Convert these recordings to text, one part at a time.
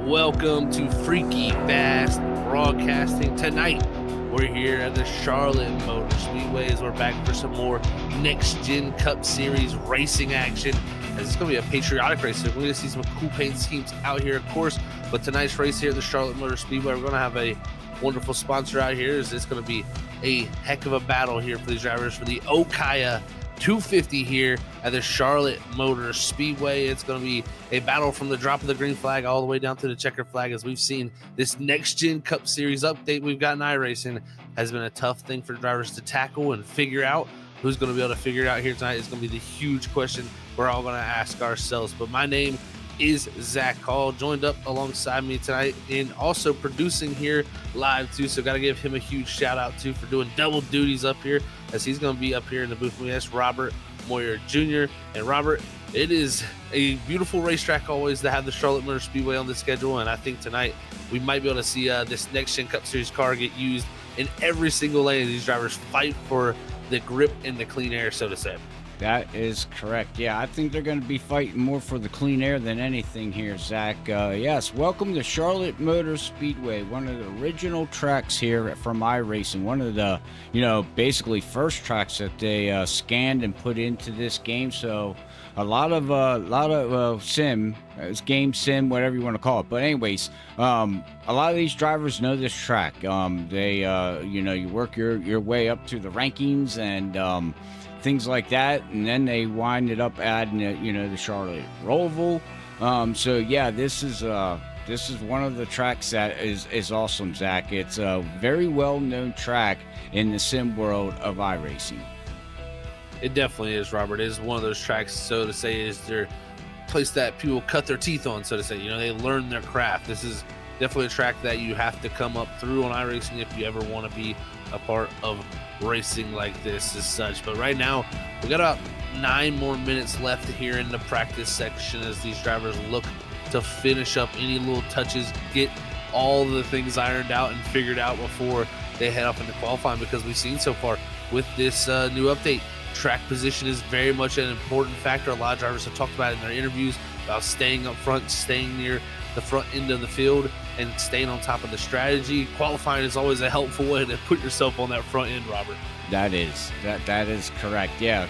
Welcome to Freaky Fast Broadcasting. Tonight, we're here at the Charlotte Motor Speedway as we're back for some more Next Gen Cup Series racing action. As it's going to be a patriotic race, so we're going to see some cool paint schemes out here, of course. But tonight's race here at the Charlotte Motor Speedway, we're going to have a wonderful sponsor out here. It's going to be a heck of a battle here for these drivers for the Ohkaya 250 here at the Charlotte Motor Speedway. It's going to be a battle from the drop of the green flag all the way down to the checker flag. As we've seen, this Next Gen Cup Series update we've got in iRacing has been a tough thing for drivers to tackle and figure out. Who's going to be able to figure it out here tonight is going to be the huge question we're all going to ask ourselves. But my name is Zach Hall, joined up alongside me tonight and also producing here live too. So got to give him a huge shout out too for doing double duties up here, as he's going to be up here in the booth with us, Robert Moyer Jr. And Robert, it is a beautiful racetrack always to have the Charlotte Motor Speedway on the schedule, and I think tonight we might be able to see this Next Gen Cup Series car get used in every single lane. These drivers fight for the grip and the clean air, so to say. That is correct. Yeah, I think they're going to be fighting more for the clean air than anything here, Zach. Yes, welcome to Charlotte Motor Speedway, one of the original tracks here from iRacing. One of the, basically first tracks that they scanned and put into this game. So a lot of sim, game sim, whatever you want to call it. But anyways, a lot of these drivers know this track. You work your way up through the rankings and things like that, and then they wind it up adding the Charlotte Roval. So yeah, this is one of the tracks that is awesome, Zach. It's a very well known track in the sim world of iRacing. It definitely is, Robert. It is one of those tracks, so to say, is their place that people cut their teeth on, so to say. They learn their craft. This is definitely a track that you have to come up through on iRacing if you ever want to be a part of racing like this as such. But right now, we got about 9 more minutes left here in the practice section as these drivers look to finish up any little touches, get all the things ironed out and figured out before they head up into qualifying, because we've seen so far with this new update, track position is very much an important factor. A lot of drivers have talked about it in their interviews about staying up front, staying near the front end of the field, and staying on top of the strategy. Qualifying is always a helpful way to put yourself on that front end, Robert. That is correct. Yeah,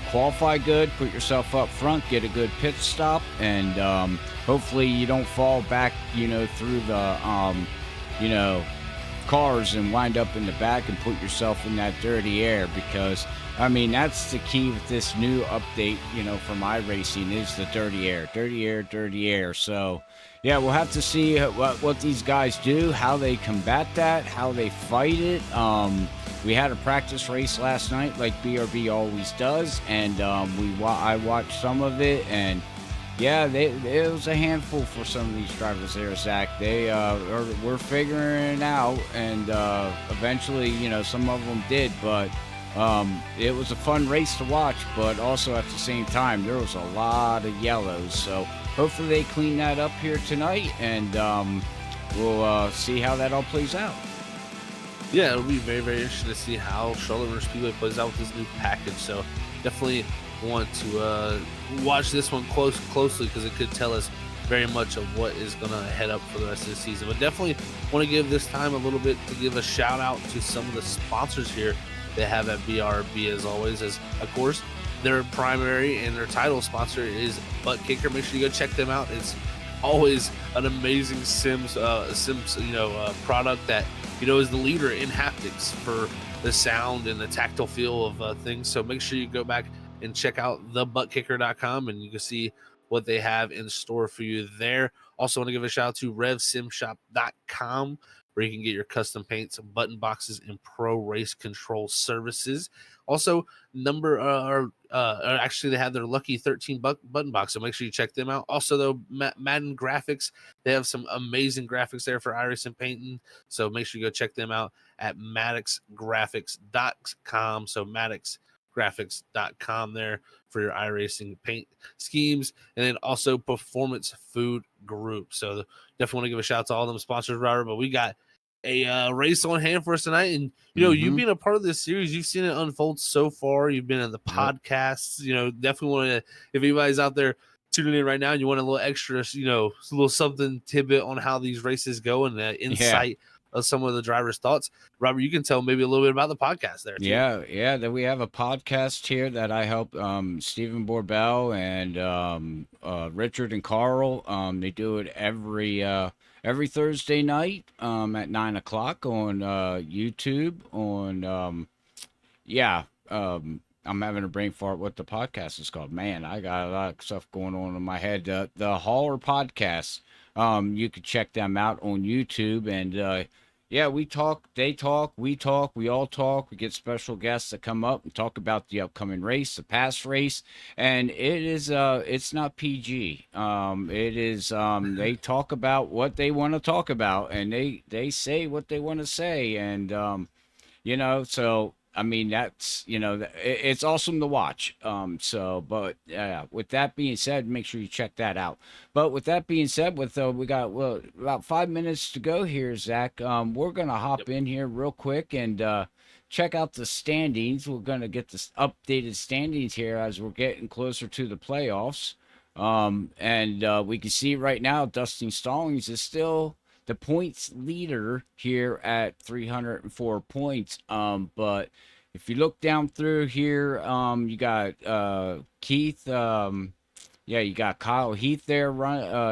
qualify good, put yourself up front, get a good pit stop, and hopefully you don't fall back, through the cars and wind up in the back and put yourself in that dirty air, because that's the key with this new update, from iRacing, is the dirty air. So yeah, we'll have to see what these guys do, how they combat that, how they fight it. We had a practice race last night, like BRB always does, and I watched some of it, and yeah, it was a handful for some of these drivers there, Zach. They were figuring it out, and eventually, some of them did, but it was a fun race to watch. But also at the same time, there was a lot of yellows, so hopefully they clean that up here tonight, and we'll see how that all plays out. Yeah, it'll be very, very interesting to see how Charlotte Motor Speedway plays out with this new package. So definitely want to watch this one closely, because it could tell us very much of what is going to head up for the rest of the season. But definitely want to give this time a little bit to give a shout out to some of the sponsors here they have at BRB, as always, as of course their primary and their title sponsor is Butt Kicker. Make sure you go check them out. It's always an amazing sims product that is the leader in haptics for the sound and the tactile feel of things. So make sure you go back and check out thebuttkicker.com, and you can see what they have in store for you there. Also want to give a shout out to revsimshop.com, where you can get your custom paints, button boxes, and pro race control services. Also, actually they have their Lucky 13 button box, so make sure you check them out. Also, though, Madden Graphics, they have some amazing graphics there for iRacing painting, so make sure you go check them out at maddoxgraphics.com. So maddoxgraphics.com there for your iRacing paint schemes. And then also Performance Food Group. So definitely want to give a shout out to all them sponsors, Robert. But we got a race on hand for us tonight, and you being a part of this series, you've seen it unfold so far. You've been in the podcasts, definitely want to, if anybody's out there tuning in right now and you want a little extra, a little something tidbit on how these races go and the Yeah. insight of some of the drivers' thoughts, Robert, you can tell maybe a little bit about the podcast there too. Yeah. That we have a podcast here that I help Stephen Borbell and Richard and Carl. They do it every Thursday night at 9 o'clock on YouTube. Yeah. I'm having a brain fart what the podcast is called. Man, I got a lot of stuff going on in my head. The Hauler podcast. You could check them out on YouTube. And yeah, we talk, they talk, we talk, we all talk. We get special guests that come up and talk about the upcoming race, the past race. And it's not PG. It is they talk about what they want to talk about, and they say what they want to say. And so I mean, that's, it's awesome to watch. But with that being said, make sure you check that out. But with that being said, we got about 5 minutes to go here, Zach. We're gonna hop in here real quick and check out the standings. We're gonna get this updated standings here as we're getting closer to the playoffs. And we can see right now, Dustin Stallings is still the points leader here at 304 points. But if you look down through here, you got Keith. You got Kyle Heath there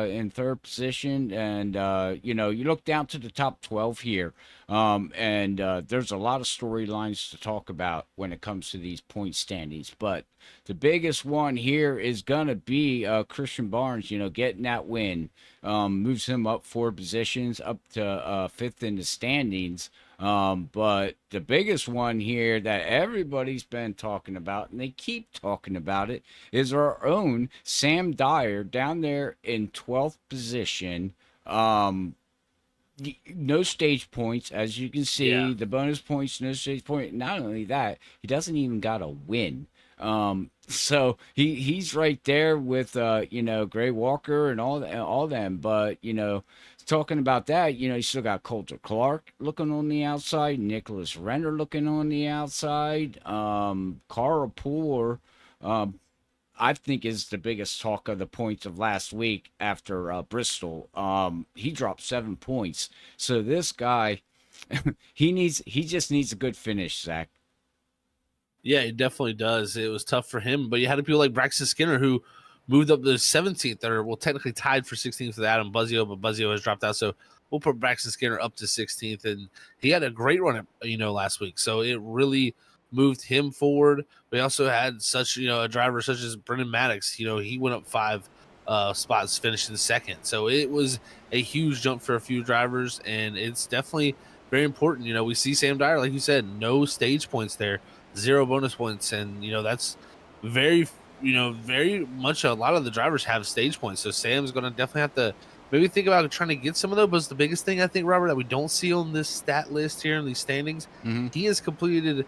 in third position. And, you look down to the top 12 here. And there's a lot of storylines to talk about when it comes to these point standings. But the biggest one here is going to be Christian Barnes, getting that win. Moves him up 4 positions, up to fifth in the standings. But the biggest one here that everybody's been talking about, and they keep talking about it, is our own Sam Dyer down there in 12th position. No stage points, as you can see. Yeah. The bonus points, no stage point. Not only that, he doesn't even got a win. So he's right there with Gray Walker and all them. But talking about that, you still got Coulter Clark looking on the outside, Nicholas Renner looking on the outside, Carl Poor, I think is the biggest talk of the points of last week after Bristol. He dropped 7 points. So this guy, he just needs a good finish, Zach. Yeah, it definitely does. It was tough for him, but you had people like Braxton Skinner who moved up to 17th, or technically tied for 16th with Adam Buzzio, but Buzzio has dropped out. So we'll put Braxton Skinner up to 16th, and he had a great run, last week. So it really moved him forward. We also had such, a driver such as Brendan Maddox. He went up 5 spots, finishing second. So it was a huge jump for a few drivers, and it's definitely very important. We see Sam Dyer, like you said, no stage points there, 0 bonus points, and that's very much a lot of the drivers have stage points. So Sam's going to definitely have to maybe think about trying to get some of those. But the biggest thing, I think, Robert, that we don't see on this stat list here in these standings, he has completed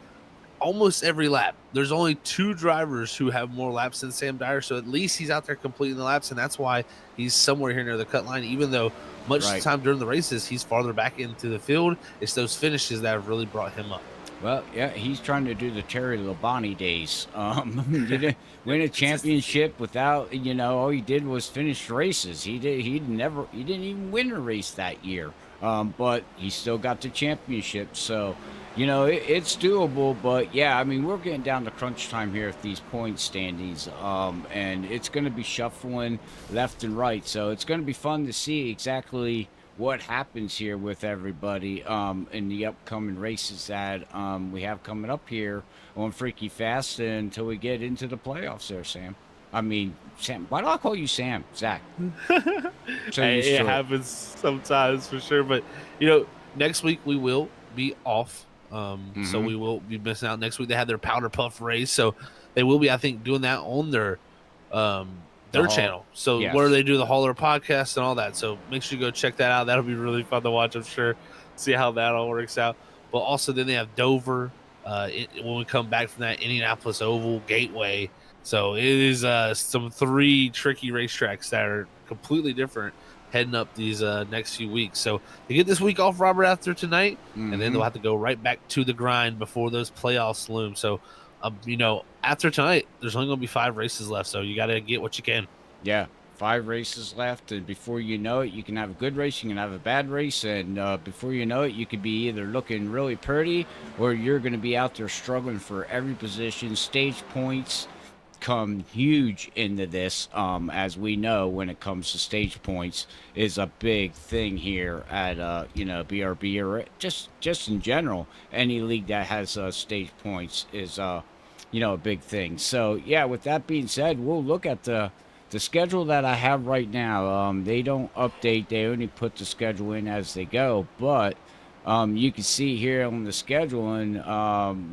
almost every lap. There's only 2 drivers who have more laps than Sam Dyer, so at least he's out there completing the laps, and that's why he's somewhere here near the cut line, even though much of the time during the races he's farther back into the field. It's those finishes that have really brought him up. Well, yeah, he's trying to do the Terry Labonte days. He didn't win a championship without, all he did was finish races. He didn't even win a race that year. But he still got the championship. So, it's doable. But yeah, I mean, we're getting down to crunch time here with these point standings. And it's going to be shuffling left and right. So it's going to be fun to see exactly what happens here with everybody in the upcoming races that we have coming up here on Freaky Fast until we get into the playoffs there, Sam. I mean, Sam. Why do I call you Sam? Zach. It happens sometimes for sure. But, next week we will be off. So we will be missing out. Next week they had their Powder Puff race. So they will be, I think, doing that on their channel. So where they do the Hauler podcast and all that. So make sure you go check that out. That'll be really fun to watch, I'm sure. See how that all works out. But also then they have Dover when we come back from that, Indianapolis Oval, Gateway. So it is some 3 tricky racetracks that are completely different heading up these next few weeks. So they get this week off, Robert, after tonight, and then they'll have to go right back to the grind before those playoffs loom. So after tonight, there's only going to be 5 races left, so you got to get what you can. Yeah, 5 races left, and before you know it, you can have a good race, you can have a bad race, and before you know it, you could be either looking really pretty or you're going to be out there struggling for every position. Stage points come huge into this, as we know when it comes to stage points is a big thing here at BRB, or just in general. Any league that has stage points is a big thing. So yeah, with that being said, we'll look at the schedule that I have right now. They don't update; they only put the schedule in as they go. But you can see here on the schedule, and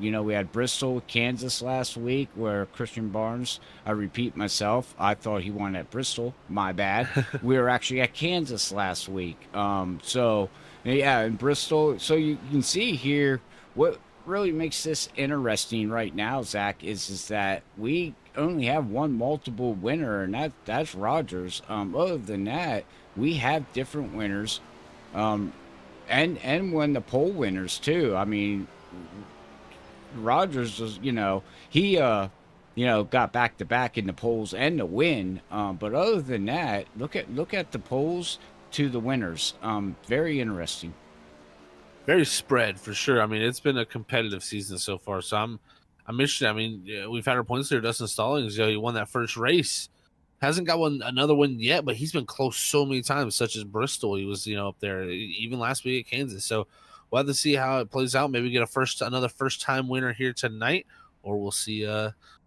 we had Bristol, Kansas last week, where Christian Barnes. I repeat myself. I thought he won at Bristol. My bad. We were actually at Kansas last week. So yeah, in Bristol. So you can see here what really makes this interesting right now, Zach, is that we only have one multiple winner, and that's Rogers. Other than that, we have different winners, and when the poll winners too. I mean, Rogers was, got back to back in the polls and the win. But other than that, look at the polls to the winners. Very interesting. Very spread for sure. I mean, it's been a competitive season so far. So I'm interested. I mean, we've had our points there. Dustin Stallings, he won that first race. Hasn't got another one yet, but he's been close so many times, such as Bristol. He was, up there even last week at Kansas. So we'll have to see how it plays out. Maybe get another first time winner here tonight, or we'll see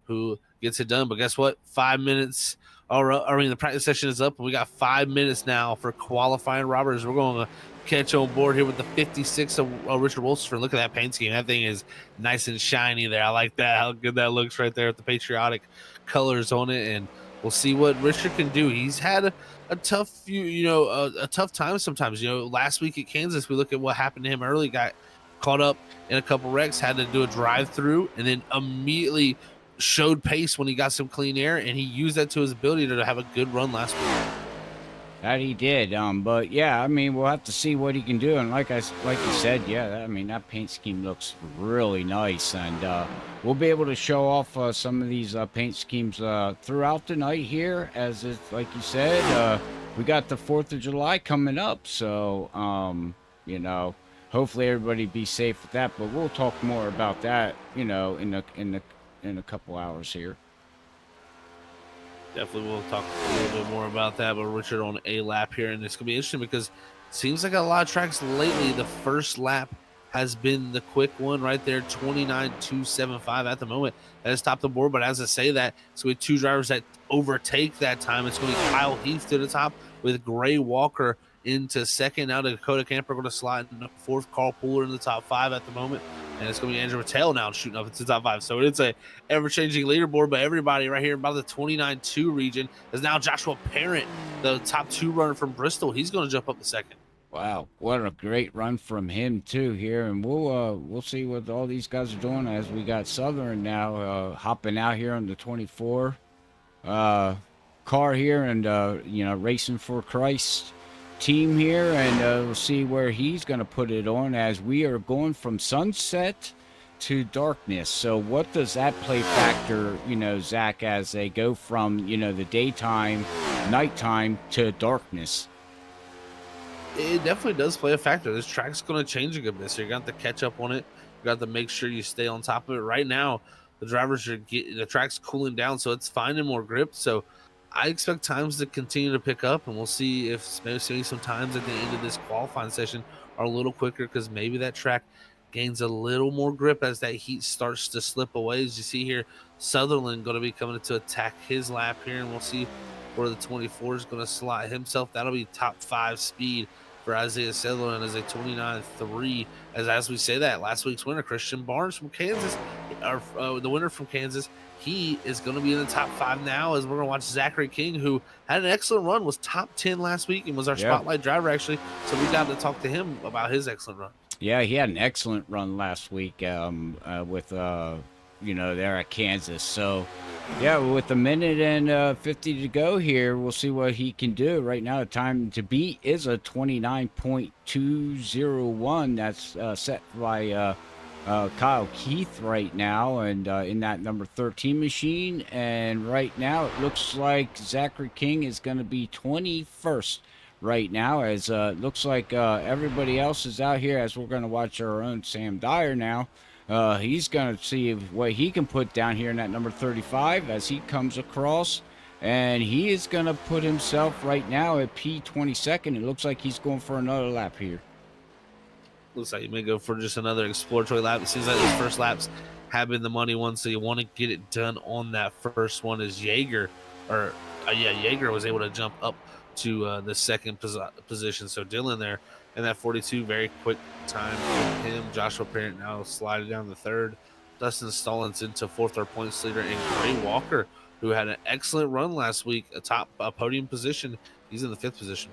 who gets it done. But guess what? 5 minutes. The practice session is up, and we got 5 minutes now for qualifying robbers. We're going to catch on board here with the 56 of Richard Wolfson. Look at that paint scheme. That thing is nice and shiny there. I like that. How good that looks right there with the patriotic colors on it. And we'll see what Richard can do. He's had a tough a tough time sometimes. Last week at Kansas, we look at what happened to him early. Got caught up in a couple wrecks, had to do a drive-through, and then immediately showed pace when he got some clean air, and he used that to his ability to have a good run last week. That he did. But yeah, I mean, we'll have to see what he can do. And like you said, yeah, I mean, that paint scheme looks really nice, and we'll be able to show off some of these paint schemes throughout the night here. As it's like you said, we got the 4th of July coming up, so hopefully everybody be safe with that. But we'll talk more about that, in a couple hours here. Definitely we'll talk a little bit more about that, but Richard on a lap here, and it's going to be interesting because it seems like a lot of tracks lately, the first lap has been the quick one right there, 29.275 at the moment. That has topped the board, but as I say that, it's going to be two drivers that overtake that time. It's going to be Kyle Heath to the top with Gray Walker into second. Now Dakota Camper going to slide in the fourth. Carl Pooler in the top 5 at the moment. And it's going to be Andrew Mattel now shooting up into the top 5. So it's a ever-changing leaderboard, but everybody right here about the 29.2 region is now Joshua Parent, the top 2 runner from Bristol. He's going to jump up to second. Wow, what a great run from him too here, and we'll see what all these guys are doing as we got Southern now hopping out here on the 24 car here, and Racing for Christ team here, and we'll see where he's going to put it on as we are going from sunset to darkness. So what does that play factor, Zach, as they go from the daytime, nighttime to darkness? It definitely does play a factor. This track's going to change a good bit, so you got to catch up on it. You got to make sure you stay on top of it. Right now, the track's cooling down, so it's finding more grip. So I expect times to continue to pick up, and we'll see if maybe some times at the end of this qualifying session are a little quicker, because maybe that track gains a little more grip as that heat starts to slip away. As you see here, Sutherland going to be coming to attack his lap here, and we'll see where the 24 is going to slide himself. That'll be top 5 speed for Isaiah Sutherland as a 29.3. As we say that, last week's winner, Christian Barnes from Kansas, the winner from Kansas, he is going to be in the top 5 now, as we're going to watch Zachary King, who had an excellent run, was top 10 last week, and was our spotlight driver, actually. So we got to talk to him about his excellent run. Yeah, he had an excellent run last week with there at Kansas. So, yeah, with a minute and 50 to go here, we'll see what he can do. Right now, the time to beat is a 29.201. That's set by Kyle Keith right now, and in that number 13 machine. And right now, it looks like Zachary King is going to be 21st right now, as it looks like everybody else is out here, as we're going to watch our own Sam Dyer now. He's going to see what he can put down here in that number 35 as he comes across. And he is going to put himself right now at P22nd. It looks like he's going for another lap here. Looks like you may go for just another exploratory lap. It seems like these first laps have been the money ones, so you want to get it done on that first one. As Jaeger was able to jump up to the second position. So Dylan there in that 42, very quick time for him. Joshua Parent now sliding down the third. Dustin Stallings into fourth, our points leader, and Gray Walker, who had an excellent run last week, atop podium position. He's in the fifth position.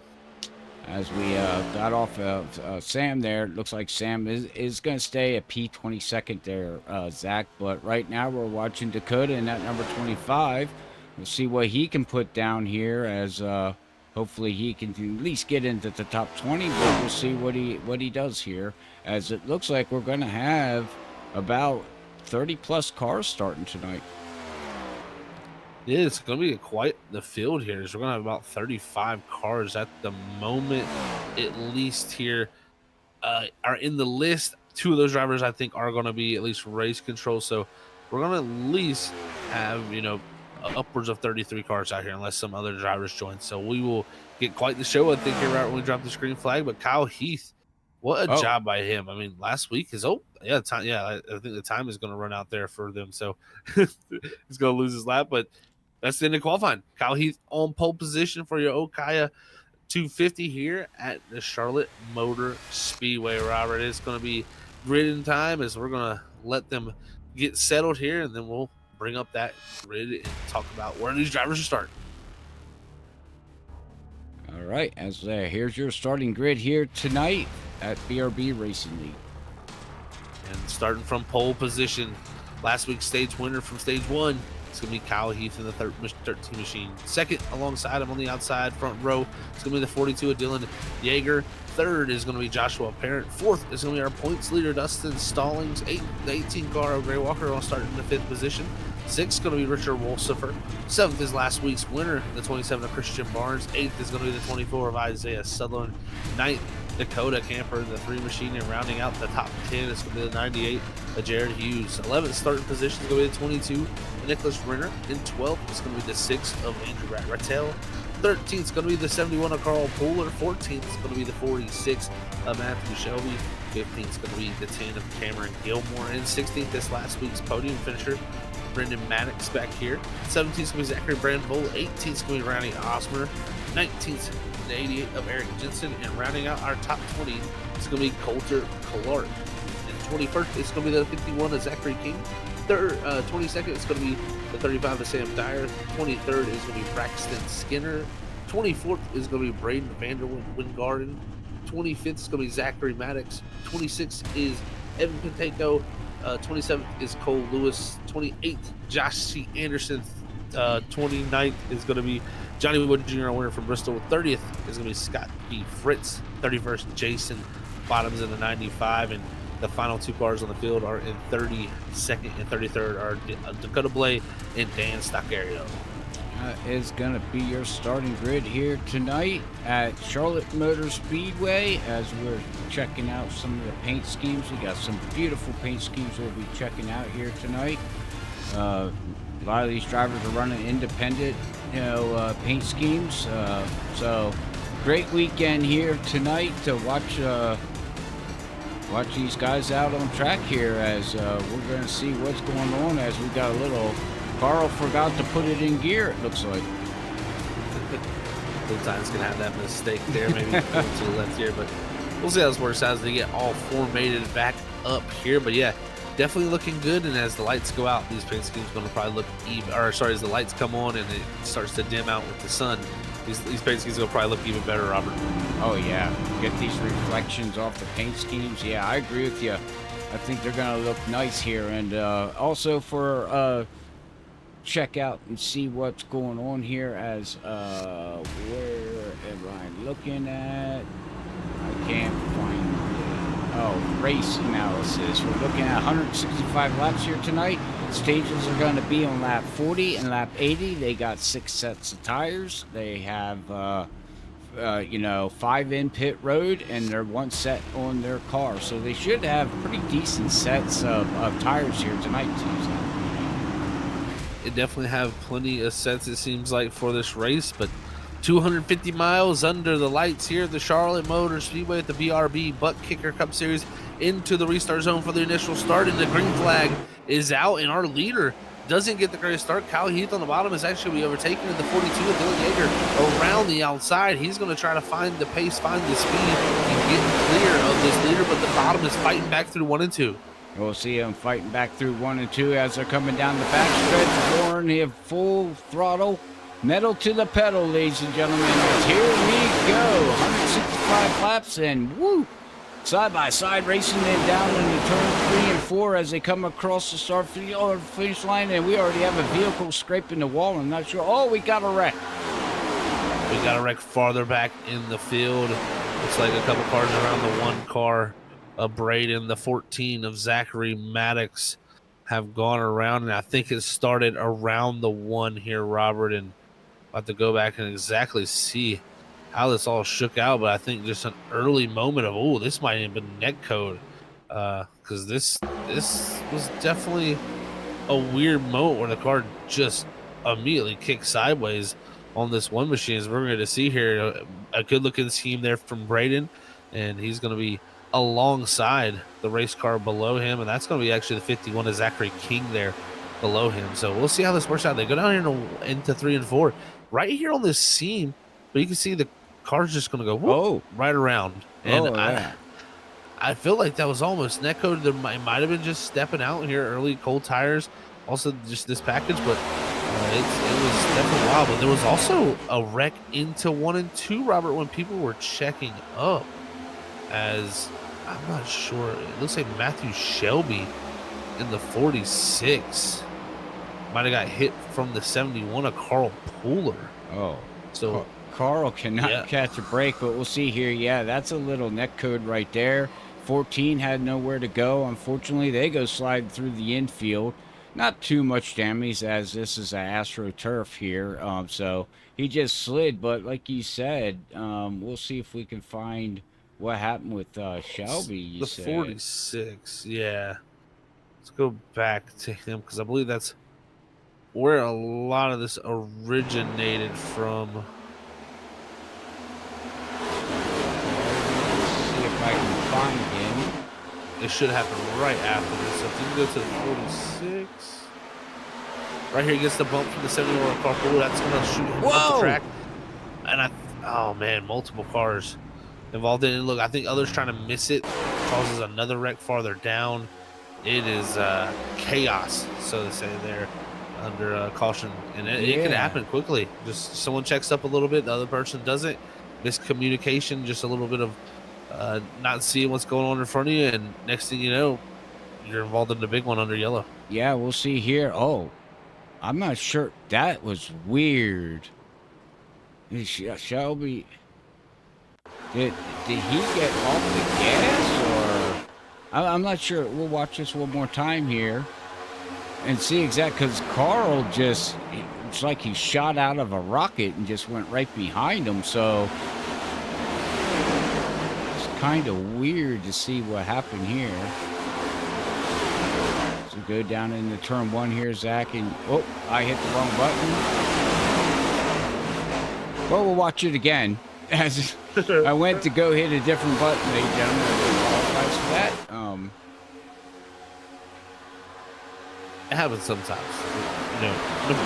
As we got off of Sam there, it looks like Sam is going to stay at P22nd there, Zach. But right now we're watching Dakota in that number 25. We'll see what he can put down here, as hopefully he can at least get into the top 20. But we'll see what he does here, as it looks like we're going to have about 30-plus cars starting tonight. Yeah, it's going to be quite the field here. So we're going to have about 35 cars at the moment, at least here, are in the list. Two of those drivers, I think, are going to be at least race control. So we're going to at least have, upwards of 33 cars out here, unless some other drivers join. So we will get quite the show, I think, here right when we drop the green flag. But Kyle Heath, what a job by him. I mean, last week I think the time is going to run out there for them. So he's going to lose his lap, but that's the end of qualifying. Kyle Heath on pole position for your Ohkaya 250 here at the Charlotte Motor Speedway, Robert. It's going to be grid in time, as we're going to let them get settled here, and then we'll bring up that grid and talk about where these drivers are starting. All right, as here's your starting grid here tonight at BRB Racing League. And starting from pole position, last week's stage winner from stage 1, it's going to be Kyle Heath in the 13 machine. Second, alongside him on the outside front row, it's going to be the 42 of Dylan Jaeger. Third is going to be Joshua Parent. Fourth is going to be our points leader, Dustin Stallings. The 18 car of Gray Walker will start in the 5th position. 6th is going to be Richard Wolsifer. 7th is last week's winner, the 27 of Christian Barnes. 8th is going to be the 24 of Isaiah Sutherland. 9th, Dakota Camper, the 3 machine, and rounding out the top 10 is going to be the 98 of Jared Hughes. 11th starting position is going to be the 22 of Nicholas Renner. And 12th is going to be the 6 of Andrew Rattel. 13th is going to be the 71 of Carl Pooler. 14th is going to be the 46 of Matthew Shelby. 15th is going to be the 10 of Cameron Gilmore. And 16th is last week's podium finisher, Brendan Maddox, back here. 17th is going to be Zachary Brandvold. 18th is going to be Ronnie Osmer. 19th, the 88 of Eric Jensen. And rounding out our top 20 is going to be Coulter Clark. And 21st is going to be the 51 of Zachary King. 22nd is going to be the 35 of Sam Dyer. 23rd is going to be Braxton Skinner. 24th is going to be Braden Vanderwingarden. 25th is going to be Zachary Maddox. 26th is Evan Pinteco. 27th is Cole Lewis. 28th, Josh C. Anderson. 29th is going to be Johnny Wood Jr., winner from Bristol. 30th is going to be Scott B. Fritz. 31st, Jason Bottoms in the 95. And the final 2 cars on the field are in 32nd and 33rd are Dakota Blay and Dan Stoccario. That is going to be your starting grid here tonight at Charlotte Motor Speedway, as we're checking out some of the paint schemes. We got some beautiful paint schemes we'll be checking out here tonight. A lot of these drivers are running independent, paint schemes. So great weekend here tonight to watch these guys out on track here, as we're going to see what's going on, as we got a little Carl forgot to put it in gear, it looks like. Sometimes going to have that mistake there, maybe to the left here, but we'll see how this works out as they get all formatted back up here. But yeah, definitely looking good. And as the lights go out, these paint schemes are going to probably look even, as the lights come on and it starts to dim out with the sun, these paint schemes will probably look even better, Robert. Oh yeah, get these reflections off the paint schemes. Yeah, I agree with you. I think they're going to look nice here. And also for check out and see what's going on here, as where am I looking at? I can't find it. race analysis. We're looking at 165 laps here tonight. Stages are going to be on lap 40 and lap 80. They got 6 sets of tires. They have, 5 in pit road, and they're 1 set on their car. So they should have pretty decent sets of tires here tonight, Tuesday. They definitely have plenty of sets, it seems like, for this race, but 250 miles under the lights here at the Charlotte Motor Speedway at the BRB Butt Kicker Cup Series into the restart zone for the initial start, and the green flag is out, and our leader doesn't get the great start. Kyle Heath on the bottom is actually be overtaken at the 42 of Dylan Yeager around the outside. He's going to try to find the pace, find the speed, and get clear of this leader, but the bottom is fighting back through 1 and 2. We'll see them fighting back through 1 and 2 as they're coming down the backstretch. Warren, they have full throttle. Metal to the pedal, ladies and gentlemen. Here we go. 165 laps and woo! Side by side racing it down into turn 3 and 4 as they come across the finish line, and we already have a vehicle scraping the wall. I'm not sure. Oh, we got a wreck. We got a wreck farther back in the field. Looks like a couple cars around the 1 car of Braden. The 14 of Zachary Maddox have gone around, and I think it started around the 1 here, Robert, and I'll have to go back and exactly see how this all shook out, but I think just an early moment of, oh, this might have been net code, because this was definitely a weird moment where the car just immediately kicked sideways on this one machine. As we're going to see here, a good-looking scheme there from Braden, and he's going to be alongside the race car below him, and that's going to be actually the 51 of Zachary King there below him. So we'll see how this works out. They go down here into 3 and 4 right here on this seam, but you can see the car's just going to go whoop, right around. And I feel like that was almost netcode. There might have been just stepping out here early, cold tires, also just this package, but it was definitely wild. But there was also a wreck into 1 and 2, Robert, when people were checking up, as I'm not sure. It looks like Matthew Shelby in the 46 might have got hit from the 71 of Carl Pooler. Oh, so Carl cannot catch a break, but we'll see here. Yeah, that's a little net code right there. 14 had nowhere to go. Unfortunately, they go slide through the infield. Not too much damage, as this is an AstroTurf here. So he just slid, but like you said, we'll see if we can find what happened with Shelby. The 46, yeah. Let's go back to him, because I believe that's where a lot of this originated from. See if I can find him. It should happen right after this. So if you can go to the 46. Right here, he gets the bump from the 71 car. Oh, that's going to shoot him off the track. And oh man, multiple cars involved in it. Look, I think others trying to miss it causes another wreck farther down. It is chaos, so to say, there under caution. And it can happen quickly. Just someone checks up a little bit, the other person doesn't. Miscommunication, just a little bit of not seeing what's going on in front of you, and next thing you know, you're involved in the big one under yellow. Yeah, we'll see here. Oh, I'm not sure. That was weird. Shelby, did he get off the gas, or I'm not sure. We'll watch this one more time here and see exactly, because Carl just, it's like he shot out of a rocket and just went right behind him. So it's kind of weird to see what happened here. So go down into turn 1 here, Zach, and oh, I hit the wrong button. Well, we'll watch it again. As I went to go hit a different button, ladies and gentlemen. I apologize for that. It happens sometimes. You know,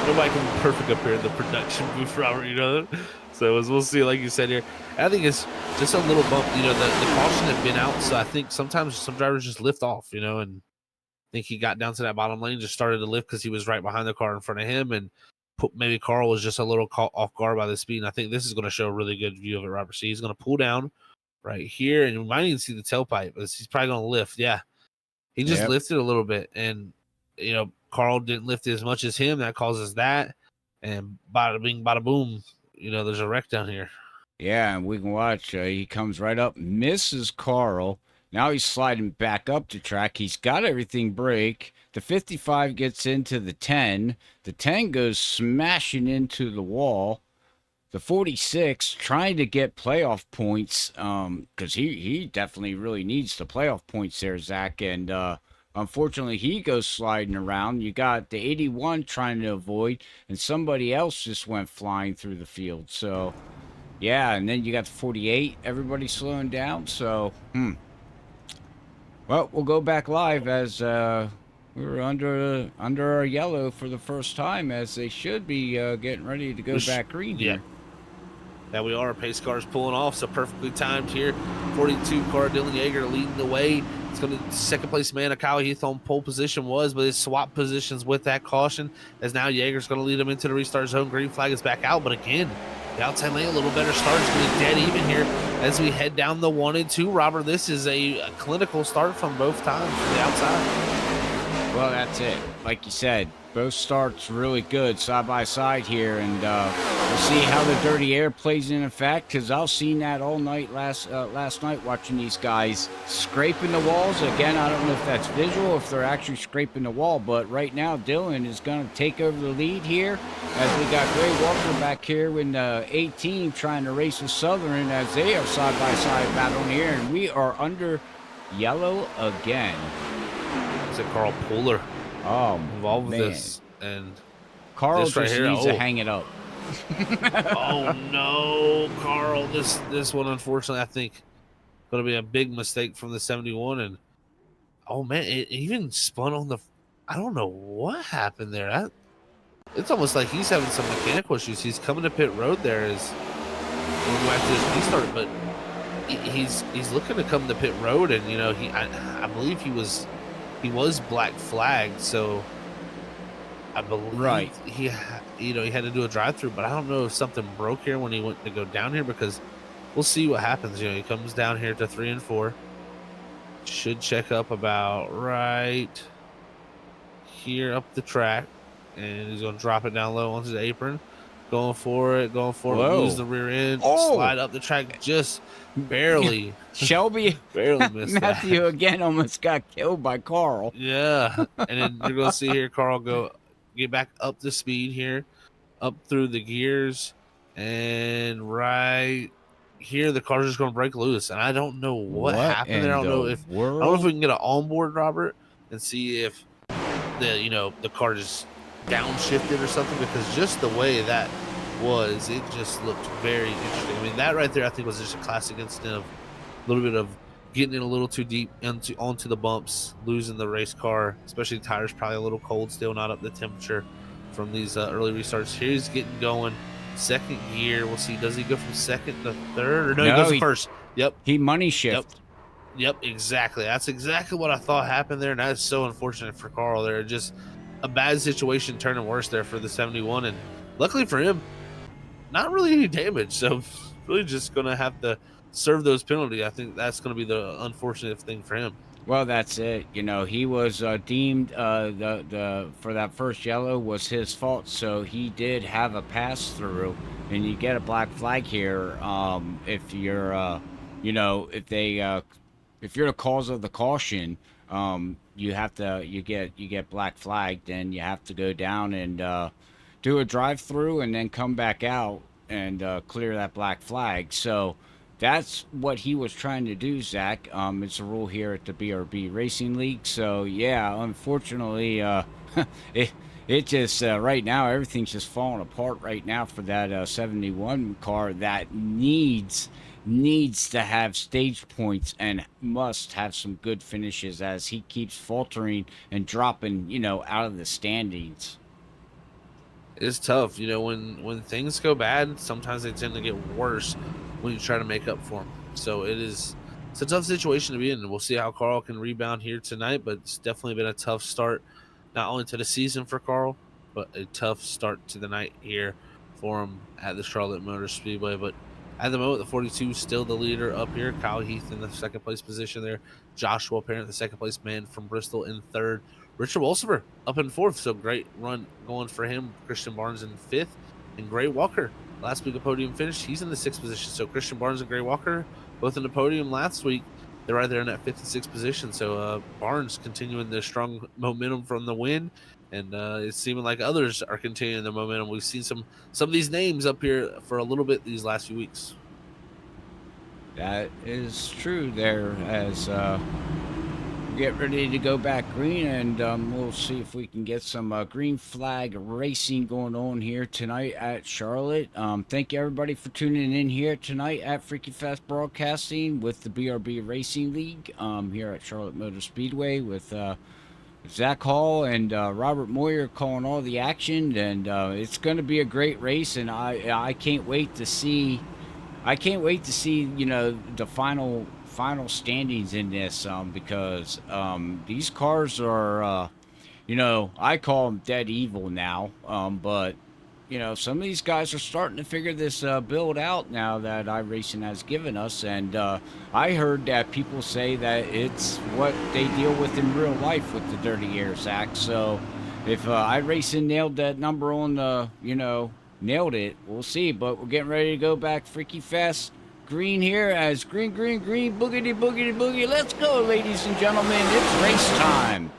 nobody can be perfect up here in the production booth, Robert, you know. So as we'll see, like you said here, I think it's just a little bump. You know, the caution had been out, so I think sometimes some drivers just lift off, you know, and I think he got down to that bottom lane, just started to lift because he was right behind the car in front of him, and maybe Carl was just a little caught off guard by the speed. And I think this is going to show a really good view of it, Robert. See, he's going to pull down right here, and you might even see the tailpipe, but he's probably going to lift. Yeah, he just lifted a little bit, and you know, Carl didn't lift as much as him. That causes that, and bada bing, bada boom. You know, there's a wreck down here. Yeah, and we can watch. He comes right up, misses Carl, Now he's sliding back up the track. He's got everything brake. The 55 gets into the 10. The 10 goes smashing into the wall. The 46 trying to get playoff points because he definitely really needs the playoff points there, Zach. And unfortunately, he goes sliding around. You got the 81 trying to avoid, and somebody else just went flying through the field. So, yeah, and then you got the 48. Everybody slowing down. So, well, we'll go back live as we were under our yellow for the first time, as they should be getting ready to go back green here. Yeah, we are. Pace car's pulling off, so perfectly timed here. 42 car, Dylan Yeager leading the way. It's going to second place man, Kyle Heath on pole position was, but his swap positions with that caution, as now Yeager's going to lead him into the restart zone. Green flag is back out, but again, the outside lane, a little better start. It's going to be dead even here as we head down the 1 and 2. Robert, this is a clinical start from both times from the outside. Well, that's it. Like you said, both starts really good side by side here, and we'll see how the dirty air plays in effect, because I've seen that all night last night watching these guys scraping the walls. Again, I don't know if that's visual, if they're actually scraping the wall, but right now Dylan is going to take over the lead here, as we got Gray Walker back here in 18 trying to race with Southern, as they are side by side battling here, and we are under yellow again. Is it Carl Puller? Involved with man. this, and Carl this just right here, needs to hang it up. Oh no, Carl! This one, unfortunately, I think going to be a big mistake from the 71. And oh man, it even spun on the. I don't know what happened there. It's almost like he's having some mechanical issues. He's coming to pit road there as we'll go after this restart, but he's looking to come to pit road, and you know I believe he was black flagged, so I believe he had to do a drive-through, but I don't know if something broke here when he went to go down here, because we'll see what happens. You know, he comes down here to 3 and 4, should check up about right here up the track, and he's going to drop it down low onto the apron, going for it, lose the rear end, slide up the track just barely. Shelby barely missed Matthew that. Again almost got killed by Carl. Yeah, and then you're going to see here Carl get back up to speed here, up through the gears, and right here the car's just going to break loose, and I don't know what happened there. I don't know if we can get an onboard, Robert, and see if the car just downshifted or something, because just the way that was, it just looked very interesting. I mean, that right there I think was just a classic incident of a little bit of getting in a little too deep onto the bumps, losing the race car, especially the tires probably a little cold still, not up the temperature from these early restarts. Here he's getting going, second gear. We'll see, does he go from second to third, or no, he goes to first. Yep, he money shifted. Yep, exactly. That's exactly what I thought happened there, and that is so unfortunate for Carl there. Just a bad situation turning worse there for the 71, and luckily for him, not really any damage, so really just gonna have to serve those penalties. I think that's gonna be the unfortunate thing for him. Well, that's it. You know, he was deemed the for that first yellow was his fault, so he did have a pass through, and you get a black flag here if you're if you're the cause of the caution. You get black flagged, and you have to go down and do a drive through and then come back out and clear that black flag. So that's what he was trying to do, Zach. It's a rule here at the BRB Racing League. So yeah, unfortunately, it just right now everything's just falling apart right now for that 71 car that needs to have stage points and must have some good finishes, as he keeps faltering and dropping, out of the standings. It's tough, when things go bad, sometimes they tend to get worse when you try to make up for them. So it's a tough situation to be in, and we'll see how Carl can rebound here tonight. But it's definitely been a tough start, not only to the season for Carl, but a tough start to the night here for him at the Charlotte Motor Speedway. But at the moment, the 42 is still the leader up here. Kyle Heath in the second place position there. Joshua Parent, the second place man from Bristol, in third. Richard Wolsifer up in fourth. So great run going for him. Christian Barnes in fifth. And Gray Walker, last week a podium finish. He's in the sixth position. So Christian Barnes and Gray Walker both in the podium last week. they're right there in that 56th position. So Barnes continuing the strong momentum from the win, and it's seeming like others are continuing the momentum. We've seen some of these names up here for a little bit these last few weeks. That is true there as get ready to go back green, and we'll see if we can get some green flag racing going on here tonight at Charlotte. Thank you everybody for tuning in here tonight at Freaky Fast Broadcasting with the BRB Racing League here at Charlotte Motor Speedway with Zach Hall and Robert Moyer calling all the action, and it's going to be a great race, and I can't wait to see. I can't wait to see, the final standings in this because these cars are, I call them dead evil now. But, some of these guys are starting to figure this build out now that iRacing has given us. And I heard that people say that it's what they deal with in real life with the Dirty Air, Zach. So if iRacing nailed that number on the, nailed it, we'll see. But we're getting ready to go back freaky fast green here as green, boogity, boogity, boogie. Let's go, ladies and gentlemen. It's race time.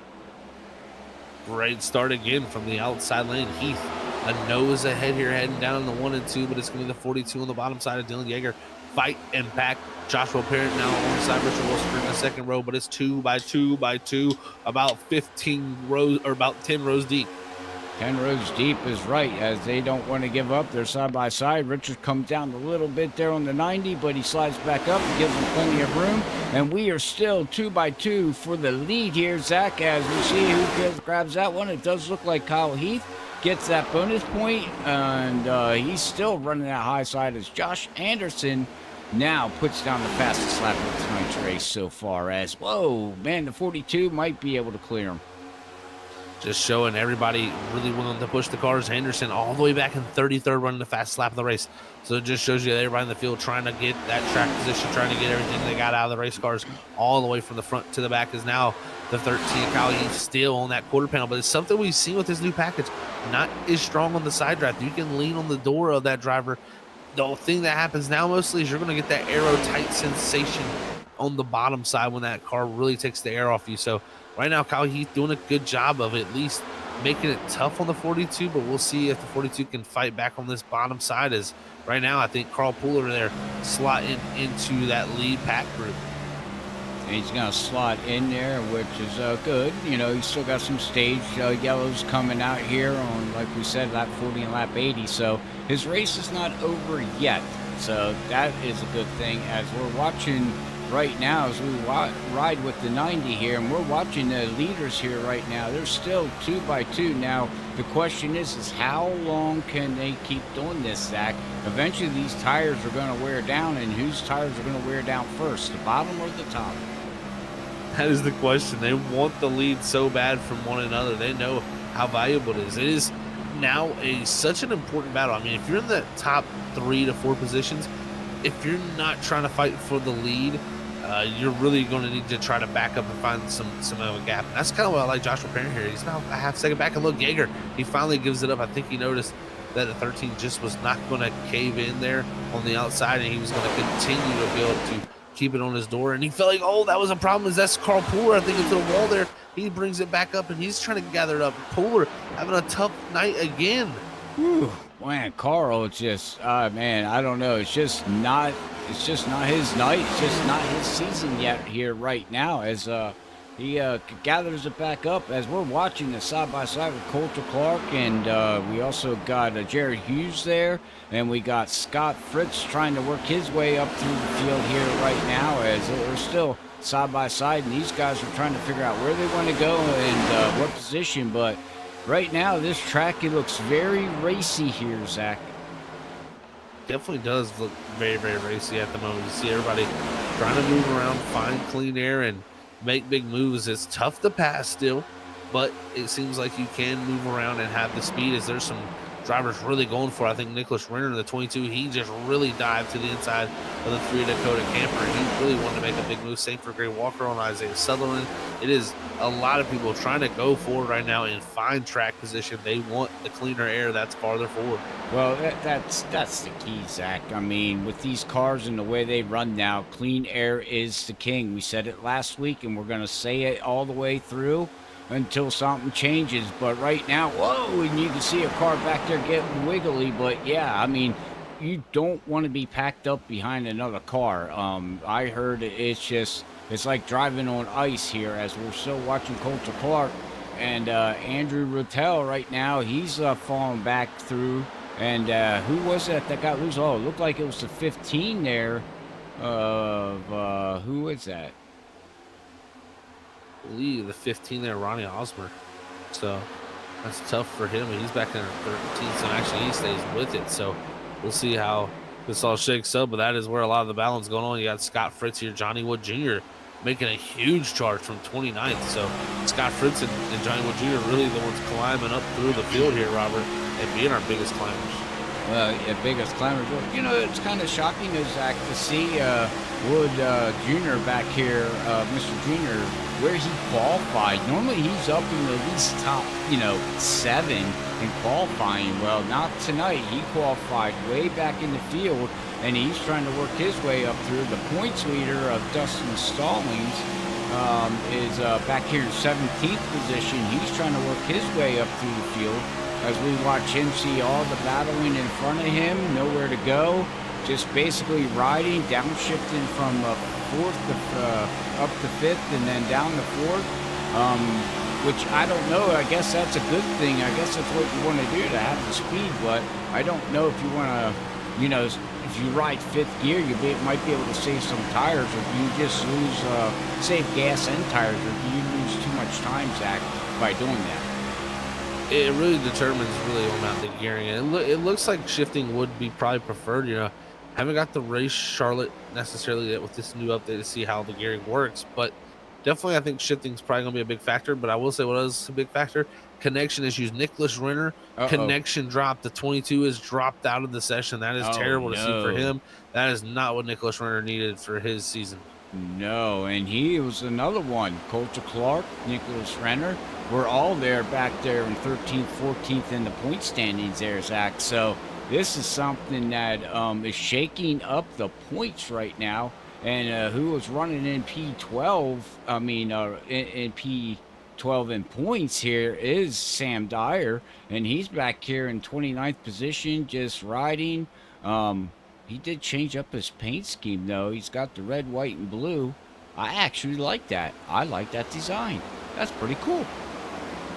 Great start again from the outside lane. Heath, a nose ahead here, heading down the 1 and 2, but it's going to be the 42 on the bottom side of Dylan Yeager. Fight and back. Joshua Parent now alongside Richard Wilson in the second row, but it's 2 by 2 by 2, about 15 rows, or about 10 rows deep. 10 rows deep is right, as they don't want to give up. They're side by side. Richard comes down a little bit there on the 90, but he slides back up and gives him plenty of room. And we are still 2 by 2 for the lead here, Zach, as we see who grabs that one. It does look like Kyle Heath gets that bonus point, and he's still running that high side as Josh Anderson now puts down the fastest lap of tonight's race so far, as, whoa, man, the 42 might be able to clear him. Just showing everybody really willing to push the cars. Anderson all the way back in 33rd, running the fastest lap of the race. So it just shows you that everybody in the field trying to get that track position, trying to get everything they got out of the race cars all the way from the front to the back. Is now the 13 Kyle Heath still on that quarter panel. But it's something we've seen with this new package. Not as strong on the side draft. You can lean on the door of that driver. The thing that happens now mostly is you're going to get that aero tight sensation on the bottom side when that car really takes the air off you. So right now, Kyle Heath doing a good job of at least making it tough on the 42, but we'll see if the 42 can fight back on this bottom side. As right now, I think Carl Pooler there slotting into that lead pack group. And he's going to slot in there, which is good. He's still got some stage yellows coming out here on, like we said, lap 40 and lap 80. So his race is not over yet. So that is a good thing, as we're watching right now as we ride with the 90 here, and we're watching the leaders here right now. They're still 2 by 2. Now the question is how long can they keep doing this, Zach? Eventually these tires are going to wear down, and whose tires are going to wear down first, the bottom or the top? That is the question. They want the lead so bad from one another. They know how valuable it is. It is now such an important battle. I mean, if you're in the top 3 to 4 positions, if you're not trying to fight for the lead, you're really going to need to try to back up and find some of a gap. And that's kind of what I like Joshua Parent here. He's now a half second back, and look, Yeager, he finally gives it up. I think he noticed that the 13 just was not going to cave in there on the outside, and he was going to continue to be able to keep it on his door. And he felt like, oh, that was a problem. That's Carl Pooler, I think, into the wall there. He brings it back up, and he's trying to gather it up. Pooler having a tough night again. Whew. Man, Carl, it's just, man, I don't know. It's just not his night. It's just not his season yet here right now, as he gathers it back up as we're watching the side-by-side with Coulter Clark, and we also got Jared Hughes there, and we got Scott Fritz trying to work his way up through the field here right now, as we're still side-by-side, and these guys are trying to figure out where they want to go and what position, but right now, this track, it looks very racy here, Zach. Definitely does look very, very racy at the moment. You see everybody trying to move around, find clean air, and make big moves. It's tough to pass still. but it seems like you can move around and have the speed as there's some drivers really going for it. I think Nicholas Renner in the 22, he just really dived to the inside of the 3 Dakota Camper. He really wanted to make a big move. Same for Gray Walker on Isaiah Sutherland. It is a lot of people trying to go forward right now and find track position. They want the cleaner air that's farther forward. Well, that's the key, Zach. I mean, with these cars and the way they run now, clean air is the king. We said it last week, and we're going to say it all the way through until something changes. But right now, whoa, and you can see a car back there getting wiggly. But yeah, I mean, you don't want to be packed up behind another car. I heard it's like driving on ice here as we're still watching Coulter Clark. And Andrew Rotel right now, he's falling back through. And who was that got loose? Oh, it looked like it was the 15 there of, who is that? I believe the 15 there, Ronnie Osmer. So that's tough for him. He's back in 13th, and actually he stays with it. So we'll see how this all shakes up. But that is where a lot of the balance is going on. You got Scott Fritz here, Johnny Wood Jr. making a huge charge from 29th. So Scott Fritz and Johnny Wood Jr. really the ones climbing up through the field here, Robert, and being our biggest climbers. Well, yeah, biggest climbers. You know, it's kind of shocking, Zach, to see Wood Jr. back here, Mr. Jr., where he qualified. Normally he's up in at least top, 7 in qualifying. Well, not tonight. He qualified way back in the field, and he's trying to work his way up through. The points leader of Dustin Stallings is back here in 17th position. He's trying to work his way up through the field as we watch him see all the battling in front of him, nowhere to go, just basically riding, downshifting from 4th to up to 5th and then down to 4th, which I don't know. I guess that's a good thing. I guess that's what you want to do to have the speed, but I don't know if you want to, if you ride 5th gear, you might be able to save some tires, or do you just save gas and tires, or do you lose too much time, Zach, by doing that? It really determines on the gearing. It looks like shifting would be probably preferred. Haven't got to race Charlotte necessarily yet with this new update to see how the gearing works, but definitely I think shifting is probably going to be a big factor. But I will say what is a big factor: connection issues. Nicholas Renner, connection dropped. The 22 is dropped out of the session. That is terrible to see for him. That is not what Nicholas Renner needed for his season. No, and he was another one. Coulter Clark, Nicholas Renner, we're all there back there in 13th, 14th in the point standings there, Zach. So this is something that is shaking up the points right now. And who was running in P12, in P12 in points here is Sam Dyer. And he's back here in 29th position, just riding. He did change up his paint scheme, though. He's got the red, white, and blue. I actually like that. I like that design. That's pretty cool.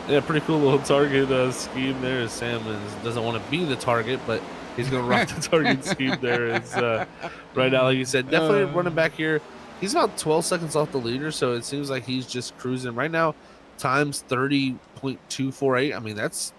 Yeah, pretty cool little target scheme there. Sam doesn't want to be the target, but he's going to rock the target scheme there. It's right now, like you said, definitely running back here. He's about 12 seconds off the leader, so it seems like he's just cruising. Right now, time's 30.248. I mean, that's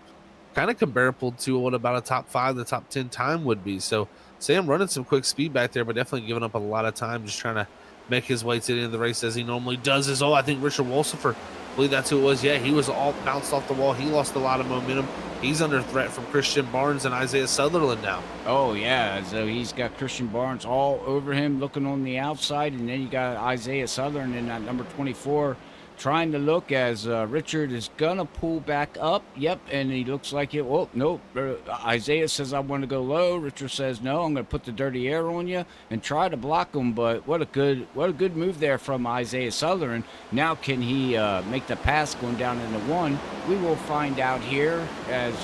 kind of comparable to what about a top 5, the top 10 time would be. So Sam running some quick speed back there, but definitely giving up a lot of time, just trying to make his way to the end of the race as he normally does. I think Richard Wolsifer, I believe that's who it was. Yeah, he was all bounced off the wall. He lost a lot of momentum. He's under threat from Christian Barnes and Isaiah Sutherland now. Oh, yeah. So he's got Christian Barnes all over him looking on the outside, and then you got Isaiah Sutherland in that number 24 trying to look as Richard is going to pull back up. Yep, and he looks like it. Well, nope. Isaiah says, I want to go low. Richard says, no, I'm going to put the dirty air on you and try to block him. But what a good move there from Isaiah Sutherland. Now can he make the pass going down into 1? We will find out here as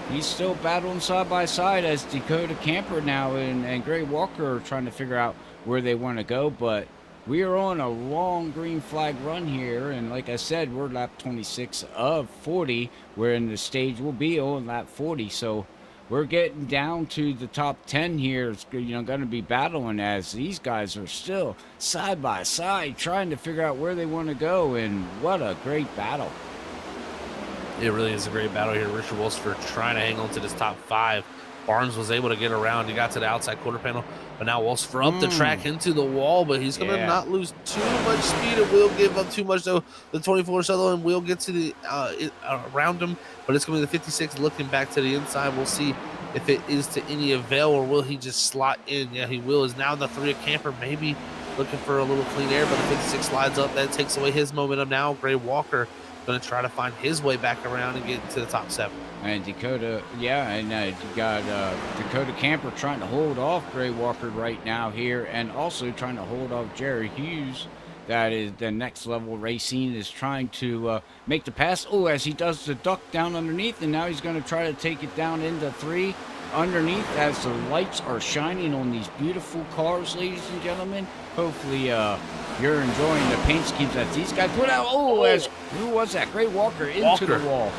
he's still battling side by side as Dakota Camper now and Gray Walker are trying to figure out where they want to go. But we are on a long green flag run here, and like I said, we're lap 26 of 40. We're in the stage we'll be on lap 40, so we're getting down to the top 10 here. It's going to be battling as these guys are still side by side trying to figure out where they want to go, and what a great battle. It really is a great battle here. Richard Wolsifer trying to hang on to this top 5. Barnes was able to get around. He got to the outside quarter panel, but now Wolfsfer up the track into the wall, but he's going to not lose too much speed. It will give up too much, though. The 24 Sutherland will get to the around him, but it's going to be the 56 looking back to the inside. We'll see if it is to any avail, or will he just slot in? Yeah, he will. Is now the 3 of Camper, maybe looking for a little clean air, but the 56 slides up. That takes away his momentum now. Gray Walker going to try to find his way back around and get into the top 7. And Dakota, and you got Dakota Camper trying to hold off Gray Walker right now here, and also trying to hold off Jerry Hughes. That is the Next Level Racing is trying to make the pass. Oh, as he does the duck down underneath, and now he's going to try to take it down into 3 underneath as the lights are shining on these beautiful cars, ladies and gentlemen. Hopefully you're enjoying the paint schemes that these guys put out. As who was that? Gray Walker into the wall.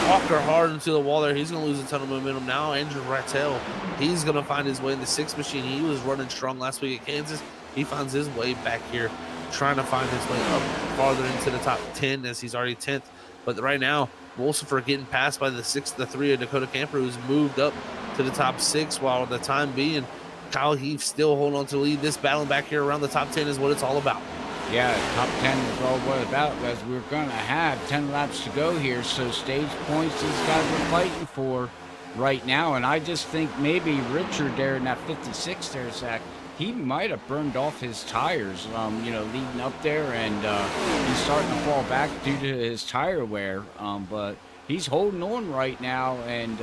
Walker hard into the wall there. He's going to lose a ton of momentum now. Andrew Rattel, he's going to find his way in the 6 machine. He was running strong last week at Kansas. He finds his way back here, trying to find his way up farther into the top 10 as he's already 10th. But right now, Wolfsfer getting passed by the 3 of Dakota Camper, who's moved up to the top 6, while at the time being, Kyle Heath still holding on to the lead. This battle back here around the top 10 is what it's all about. Yeah, top 10 is all what it's about, because we're going to have 10 laps to go here, so stage points these guys are fighting for right now. And I just think maybe Richard there in that 56 there, Zach, he might have burned off his tires, leading up there, and he's starting to fall back due to his tire wear. But he's holding on right now, and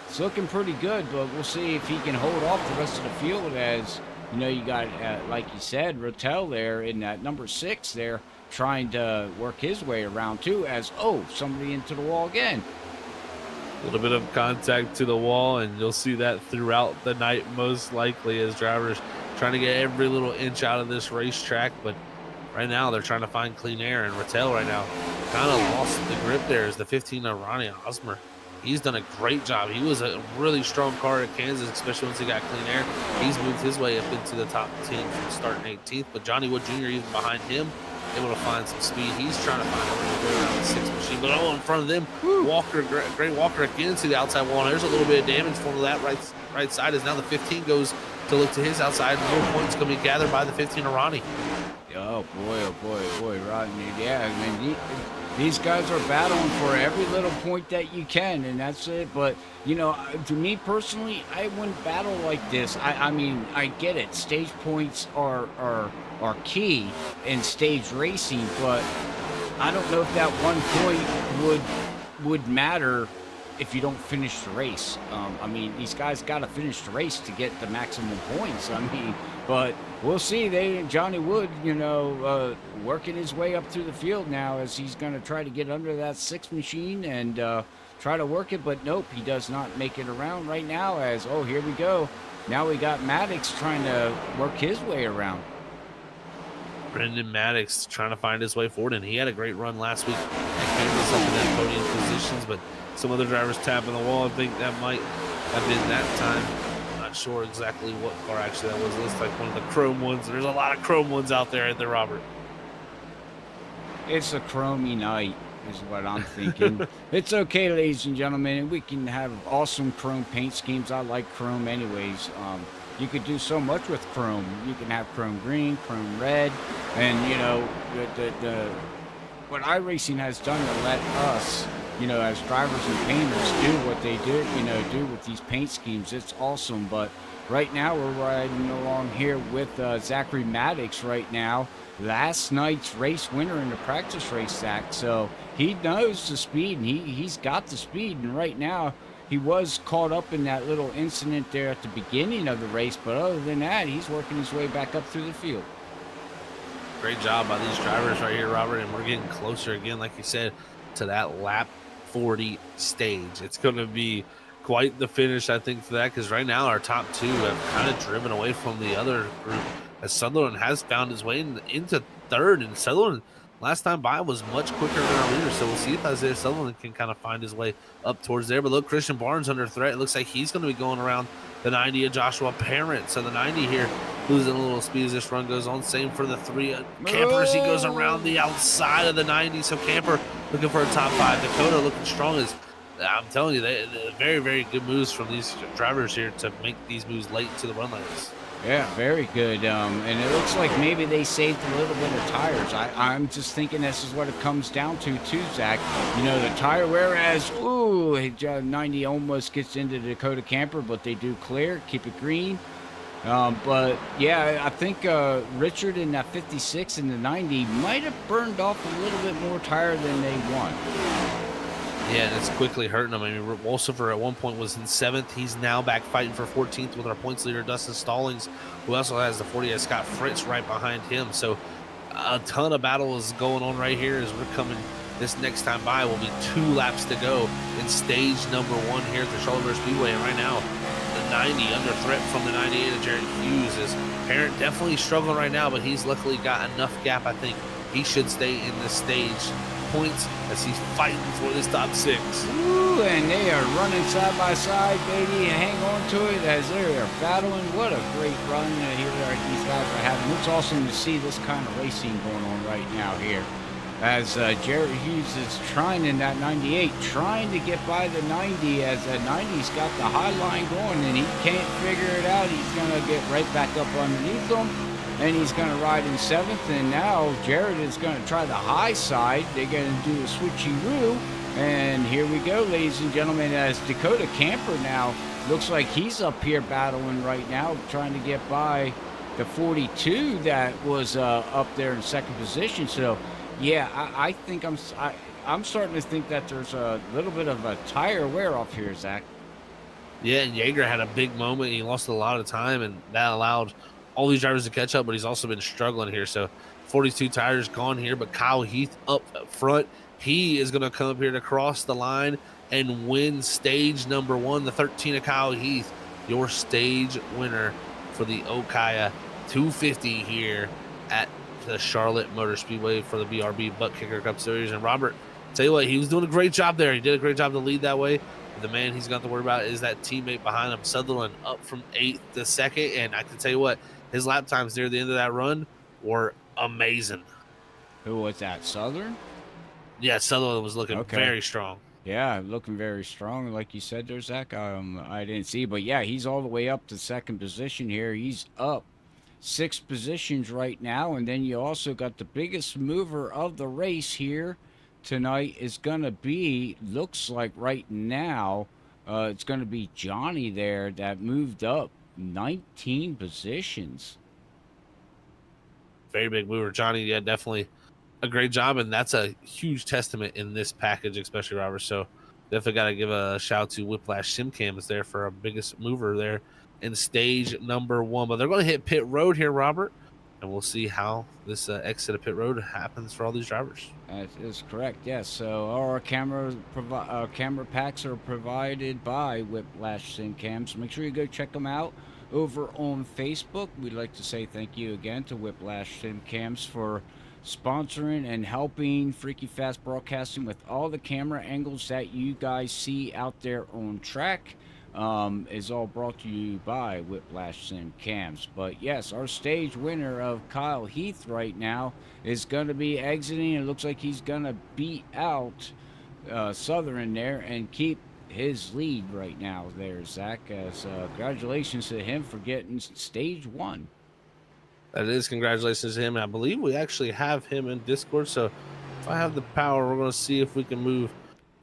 it's looking pretty good. But we'll see if he can hold off the rest of the field, as you got, like you said, Rattel there in that number 6 there, trying to work his way around too, as somebody into the wall again. A little bit of contact to the wall, and you'll see that throughout the night, most likely, as drivers trying to get every little inch out of this racetrack. But right now they're trying to find clean air, and Rattel right now kind of lost the grip there as the 15 of Ronnie Osmer. He's done a great job. He was a really strong car at Kansas, especially once he got clean air. He's moved his way up into the top 10 from starting 18th. But Johnny Wood Jr. even behind him, able to find some speed. He's trying to find a way to go around the 6 machine. But in front of them, Gray Walker again to the outside wall. There's a little bit of damage from that right side, as now the 15 goes to look to his outside. More points going to be gathered by the 15 of Ronnie. Oh boy, Rodney. Yeah, I mean, these guys are battling for every little point that you can, and that's it. But, to me personally, I wouldn't battle like this. I mean, I get it. Stage points are key in stage racing, but I don't know if that 1 point would matter if you don't finish the race. I mean, these guys got to finish the race to get the maximum points. I mean, but we'll see. Johnny Wood, working his way up through the field now, as he's going to try to get under that 6 machine and try to work it. But nope, he does not make it around right now, as, here we go. Now we got Maddox trying to work his way around. Brendan Maddox trying to find his way forward, and he had a great run last week at Kansas up in that podium positions, but some other drivers tapping the wall. I think that might have been that time. I'm not sure exactly what car actually that was. It looks like one of the chrome ones. There's a lot of chrome ones out there, Robert. It's a chromey night is what I'm thinking. It's okay, ladies and gentlemen. We can have awesome chrome paint schemes. I like chrome anyways. You could do so much with chrome. You can have chrome green, chrome red, and what iRacing has done to let us, as drivers and painters, do what they do with these paint schemes. It's awesome. But right now we're riding along here with Zachary Maddox right now, last night's race winner in the practice race, Zach. So he knows the speed, and he's got the speed. And right now he was caught up in that little incident there at the beginning of the race. But other than that, he's working his way back up through the field. Great job by these drivers right here, Robert. And we're getting closer again, like you said, to that lap 40 stage. It's going to be quite the finish, I think, for that, because right now our top 2 have kind of driven away from the other group, as Sutherland has found his way into 3rd, and Sutherland last time by was much quicker than our leader. So we'll see if Isaiah Sutherland can kind of find his way up towards there. But look, Christian Barnes under threat. It looks like he's going to be going around the 90 of Joshua Parent. So the 90 here losing a little speed as this run goes on. Same for the 3 of Camper as he goes around the outside of the 90. So Camper looking for a top 5. Dakota looking strong as I'm telling you, they very, very good moves from these drivers here to make these moves late into the run like this. Yeah, very good. And it looks like maybe they saved a little bit of tires. I'm just thinking this is what it comes down to, too, Zach. You know, the tire, whereas, ooh, 90 almost gets into the Dakota Camper, but they do clear, keep it green. But yeah, I think Richard in that 56 and the 90 might have burned off a little bit more tire than they want. Yeah, and it's quickly hurting him. I mean, Wolsifer at one point was in 7th. He's now back fighting for 14th with our points leader, Dustin Stallings, who also has the 40 as Scott Fritz right behind him. So a ton of battle is going on right here as we're coming. This next time by will be 2 laps to go in stage number 1 here at the Charlotte Speedway. And right now, the 90 under threat from the 98 of Jared Hughes. His parent definitely struggling right now, but he's luckily got enough gap. I think he should stay in this stage points as he's fighting for this top 6. Ooh, and they are running side by side, baby. Hang on to it as they are battling. What a great run here these guys are having. It's awesome to see this kind of racing going on right now here. As Jared Hughes is trying in that 98, trying to get by the 90 as the 90's got the high line going and he can't figure it out. He's going to get right back up underneath them. And he's going to ride in 7th, and now Jared is going to try the high side. They're going to do a switcheroo, and here we go, ladies and gentlemen, as Dakota Camper now looks like he's up here battling right now, trying to get by the 42 that was up there in 2nd position. So, yeah, I think I'm starting to think that there's a little bit of a tire wear off here, Zach. Yeah, and Yeager had a big moment. He lost a lot of time, and that allowed all these drivers to catch up, but he's also been struggling here. So 42 tires gone here, but Kyle Heath up front. He is going to come up here to cross the line and win stage number 1, the 13 of Kyle Heath, your stage winner for the Ohkaya 250 here at the Charlotte Motor Speedway for the BRB Butt Kicker Cup Series. And Robert, tell you what, he was doing a great job there. He did a great job to lead that way. The man he's got to worry about is that teammate behind him, Sutherland, up from 8th to 2nd. And I can tell you what, his lap times near the end of that run were amazing. Who was that, Southern? Yeah, Sutherland was looking very strong. Yeah, looking very strong, like you said there, Zach. I didn't see, but yeah, he's all the way up to 2nd position here. He's up 6 positions right now, and then you also got the biggest mover of the race here tonight is going to be, looks like right now, it's going to be Johnny there that moved up 19 positions. Very big mover. Johnny, yeah, definitely a great job, and that's a huge testament in this package, especially, Robert. So definitely got to give a shout to Whiplash Sim Cams there for our biggest mover there in stage number 1. But they're going to hit pit road here, Robert, and we'll see how this exit of pit road happens for all these drivers. That is correct, yes. So our camera packs are provided by Whiplash Sim Cams. Make sure you go check them out over on Facebook. We'd like to say thank you again to Whiplash Sim Cams for sponsoring and helping Freaky Fast Broadcasting with all the camera angles that you guys see out there on track. Is all brought to you by Whiplash Sim Cams. But yes, our stage winner of Kyle Heath right now is going to be exiting. It looks like he's going to beat out Southern there and keep his lead right now there, Zach. As congratulations to him for getting stage 1. That is congratulations to him. I believe we actually have him in Discord. So if I have the power, we're going to see if we can move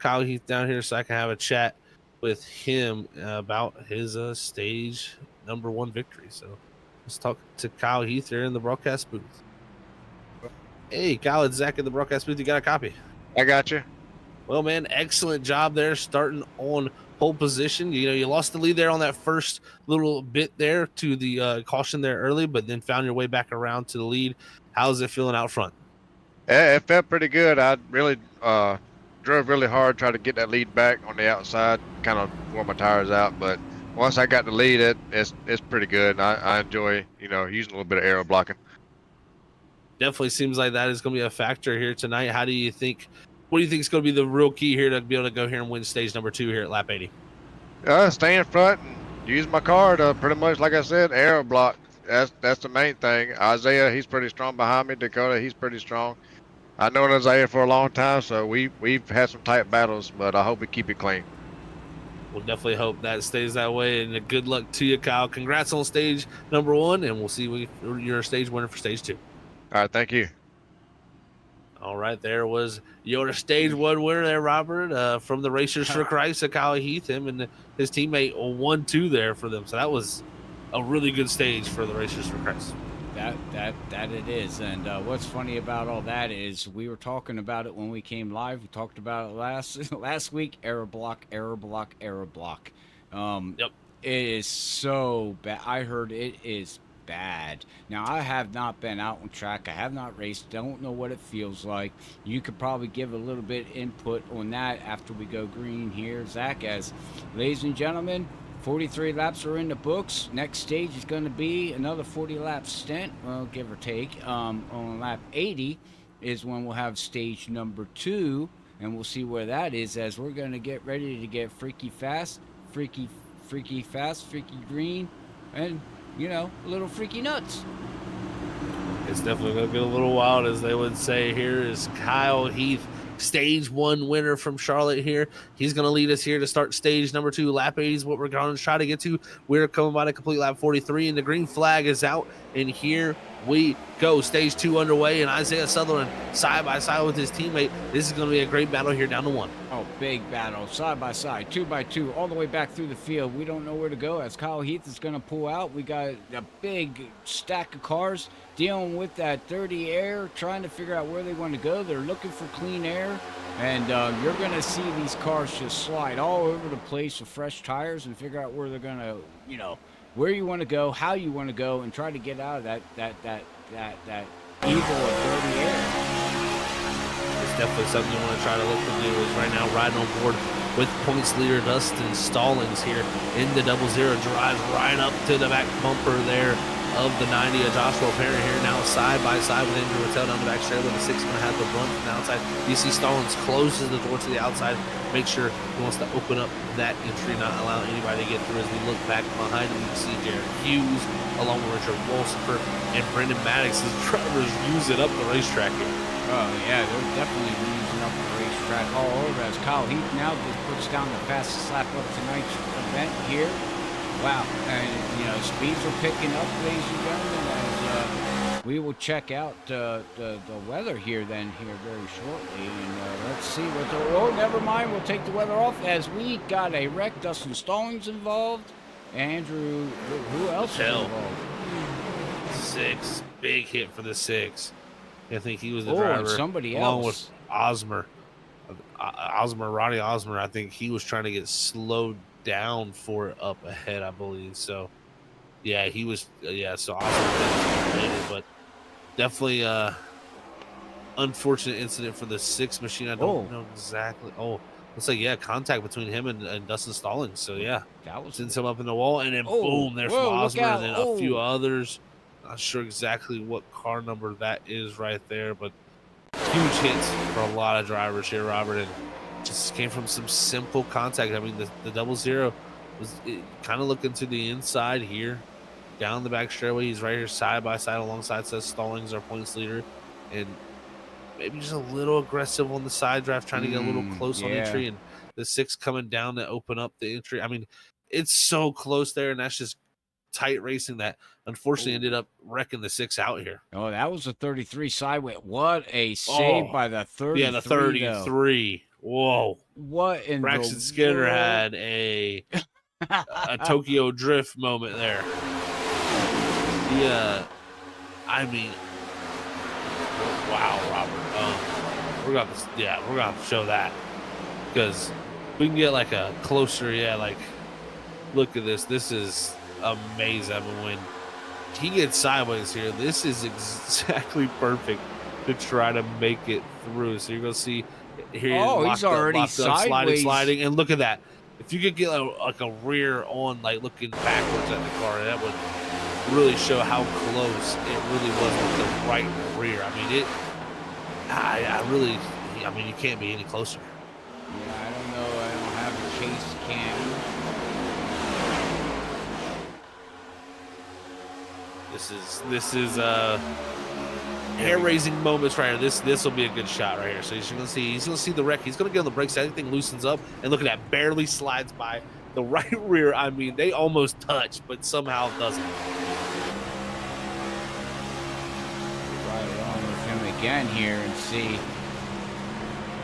Kyle Heath down here so I can have a chat with him about his stage number 1 victory. So let's talk to Kyle Heath here in the broadcast booth. Hey, Kyle, it's Zach in the broadcast booth. You got a copy? I got you. Well, man, excellent job there starting on pole position. You know, you lost the lead there on that first little bit there to the caution there early, but then found your way back around to the lead. How's it feeling out front? Yeah, it felt pretty good. I really drove really hard, tried to get that lead back on the outside, kind of wore my tires out. But once I got the lead, it's pretty good. I enjoy, using a little bit of aero blocking. Definitely seems like that is going to be a factor here tonight. What do you think is going to be the real key here to be able to go here and win stage number 2 here at lap 80? Stay in front and use my car to pretty much, like I said, aero block. That's the main thing. Isaiah, he's pretty strong behind me. Dakota, he's pretty strong. I know Isaiah for a long time, so we've had some tight battles, but I hope we keep it clean. We'll definitely hope that stays that way. And good luck to you, Kyle. Congrats on stage number 1, and we'll see you're a stage winner for stage 2. All right, thank you. All right, there was your stage 1 winner there, Robert, from the Racers for Christ, Kyle Heath. Him and his teammate 1-2 there for them. So that was a really good stage for the Racers for Christ. That it is. And what's funny about all that is we were talking about it when we came live. We talked about it last week. Error block. Yep. It is so bad. I heard it is bad. Now, I have not been out on track. I have not raced. Don't know what it feels like. You could probably give a little bit input on that after we go green here, Zach. As ladies and gentlemen, 43 laps are in the books. Next stage is going to be another 40-lap stint, well, give or take. On lap 80 is when we'll have stage number 2, and we'll see where that is as we're going to get ready to get freaky fast, freaky green, and, you know, a little freaky nuts. It's definitely going to get a little wild, as they would say. Here is Kyle Heath, stage 1 winner from Charlotte here. He's going to lead us here to start stage number 2. Lap 80 is what we're going to try to get to. We're coming by to complete lap 43, and the green flag is out. And here we go. Stage 2 underway, and Isaiah Sutherland side by side with his teammate. This is going to be a great battle here down to 1. Oh, big battle, side by side, 2 by 2, all the way back through the field. We don't know where to go as Kyle Heath is going to pull out. We got a big stack of cars dealing with that dirty air, trying to figure out where they want to go. They're looking for clean air, and you're going to see these cars just slide all over the place with fresh tires and figure out where they're going to, you know, where you want to go, how you want to go, and try to get out of that evil of dirty air. It's definitely something you want to try to look to do. Is right now riding on board with points leader Dustin Stallings here in the 0-0, drives right up to the back bumper there of the 90 of Joshua Parent here now side by side with Andrew Rattel down the back straight with the 6 going to have the run from the outside. You see Stallings closes the door to the outside, make sure he wants to open up that entry, not allow anybody to get through. As we look back behind him, you can see Jared Hughes along with Richard Wolfsper and Brendan Maddox as drivers use it up the racetrack here. Oh yeah, they're definitely using up the racetrack all over as Kyle Heath now just puts down the fastest lap of tonight's event here. Wow, and you know, speeds are picking up, ladies and gentlemen, as we will check out the weather here very shortly, and let's see what oh, never mind, we'll take the weather off as we got a wreck. Dustin Stallings involved, Andrew, who else is involved? 6, big hit for the 6. I think he was the and driver. Somebody along else. with Ronnie Osmer. I think he was trying to get slowed down for it up ahead, I believe. So, yeah, he was. So Osmer, but definitely unfortunate incident for the 6 machine. I don't know exactly. Looks like contact between him and Dustin Stallings. So yeah, that was sends him up in the wall, and then boom, there's from Osmer, and then a few others. Not sure exactly what car number that is right there, but huge hits for a lot of drivers here, Robert, and just came from some simple contact. I mean, the 0-0 was kind of looking to the inside here, down the back straightaway. He's right here side by side alongside says Stallings, our points leader, and maybe just a little aggressive on the side drive, trying to get a little close on entry, and the 6 coming down to open up the entry. I mean, it's so close there, and that's just tight racing that unfortunately ended up wrecking the 6 out here. Oh, that was a 33 sideway. What a save by the 33. Yeah, the 33. Though. Whoa. What in Braxton the Skinner world? had a Tokyo Drift moment there. Yeah. I mean, wow, Robert. We're gonna show that because we can get like a closer. Yeah, like look at this. This is amazing. I mean, when he gets sideways here, this is exactly perfect to try to make it through. So you're gonna see here. He's already sideways, sliding, and look at that. If you could get like a rear on, like looking backwards at the car, that would really show how close it really was with the right rear. I mean, I mean, you can't be any closer. Yeah, I don't know. I don't have a chase cam. hair-raising moments right here. This will be a good shot right here. So he's gonna see the wreck. He's gonna get on the brakes. Everything loosens up, and look at that, barely slides by the right rear. I mean, they almost touch, but somehow doesn't. Right along with him again here and see.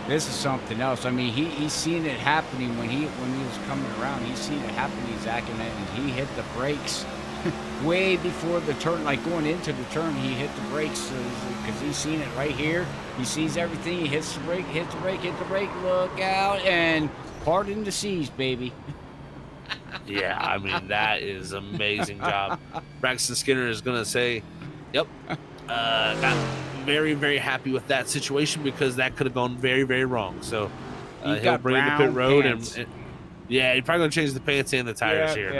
This is something else. I mean, he's seen it happening when he was coming around. He's seen it happening, Zach, and he hit the brakes way before the turn, like going into the turn. He hit the brakes because he's seen it right here. He sees everything. He hits the brake, hit the brake. Look out, and pardon the seas, baby. Yeah, I mean, that is amazing job. Braxton Skinner is gonna say, "Yep, got very, very happy with that situation because that could have gone very, very wrong." So he'll bring the pit road and yeah, he's probably gonna change the pants and the tires here.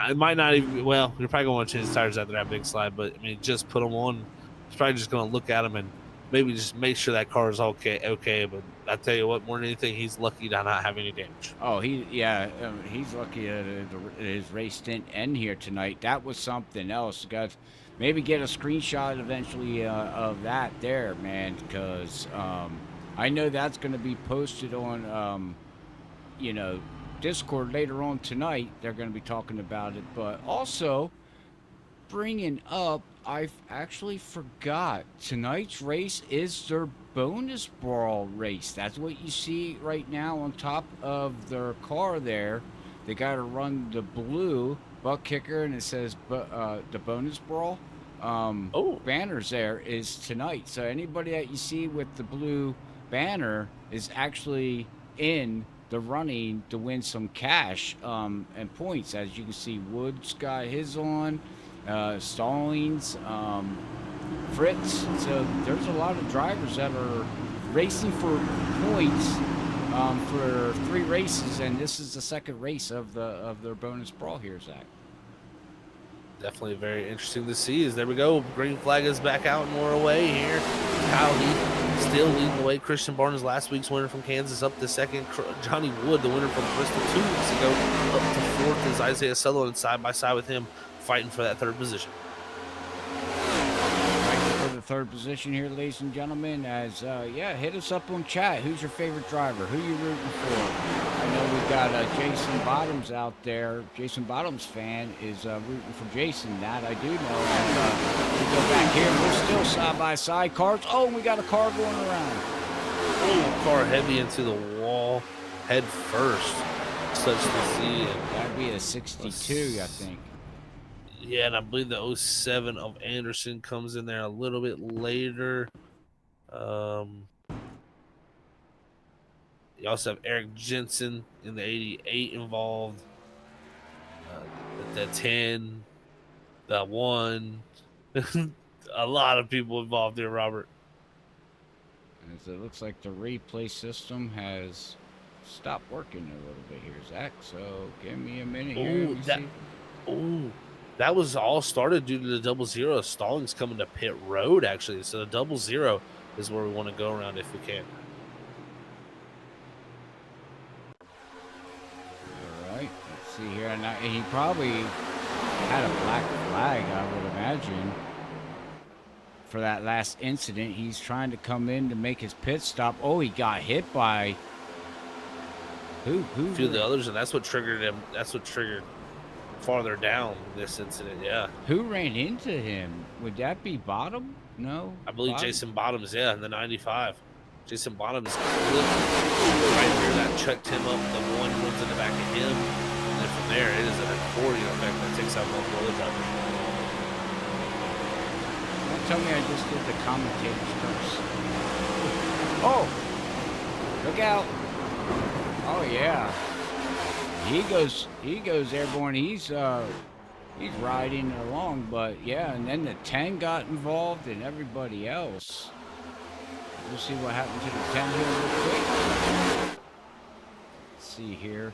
It might not even. Well, you're probably gonna want to change the tires after that big slide, but I mean, just put them on. He's probably just gonna look at them and maybe just make sure that car is okay. But I tell you what, more than anything, he's lucky to not have any damage. Oh, he's lucky that his race didn't end here tonight. That was something else, guys. Maybe get a screenshot eventually of that there, man, because I know that's going to be posted on, Discord later on tonight. They're going to be talking about it, but also bringing up, I actually forgot, tonight's race is their bonus brawl race. That's what you see right now on top of their car there. They got to run the blue butt kicker, and it says the bonus brawl. Banners there is tonight. So anybody that you see with the blue banner is actually in the running to win some cash and points. As you can see, Woods got his on, Stallings, Fritz. So there's a lot of drivers that are racing for points for 3 races, and this is the second race of their bonus brawl here, Zach. Definitely very interesting to see. As there we go, green flag is back out and we're away here. Kyle Heath still leading the way. Christian Barnes, last week's winner from Kansas, up to second. Johnny Wood, the winner from Bristol 2 weeks ago, up to fourth. As Isaiah Sutherland side by side with him, fighting for that third position. For the third position here, ladies and gentlemen, as hit us up on chat. Who's your favorite driver? Who you rooting for? I know we got Jason Bottoms out there. Jason Bottoms fan is rooting for Jason. That I do know. And we go back here. We're still side by side. Cars. Oh, and we got a car going around. Oh, car heavy into the wall, head first. Such to see. That'd be a 62, I think. Yeah, and I believe the 07 of Anderson comes in there a little bit later. You also have Eric Jensen in the 88 involved. The 10, the 1. A lot of people involved there, Robert. As it looks like the replay system has stopped working a little bit here, Zach. So give me a minute here. That was all started due to the 00. Stallings coming to pit road, actually. So the 00 is where we want to go around if we can. All right, let's see here. And he probably had a black flag, I would imagine, for that last incident. He's trying to come in to make his pit stop. Oh, he got hit by who? A few of the others, and that's what triggered him. That's what triggered farther down this incident. Yeah. Who ran into him? Would that be Bottom? No, I believe Bottom? Jason Bottoms. Yeah, in the 95. Jason Bottoms right here that checked him up. The 1 runs in the back of him, and then from there it is an accordion effect that takes out multiple other drivers. Don't tell me I just did the commentator's curse. Oh, look out! Oh yeah. He goes airborne. He's riding along, but yeah, and then the 10 got involved and everybody else. We'll see what happened to the 10 here real quick. Let's see here.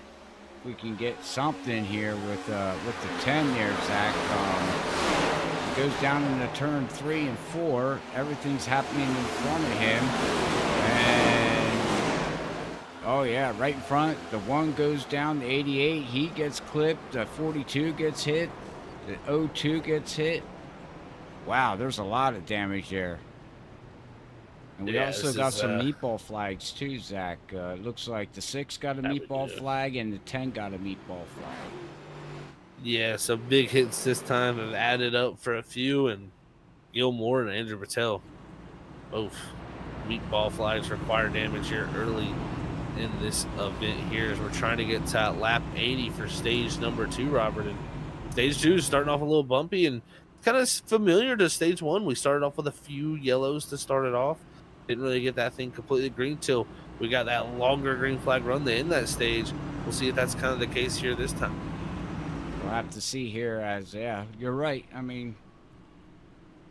If we can get something here with the 10 there, Zach. It goes down into turn 3 and 4. Everything's happening in front of him. And oh yeah, right in front. The 1 goes down, the 88, he gets clipped. The 42 gets hit. The 02 gets hit. Wow, there's a lot of damage there. And we Yeah, also this got is some meatball flags too, Zach. It looks like the 6 got a that we meatball do. flag and the 10 got a meatball flag. Yeah, so big hits this time have added up for a few, and Gilmore and Andrew Patel both meatball flags require damage here early in this event here as we're trying to get to lap 80 for stage number 2, Robert. And stage 2 is starting off a little bumpy and kind of familiar to stage 1. We started off with a few yellows to start it off. Didn't really get that thing completely green till we got that longer green flag run to end that stage. We'll see if that's kind of the case here this time. We'll have to see here as, yeah, you're right. I mean,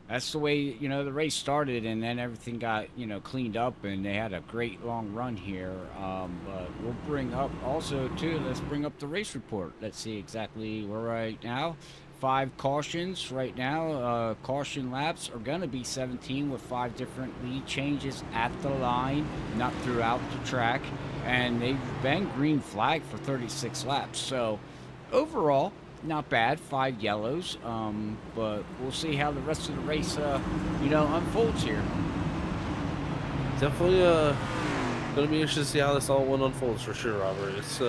that's the way, you know, the race started, and then everything got, you know, cleaned up, and they had a great long run here. But we'll bring up also, too, let's bring up the race report. Let's see exactly where right now. 5 cautions right now. Caution laps are going to be 17 with 5 different lead changes at the line, not throughout the track. And they've been green flag for 36 laps. So overall, not bad, 5 yellows, but we'll see how the rest of the race, you know, unfolds here. Definitely going to be interesting to see how this all one unfolds for sure, Robert. It's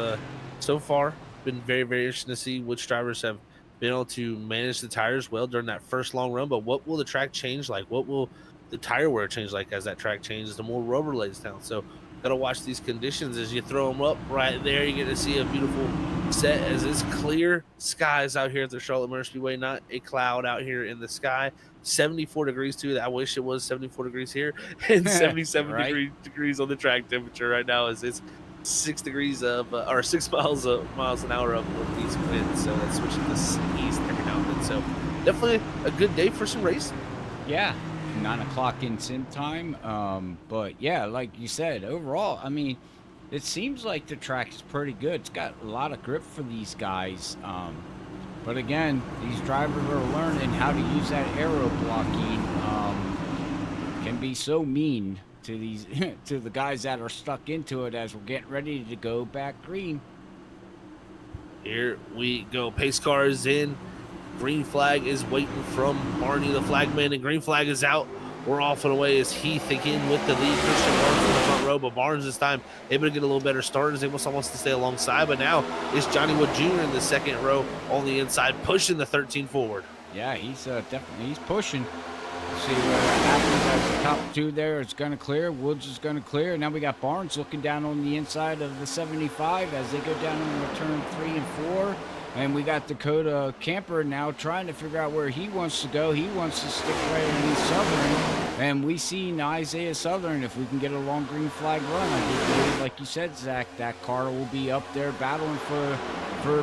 so far been very, very interesting to see which drivers have been able to manage the tires well during that first long run, but what will the track change like? What will the tire wear change like as that track changes, the more rubber lays down? So got to watch these conditions as you throw them up right there. You get to see a beautiful set as it's clear skies out here at the Charlotte Motor Speedway, not a cloud out here in the sky. 74 degrees too. I wish it was 74 degrees here, and 77 Right? degrees on the track temperature right now. As it's 6 degrees of or 6 miles an hour of northeast wind. So that's switching to east every now and then. So definitely a good day for some racing. Yeah, 9 o'clock in sim time. But yeah, like you said, overall, I mean, it seems like the track is pretty good. It's got a lot of grip for these guys. But again, these drivers are learning how to use that aero blocking. Can be so mean to these to the guys that are stuck into it as we're getting ready to go back green. Here we go. Pace car is in. Green flag is waiting from Barney, the flagman, and green flag is out. We're off and away as Heath again with the lead. Christian Barnes in the front row, but Barnes this time able to get a little better start as he wants to stay alongside. But now it's Johnny Wood Jr. in the second row on the inside, pushing the 13 forward. Yeah, he's definitely pushing. See what happens as the top 2 there is going to clear. Woods is going to clear. Now we got Barnes looking down on the inside of the 75 as they go down on the turn 3 and 4. And we got Dakota Camper now trying to figure out where he wants to go. He wants to stick right underneath Southern. And we see Isaiah Southern, if we can get a long green flag run, I think, like you said, Zach, that car will be up there battling for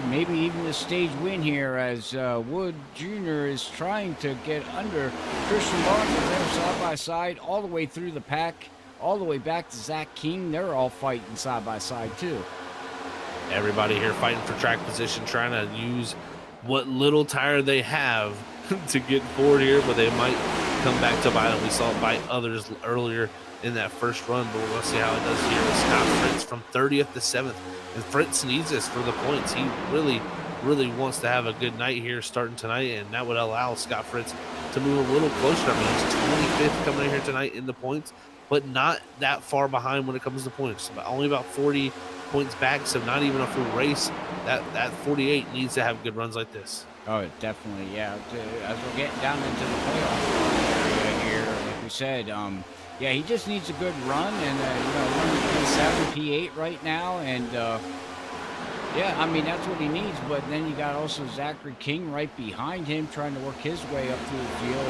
maybe even the stage win here as Wood Jr. is trying to get under Christian Barnes there side by side all the way through the pack, all the way back to Zach King. They're all fighting side by side too. Everybody here fighting for track position, trying to use what little tire they have to get forward here, but they might come back to bite it. We saw it bite others earlier in that first run, but we're going to see how it does here with Scott Fritz from 30th to 7th. And Fritz needs this for the points. He really, really wants to have a good night here starting tonight, and that would allow Scott Fritz to move a little closer. I mean, he's 25th coming in here tonight in the points, but not that far behind when it comes to points. Only about 40 points back, so not even a full race. That 48 needs to have good runs like this. Oh, definitely, yeah. As we're getting down into the playoff area here, like we said, yeah, he just needs a good run, and you know, running P7, P8 right now, and yeah, I mean that's what he needs. But then you got also Zachary King right behind him, trying to work his way up through the field.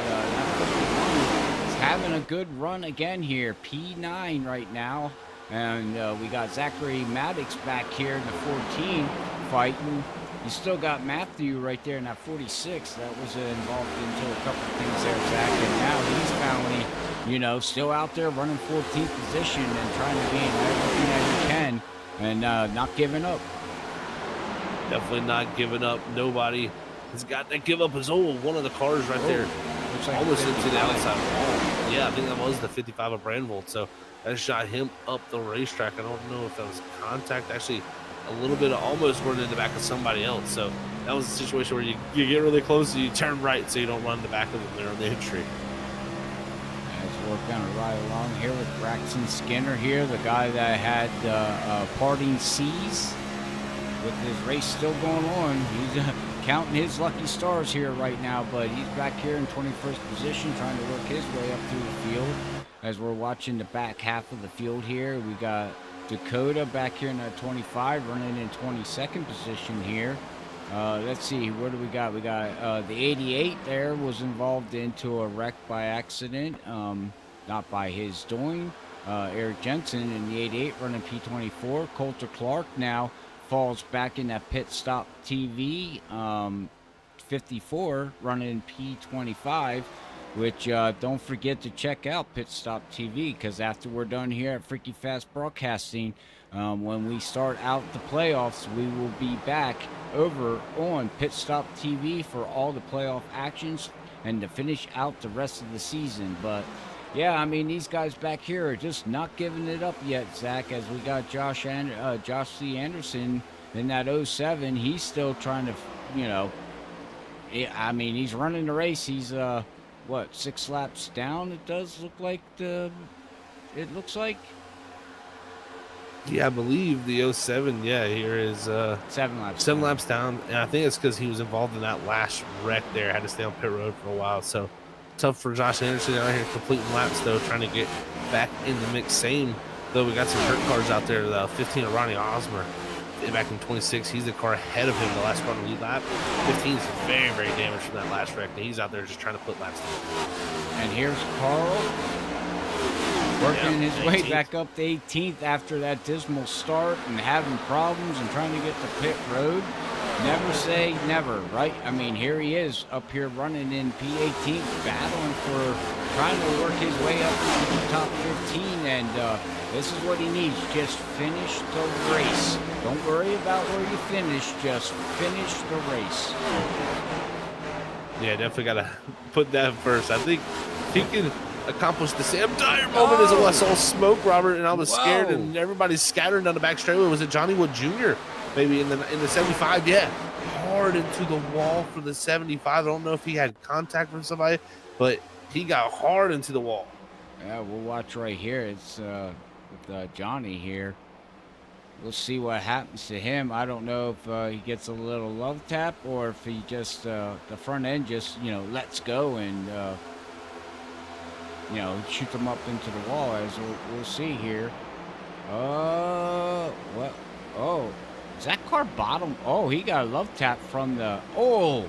He's having a good run again here, P9 right now. And we got Zachary Maddox back here in the 14 fighting. You still got Matthew right there in that 46. That was involved into a couple of things there, Zach. And now he's finally, you know, still out there running 14th position and trying to gain everything that he can and not giving up. Definitely not giving up. Nobody has got to give up his one of the cars right there. Looks like almost into the outside wall. Yeah, I think that was the 55 of Brandvold. So that shot him up the racetrack. I don't know if that was contact. Actually, a little bit of almost running in the back of somebody else. So that was a situation where you get really close and you turn right so you don't run in the back of them there on the entry. As we're going to ride along here with Braxton Skinner here, the guy that had parting C's with his race still going on. He's counting his lucky stars here right now, but he's back here in 21st position trying to work his way up through the field. As we're watching the back half of the field here, we got Dakota back here in 25 running in 22nd position here. Let's see, what do we got? We got the 88 there was involved into a wreck by accident, not by his doing. Eric Jensen in the 88 running P24. Coulter Clark now falls back in that pit stop TV 54 running P25, which don't forget to check out Pit Stop TV, because after we're done here at Freaky Fast Broadcasting, when we start out the playoffs, we will be back over on Pit Stop TV for all the playoff actions and to finish out the rest of the season. But yeah, I mean, these guys back here are just not giving it up yet, Zach, as we got Josh C. Anderson in that 07. He's still trying to, you know, I mean, he's running the race. He's, 6 laps down, it does look like. It looks like. Yeah, I believe the 07, here is 7 laps. 7 laps down. And I think it's because he was involved in that last wreck there. Had to stay on pit road for a while. So tough for Josh Anderson out here completing laps, though, trying to get back in the mix. Same, though, we got some hurt cars out there. The 15 of Ronnie Osmer back in 26. He's the car ahead of him the last car in the lead lap. 15 is very, very damaged from that last wreck. And he's out there just trying to put laps down. And here's Carl working his way back up to 18th after that dismal start and having problems and trying to get to pit road. Never say never, right? I mean, here he is up here running in P18, battling for trying to work his way up into the top 15, and this is what he needs. Just finish the race. Don't worry about where you finish. Just finish the race. Yeah, definitely got to put that first. I think he can accomplish the same dire moment as I saw smoke, Robert, and I was scared, and everybody's scattering down the back straightaway. Was it Johnny Wood Jr.? Maybe in the 75? Yeah, hard into the wall for the 75. I don't know if he had contact from somebody, but he got hard into the wall. Yeah, we'll watch right here. It's with Johnny here. We'll see what happens to him. I don't know if he gets a little love tap or if he just the front end just lets go and shoots him up into the wall, as we'll see here. What? Oh, is that car bottom? Oh, he got a love tap from the. Oh,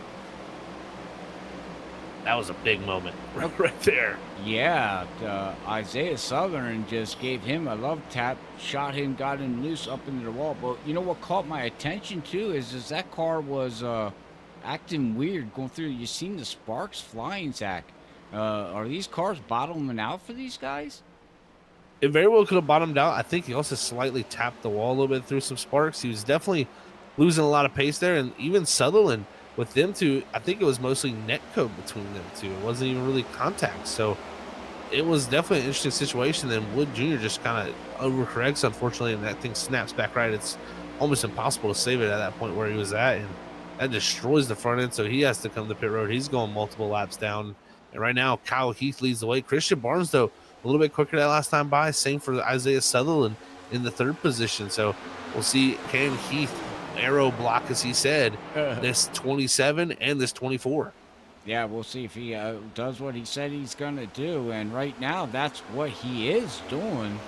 that was a big moment right there. Yeah, Isaiah Southern just gave him a love tap, shot him, got him loose up into the wall. But you know what caught my attention too is that car was acting weird going through. You seen the sparks flying, Zach? Are these cars bottoming out for these guys? It very well could have bottomed out. I think he also slightly tapped the wall a little bit through some sparks. He was definitely losing a lot of pace there. And even Sutherland, with them two, I think it was mostly net code between them two. It wasn't even really contact. So it was definitely an interesting situation. Then Wood Jr. just kind of overcorrects, unfortunately, and that thing snaps back right. It's almost impossible to save it at that point where he was at. And that destroys the front end. So he has to come to pit road. He's going multiple laps down. And right now, Kyle Heath leads the way. Christian Barnes, though, a little bit quicker that last time by. Same for Isaiah Sutherland in the third position. So we'll see, can Heath arrow block, as he said, this 27 and this 24? Yeah, we'll see if he does what he said he's going to do. And right now, that's what he is doing.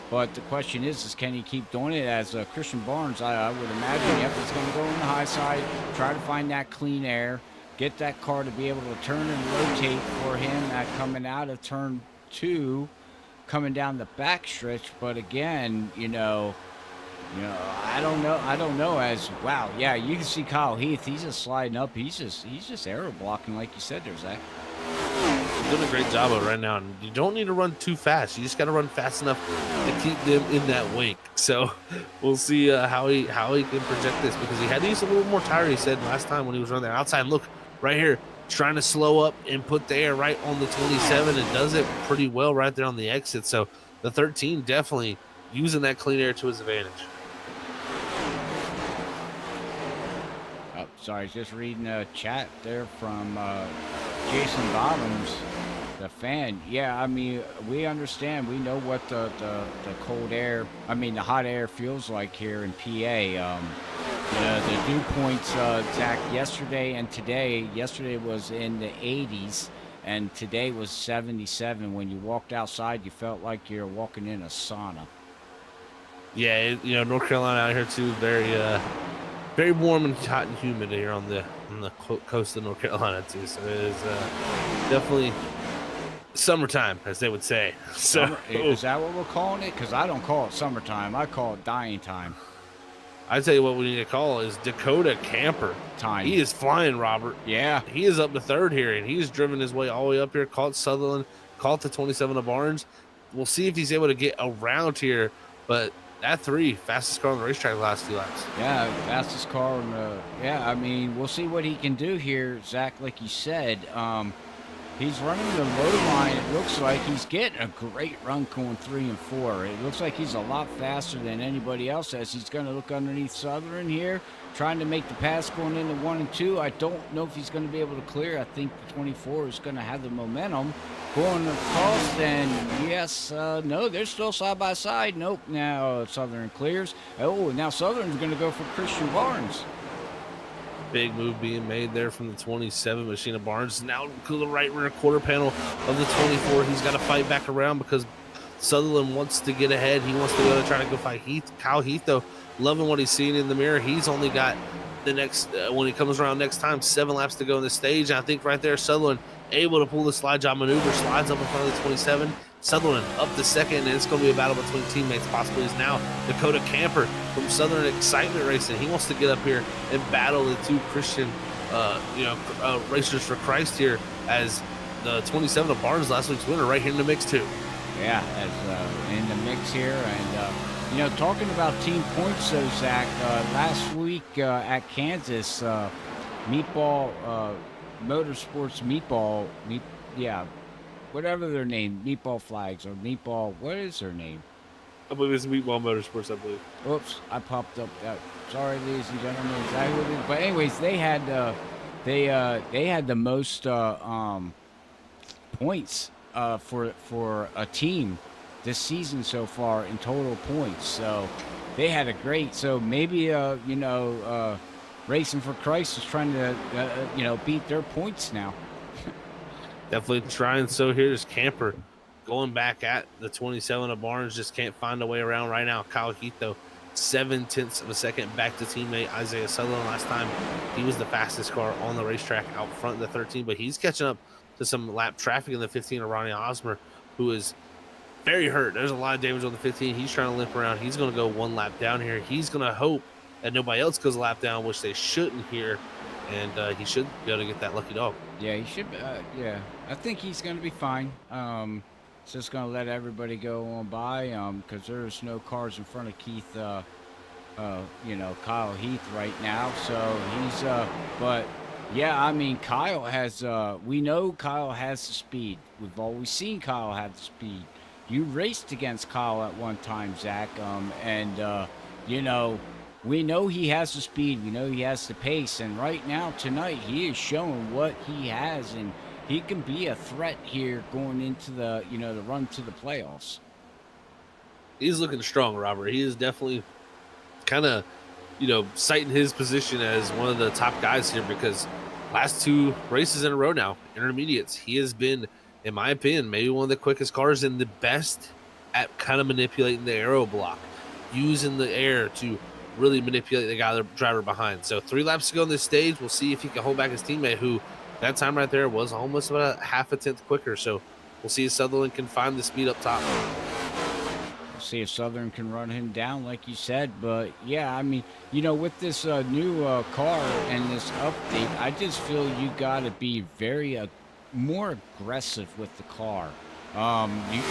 But the question is can he keep doing it? As Christian Barnes, I would imagine, he's going to go on the high side, try to find that clean air, get that car to be able to turn and rotate for him at coming out of turn 2, coming down the back stretch. But again, I don't know. As wow, yeah, you can see Kyle Heath. He's just sliding up. He's just arrow blocking, like you said there, Zach. He's doing a great job of it right now. And you don't need to run too fast. You just got to run fast enough to keep them in that wink. So we'll see how he can project this, because he had to use a little more tire, he said, last time when he was running there outside. Look right here, trying to slow up and put the air right on the 27, and does it pretty well right there on the exit. So the 13 definitely using that clean air to his advantage. sorry, just reading a chat there from Jason Bottoms, the fan. Yeah, I mean, we understand. We know what the cold air, I mean, the hot air feels like here in PA. The dew points, Zach, yesterday and today. Yesterday was in the 80s, and today was 77. When you walked outside, you felt like you're walking in a sauna. Yeah, North Carolina out here too, very warm and hot and humid here on the coast of North Carolina too. So it is definitely summertime, as they would say. So Is that what we're calling it? Because I don't call it summertime. I call it dying time. I tell you what we need to call is Dakota Camper Time. He is flying, Robert. Yeah. He is up to third here, and he's driven his way all the way up here. Caught Sutherland, caught the 27 of Barnes. We'll see if he's able to get around here, but that 3, fastest car on the racetrack the last few laps. Yeah, fastest car on the. Yeah, I mean, we'll see what he can do here, Zach. Like you said, he's running the low line. It looks like he's getting a great run going 3 and 4. It looks like he's a lot faster than anybody else as he's going to look underneath Southern here, trying to make the pass going into 1 and 2. I don't know if he's going to be able to clear. I think the 24 is going to have the momentum going across. And yes, no, they're still side by side. Nope. Now Southern clears. Oh, now Southern's going to go for Christian Barnes. Big move being made there from the 27 Machina Barnes. Now to the right rear quarter panel of the 24. He's got to fight back around because Sutherland wants to get ahead. He wants to go to try to go fight Heath. Kyle Heath, though, loving what he's seeing in the mirror. He's only got the next, when he comes around next time, 7 laps to go in the stage. And I think right there, Sutherland able to pull the slide job maneuver, slides up in front of the 27. Sutherland up to second, and it's going to be a battle between teammates. Possibly is now Dakota Camper from Southern Excitement Racing. He wants to get up here and battle the 2 Christian, racers for Christ here, as the 27 of Barnes, last week's winner, right here in the mix too. Yeah, as in the mix here, and talking about team points, though, Zach. Last week at Kansas, Meatball Motorsports whatever their name, Meatball Flags or Meatball, what is their name? I believe it's Meatball Motorsports, I believe. Oops, I popped up that. Sorry, ladies and gentlemen, is that who it is? But anyways, they had the most points for a team this season so far in total points. So they had a great. So maybe Racing for Christ is trying to beat their points now. Definitely trying. So here's Camper going back at the 27 of Barnes. Just can't find a way around right now. Kyle Heath, though, 0.7 of a second back to teammate Isaiah Sutherland. Last time he was the fastest car on the racetrack out front in the 13, but he's catching up to some lap traffic in the 15 of Ronnie Osmer, who is very hurt. There's a lot of damage on the 15. He's trying to limp around. He's going to go 1 lap down here. He's going to hope that nobody else goes a lap down, which they shouldn't here. And he should be able to get that lucky dog. Yeah, he should. Yeah, I think he's going to be fine. Just going to let everybody go on by because there's no cars in front of Keith, Kyle Heath right now. So he's, but yeah, I mean, Kyle has, we know Kyle has the speed. We've always seen Kyle have the speed. You raced against Kyle at one time, Zach, we know he has the speed. We know he has the pace. And right now, tonight, he is showing what he has. And he can be a threat here going into the run to the playoffs. He's looking strong, Robert. He is definitely kind of, citing his position as one of the top guys here because last 2 races in a row now, intermediates, he has been, in my opinion, maybe one of the quickest cars and the best at kind of manipulating the aero block, using the air to really manipulate the driver behind. So 3 laps to go on this stage. We'll see if he can hold back his teammate, who that time right there was almost about a 0.5 tenth quicker. So we'll see if Sutherland can find the speed up top. We'll see if Southern can run him down, like you said. But yeah, I mean, with this new car and this update, I just feel you got to be very more aggressive with the car. You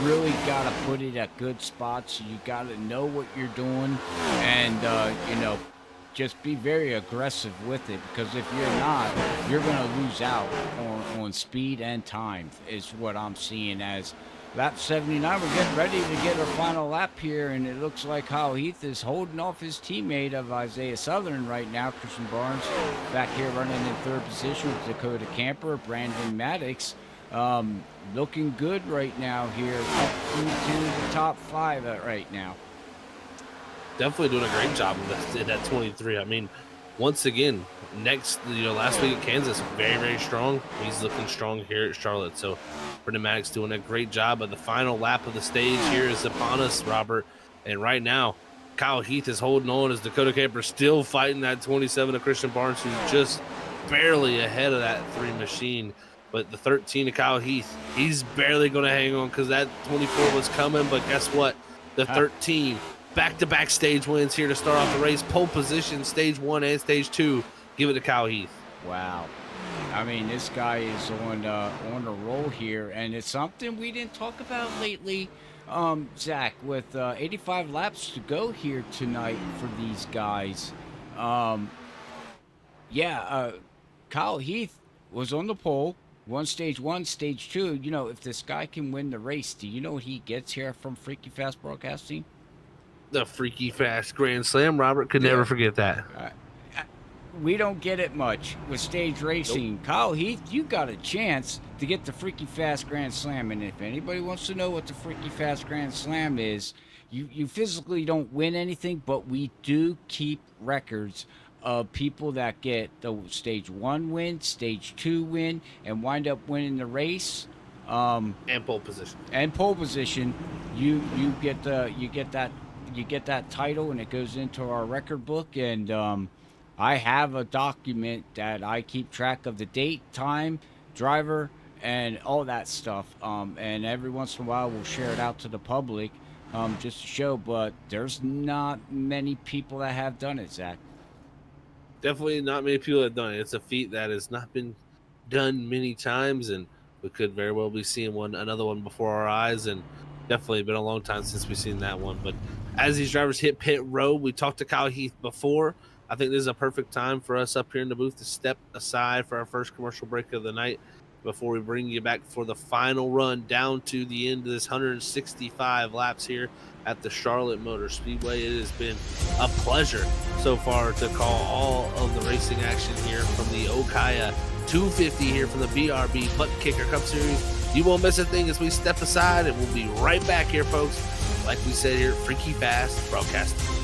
really got to put it at good spots. You got to know what you're doing and, just be very aggressive with it because if you're not, you're going to lose out on speed and time is what I'm seeing as, Lap 79, we're getting ready to get our final lap here, and it looks like Kyle Heath is holding off his teammate of Isaiah Southern right now. Christian Barnes back here running in third position with Dakota Camper, Brandon Maddox. Looking good right now here, up into the top 5 right now. Definitely doing a great job in that 23. I mean, once again, last week at Kansas, very, very strong. He's looking strong here at Charlotte. So Brendan Maddox doing a great job. But the final lap of the stage here is upon us, Robert. And right now, Kyle Heath is holding on as Dakota Camper still fighting that 27 of Christian Barnes, who's just barely ahead of that 3 machine. But the 13 of Kyle Heath, he's barely going to hang on because that 24 was coming. But guess what? The 13 back-to-back stage wins here to start off the race. Pole position, stage 1 and stage 2. Give it to Kyle Heath. Wow. I mean, this guy is on a roll here, and it's something we didn't talk about lately, Zach, with 85 laps to go here tonight for these guys. Kyle Heath was on the pole, won stage 1, stage 2. You know, if this guy can win the race, do you know what he gets here from Freaky Fast Broadcasting? The Freaky Fast Grand Slam. Robert could never forget that. We don't get it much with stage racing. Nope. Kyle Heath, you got a chance to get the Freaky Fast Grand Slam. And if anybody wants to know what the Freaky Fast Grand Slam is, you physically don't win anything, but we do keep records of people that get the stage 1 win, stage 2 win, and wind up winning the race. And pole position. And pole position. You get that title, and it goes into our record book. And I have a document that I keep track of the date, time, driver, and all that stuff. And every once in a while, we'll share it out to the public just to show. But there's not many people that have done it, Zach. Definitely not many people have done it. It's a feat that has not been done many times, and we could very well be seeing another one before our eyes. And definitely been a long time since we've seen that one. But as these drivers hit pit road, we talked to Kyle Heath before. I think this is a perfect time for us up here in the booth to step aside for our first commercial break of the night before we bring you back for the final run down to the end of this 165 laps here at the Charlotte Motor Speedway. It has been a pleasure so far to call all of the racing action here from the Ohkaya 250 here from the BRB Butt Kicker Cup Series. You won't miss a thing as we step aside, and we'll be right back here, folks. Like we said here, Freaky Fast Broadcasting.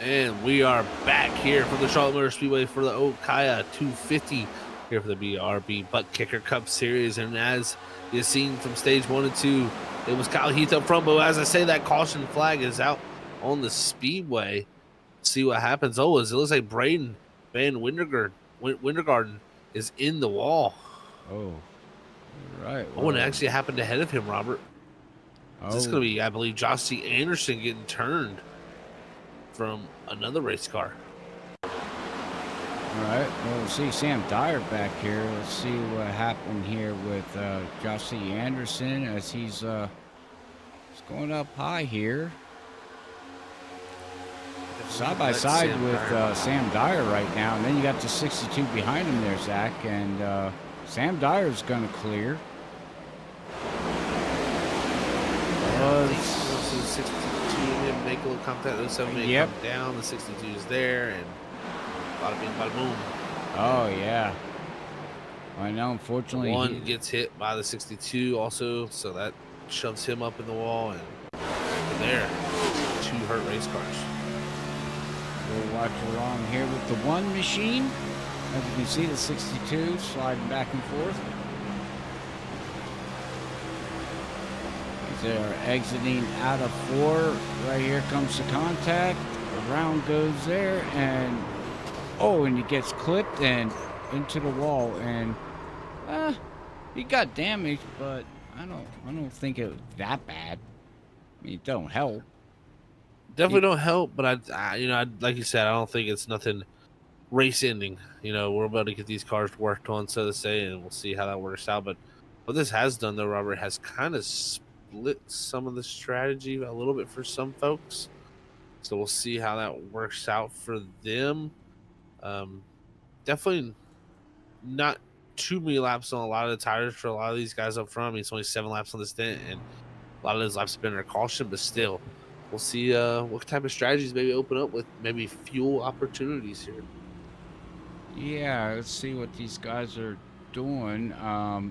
And we are back here from the Charlotte Motor Speedway for the Ohkaya 250 here for the BRB Butt Kicker Cup Series. And as you've seen from stage 1 and 2, it was Kyle Heath up front. But as I say, that caution flag is out on the speedway. Let's see what happens. Oh, it looks like Braden Van Wintergarden is in the wall. Oh, right. Oh, and it actually happened ahead of him, Robert. Oh. This is going to be, I believe, Josh C. Anderson getting turned from another race car. All right. Well, we'll see Sam Dyer back here. Let's see what happened here with Josh C. Anderson as he's going up high here. Side by side with Sam Dyer right now. And then you got the 62 behind him there, Zach. And Sam Dyer's going to clear. The 62 didn't make a little contact. The 7 come down. The 62 is there, and bada bing, bada boom. Oh yeah. I know. Unfortunately, one gets hit by the 62 also, so that shoves him up in the wall, and there, 2 hurt race cars. We'll watch along here with the 1 machine. As you can see, the 62 sliding back and forth. They're exiting out of 4. Right here comes the contact. The round goes there, and and he gets clipped and into the wall, and he got damaged, but I don't think it was that bad. I mean, it don't help. Definitely don't help, but I like you said, I don't think it's nothing race ending. We're about to get these cars worked on, so to say, and we'll see how that works out. But what this has done, though, Robert, has kind of split some of the strategy a little bit for some folks. So we'll see how that works out for them. Definitely not too many laps on a lot of the tires for a lot of these guys up front. I mean, it's only 7 laps on the stint, and a lot of those laps have been under caution, but still, we'll see what type of strategies maybe open up with maybe fuel opportunities here. Yeah, let's see what these guys are doing.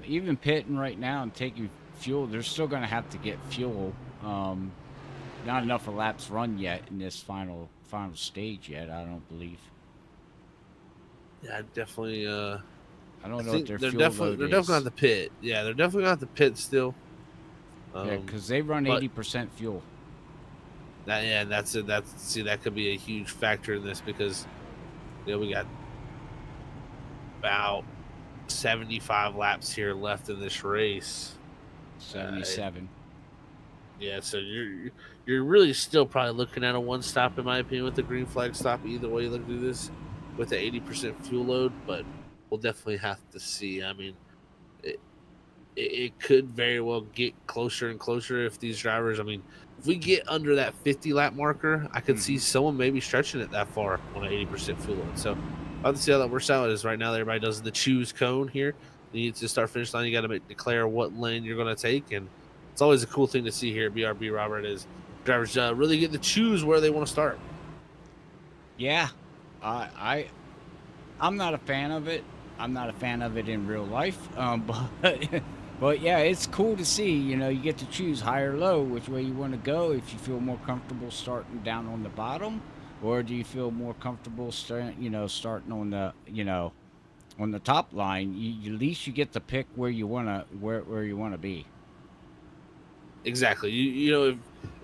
Even pitting right now and taking fuel, they're still going to have to get fuel. Not enough laps run yet in this final stage yet, I don't believe. Yeah, definitely. I don't know what their fuel load They're definitely on the pit. Yeah, they're definitely on the pit still. Yeah, because they run 80% fuel. That could be a huge factor in this because we got about 75 laps here left in this race. 77. Yeah, so you're really still probably looking at a 1 stop, in my opinion, with the green flag stop. Either way you look through this with the 80% fuel load, but we'll definitely have to see. I mean, it could very well get closer and closer if these drivers. I mean, if we get under that 50 lap marker, I could see someone maybe stretching it that far on an 80% fuel load. So I'll have to see how that works out. Is right now everybody does the choose cone here. You need to start finish line. You got to declare what lane you're going to take, and it's always a cool thing to see here at BRB, Robert, is drivers really get to choose where they want to start. Yeah, I'm not a fan of it. I'm not a fan of it in real life, but yeah, it's cool to see. You get to choose high or low, which way you want to go. If you feel more comfortable starting down on the bottom, or do you feel more comfortable starting on the on the top line? At least you get to pick where you wanna be. Exactly.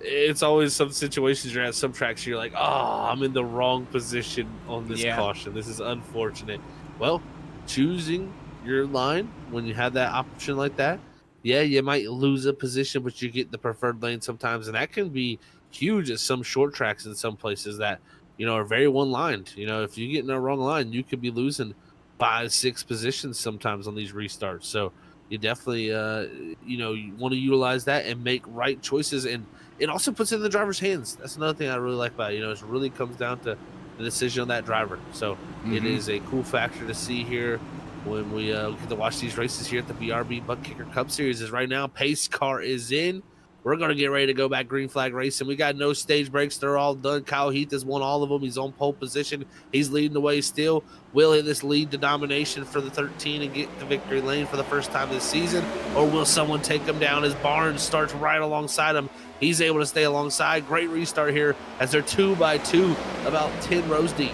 It's always some situations you're at some tracks you're like, I'm in the wrong position on this caution. This is unfortunate. Well, choosing your line when you have that option like that, you might lose a position, but you get the preferred lane sometimes, and that can be huge at some short tracks in some places that are very one-lined. If you get in a wrong line, you could be losing 5-6 positions sometimes on these restarts. So you definitely you want to utilize that and make right choices, and it also puts it in the driver's hands. That's another thing I really like about it. It really comes down to the decision on that driver. So it is a cool factor to see here when we get to watch these races here at the BRB Butt Kicker Cup Series. Is right now pace car is in. We're going to get ready to go back green flag racing. We got no stage breaks. They're all done. Kyle Heath has won all of them. He's on pole position. He's leading the way still. Will this lead to domination for the 13 and get to victory lane for the first time this season? Or will someone take him down as Barnes starts right alongside him? He's able to stay alongside. Great restart here as they're 2x2, about 10 rows deep.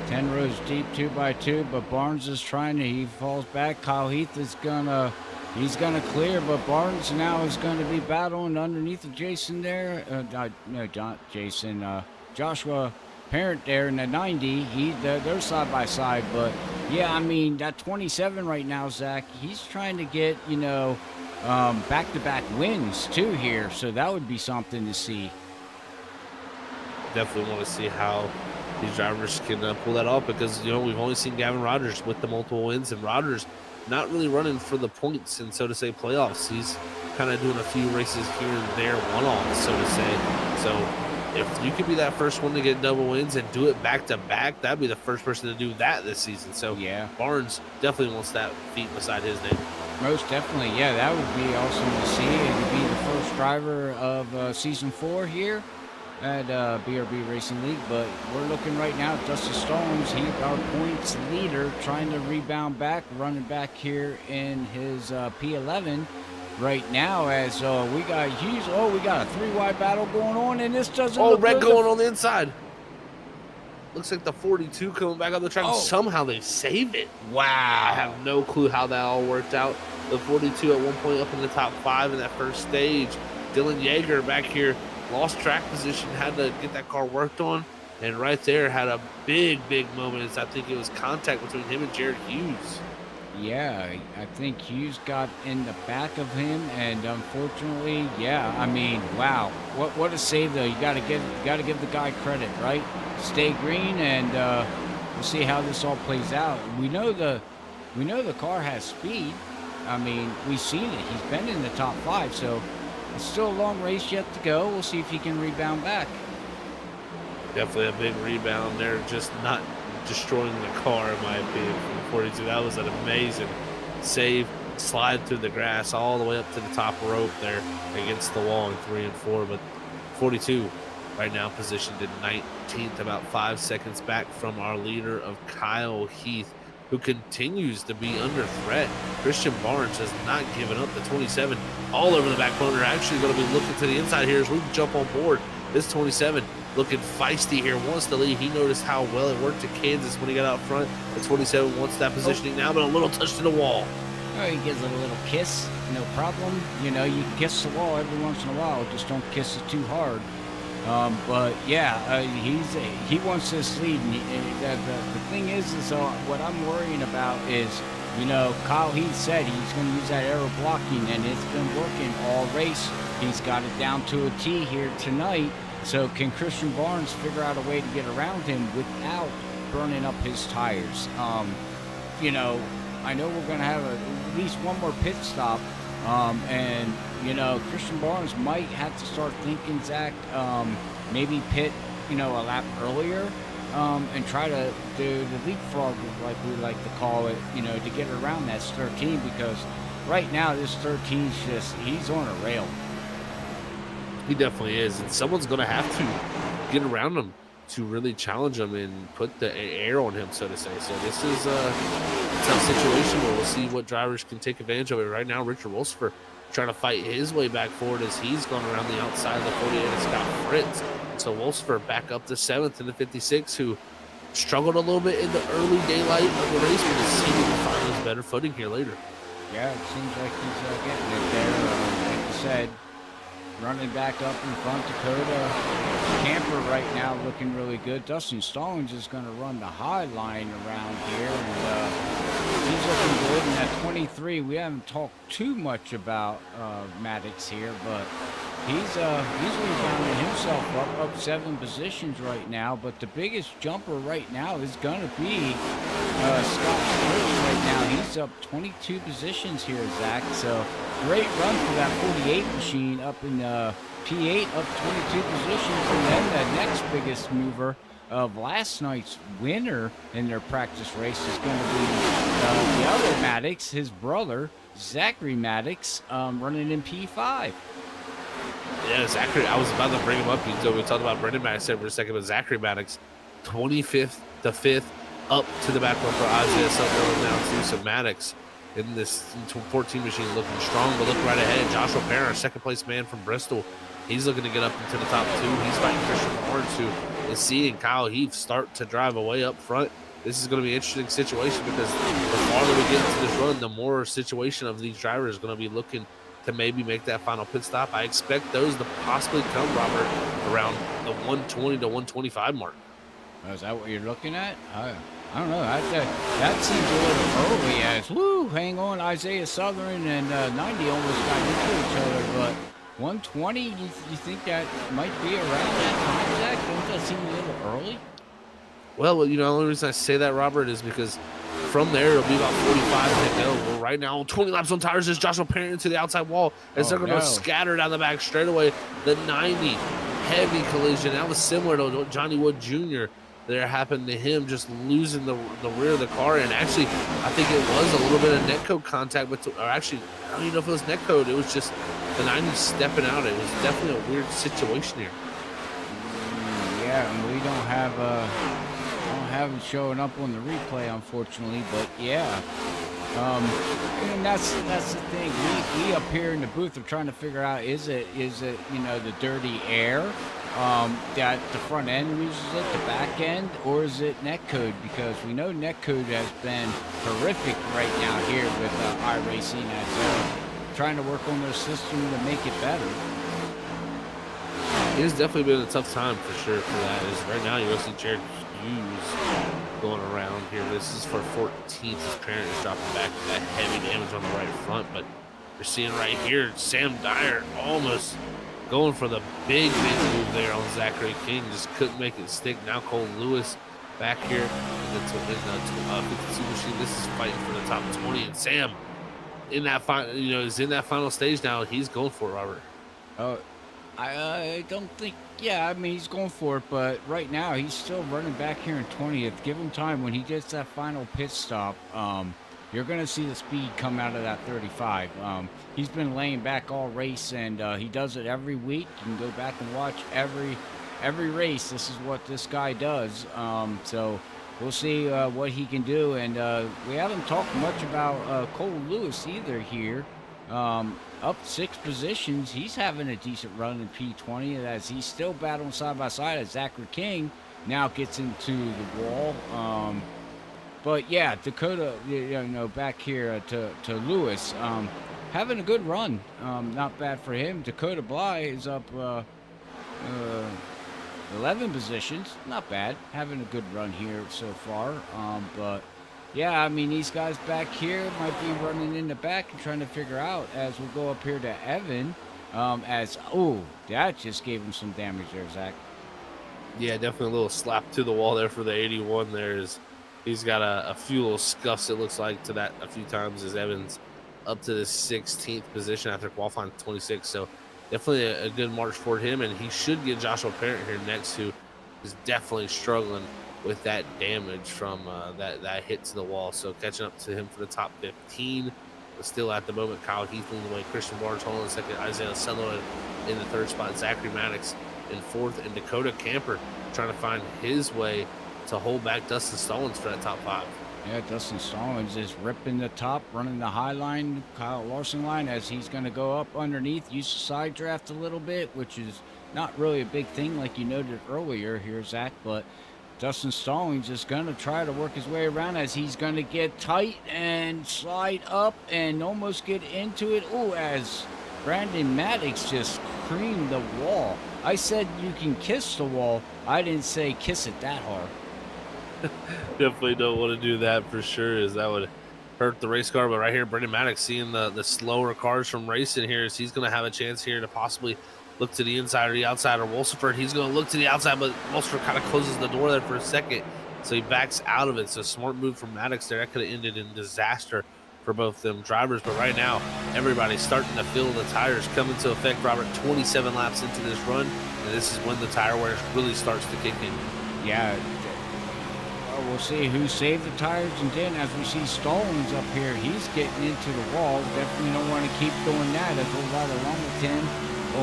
10 rows deep, 2x2, but Barnes is trying to, he falls back. Kyle Heath is he's gonna clear, but Barnes now is gonna be battling underneath of Jason there. Joshua Parent there in the 90. They're side by side, but yeah, I mean, that 27 right now, Zach, he's trying to get, back-to-back wins too here, so that would be something to see. Definitely want to see how these drivers can pull that off, because we've only seen Gavin Rogers with the multiple wins, and Rogers not really running for the points and, so to say, playoffs. He's kind of doing a few races here and there, one-offs, so to say. So if you could be that first one to get double wins and do it back to back, that'd be the first person to do that this season. So yeah, Barnes definitely wants that feat beside his name. Most definitely, yeah, that would be awesome to see. And to be the first driver of season 4 here at BRB Racing League. But we're looking right now at Dustin Stallings. He's our points leader, trying to rebound back, running back here in his P11 right now, as we got Hughes. We got a 3-wide battle going on, and this doesn't look red good. going on the inside. Looks like the 42 coming back on the track. Somehow they saved it. Wow. I have no clue how that all worked out. The 42 at one point up in the top 5 in that first stage. Dylan Yeager back here lost track position, had to get that car worked on, and right there had a big moment. I think it was contact between him and Jared Hughes. Yeah, I think Hughes got in the back of him, and unfortunately, yeah, I mean, wow, what a save though. You gotta give the guy credit, right? Stay green, and we'll see how this all plays out. We know the car has speed. I mean, we've seen it. He's been in the top 5, so it's still a long race yet to go. We'll see if he can rebound back. Definitely a big rebound there, just not destroying the car, in my opinion, from the 42. That was an amazing save, slide through the grass all the way up to the top rope there against the wall in 3 and 4. But 42 right now positioned in 19th, about 5 seconds back from our leader of Kyle Heath, who continues to be under threat. Christian Barnes has not given up. The 27 all over the back corner. Actually going to be looking to the inside here as we jump on board. This 27 looking feisty here, wants to lead. He noticed how well it worked at Kansas when he got out front. The 27 wants that positioning now, but a little touch to the wall. He gives it a little kiss, no problem. You can kiss the wall every once in a while, just don't kiss it too hard. But yeah, he wants this lead. And the thing is what I'm worrying about is, Kyle Heath said he's going to use that aero blocking, and it's been working all race. He's got it down to a T here tonight. So can Christian Barnes figure out a way to get around him without burning up his tires? I know we're going to have at least one more pit stop. And Christian Barnes might have to start thinking, Zach, maybe pit, a lap earlier, and try to do the leapfrog, like we like to call it, to get around that 13, because right now this 13's he's on a rail. He definitely is, and someone's going to have to get around him to really challenge him and put the air on him, so to say. So this is a tough situation where we'll see what drivers can take advantage of it. Right now, Richard Wolfsfer trying to fight his way back forward as he's gone around the outside of the 48 and Scott Fritz. So Wolfsfer back up to 7th in the 56, who struggled a little bit in the early daylight of the race, but is seeming to find his better footing here later. Yeah, it seems like he's getting it there. Like you said, running back up in front, Dakota Camper right now looking really good. Dustin Stallings is going to run the high line around here, and he's looking good. And at 23, we haven't talked too much about Maddox here, but he's rebounding himself up 7 positions right now. But the biggest jumper right now is going to be Scott Fritz right now. He's up 22 positions here, Zach. So great run for that 48 machine up in P8, up 22 positions. And then the next biggest mover of last night's winner in their practice race is going to be the other Maddox, his brother, Zachary Maddox, running in P5. Yeah, Zachary, I was about to bring him up. We talked about Brendan Maddox there for a second, but Zachary Maddox, 25th to 5th, up to the back row for Isaiah Sutherland now too. So Maddox in this 14 machine looking strong, but look right ahead. Joshua Parent, our second place man from Bristol, He's looking to get up into the top 2. He's fighting Christian Barnes, who is seeing Kyle Heath start to drive away up front. This is going to be an interesting situation because the farther we get into this run, the more situation of these drivers are going to be looking to maybe make that final pit stop. I expect those to possibly come, Robert, around the 120 to 125 mark. Is that what you're looking at? I don't know. That seems a little early as, woo, hang on, Isaiah Southern and 90 almost got into each other, but 120, you think that might be around that time, Zach? Don't that seem a little early? Well, you know, the only reason I say that, Robert, is because from there, it'll be about 45 to go. Well, right now, 20 laps on tires is Joshua Parent into the outside wall, as they're going to scatter down the back straightaway. The 90 heavy collision. That was similar to Johnny Wood Jr. There happened to him, just losing the rear of the car. And actually, I think it was a little bit of netcode contact, or actually, I don't even know if it was netcode. It was just the 90 stepping out. It was definitely a weird situation here. Yeah, and we don't have it showing up on the replay, unfortunately, but yeah. And that's the thing. We up here in the booth are trying to figure out, is it you know, the dirty air that the front end uses it, the back end, or is it netcode? Because we know netcode has been horrific right now here with iRacing as they're trying to work on their system to make it better. It has definitely been a tough time for sure for that. Is right now you're see Jared Hughes going around here. This is for 14th. His Parent is dropping back with that heavy damage on the right front, but you're seeing right here Sam Dyer almost going for the big move there on Zachary King. Just couldn't make it stick. Now Cole Lewis back here in the 52 machine. This is fighting for the top 20, and Sam in that final, you know, is in that final stage now. He's going for it, Robert. I don't think, yeah, I mean, he's going for it, but right now he's still running back here in 20th. Give him time. When he gets that final pit stop, you're going to see the speed come out of that 35. He's been laying back all race, and he does it every week. You can go back and watch every race. This is what this guy does. So we'll see what he can do. And we haven't talked much about Cole Lewis either here. Up 6 positions. He's having a decent run in P20 as he's still battling side by side as Zachary King now gets into the wall. But yeah, Dakota, you know, back here to Lewis, having a good run. Not bad for him. Dakota Bly is up 11 positions. Not bad. Having a good run here so far. But yeah, I mean, these guys back here might be running in the back and trying to figure out as we go up here to Evan. That just gave him some damage there, Zach. Yeah, definitely a little slap to the wall there for the 81 there. He's got a few little scuffs, it looks like, to that a few times as Evans up to the 16th position after qualifying 26. So definitely a good march for him, and he should get Joshua Parent here next, who is definitely struggling with that damage from that hit to the wall. So catching up to him for the top 15. But still at the moment, Kyle Heath leading the way, Christian Barnes holding second, Isaiah Sutherland in the 3rd spot, Zachary Maddox in 4th, and Dakota Camper trying to find his way to hold back Dustin Stallings for that top 5. Yeah, Dustin Stallings is ripping the top, running the high line, Kyle Larson line, as he's going to go up underneath, use the side draft a little bit, which is not really a big thing like you noted earlier here, Zach, but Dustin Stallings is going to try to work his way around as he's going to get tight and slide up and almost get into it. Oh, as Brandon Maddox just creamed the wall. I said you can kiss the wall. I didn't say kiss it that hard. Definitely don't want to do that for sure, as that would hurt the race car. But right here, Brandon Maddox seeing the slower cars from racing here, as he's going to have a chance here to possibly look to the inside or the outside, or Wolfsford. He's going to look to the outside, but Wolfsford kind of closes the door there for a second, so he backs out of it. So smart move from Maddox there. That could have ended in disaster for both them drivers. But right now, everybody's starting to feel the tires come into effect, Robert. 27 laps into this run, and this is when the tire wear really starts to kick in. Yeah. We'll see who saved the tires, and then as we see Stallings up here, he's getting into the wall. Definitely don't want to keep doing that as we'll ride along with him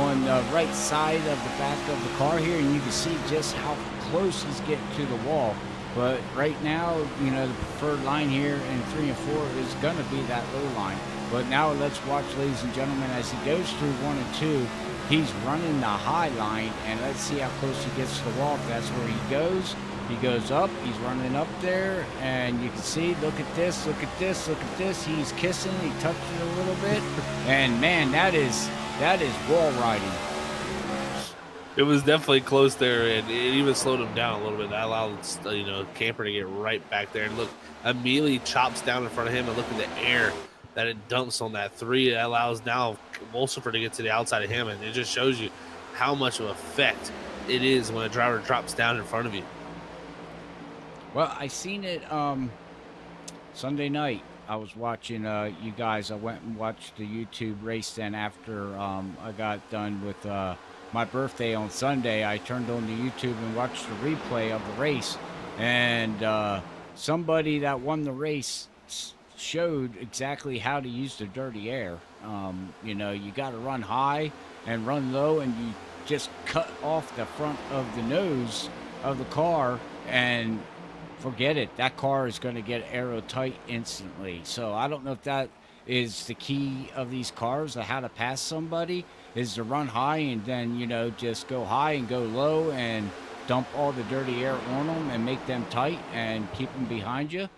on the right side of the back of the car here, and you can see just how close he's getting to the wall. But right now, you know, the preferred line here in 3 and 4 is going to be that low line. But now let's watch, ladies and gentlemen, as he goes through 1 and 2, he's running the high line, and let's see how close he gets to the wall. If that's where he goes. He goes up, he's running up there, and you can see, look at this, look at this, look at this. He's kissing, he touched it a little bit, and man, that is wall riding. It was definitely close there, and it even slowed him down a little bit. That allowed Camper to get right back there, and look, immediately chops down in front of him, and look at the air that it dumps on that 3. It allows now Wolsifer to get to the outside of him, and it just shows you how much of an effect it is when a driver drops down in front of you. Well, I seen it Sunday night. I was watching you guys. I went and watched the YouTube race. Then after I got done with my birthday on Sunday, I turned on the YouTube and watched the replay of the race. And somebody that won the race showed exactly how to use the dirty air. You got to run high and run low, and you just cut off the front of the nose of the car, and forget it. That car is going to get aerotight instantly. So I don't know if that is the key of these cars, of how to pass somebody, is to run high and then, just go high and go low and dump all the dirty air on them and make them tight and keep them behind you.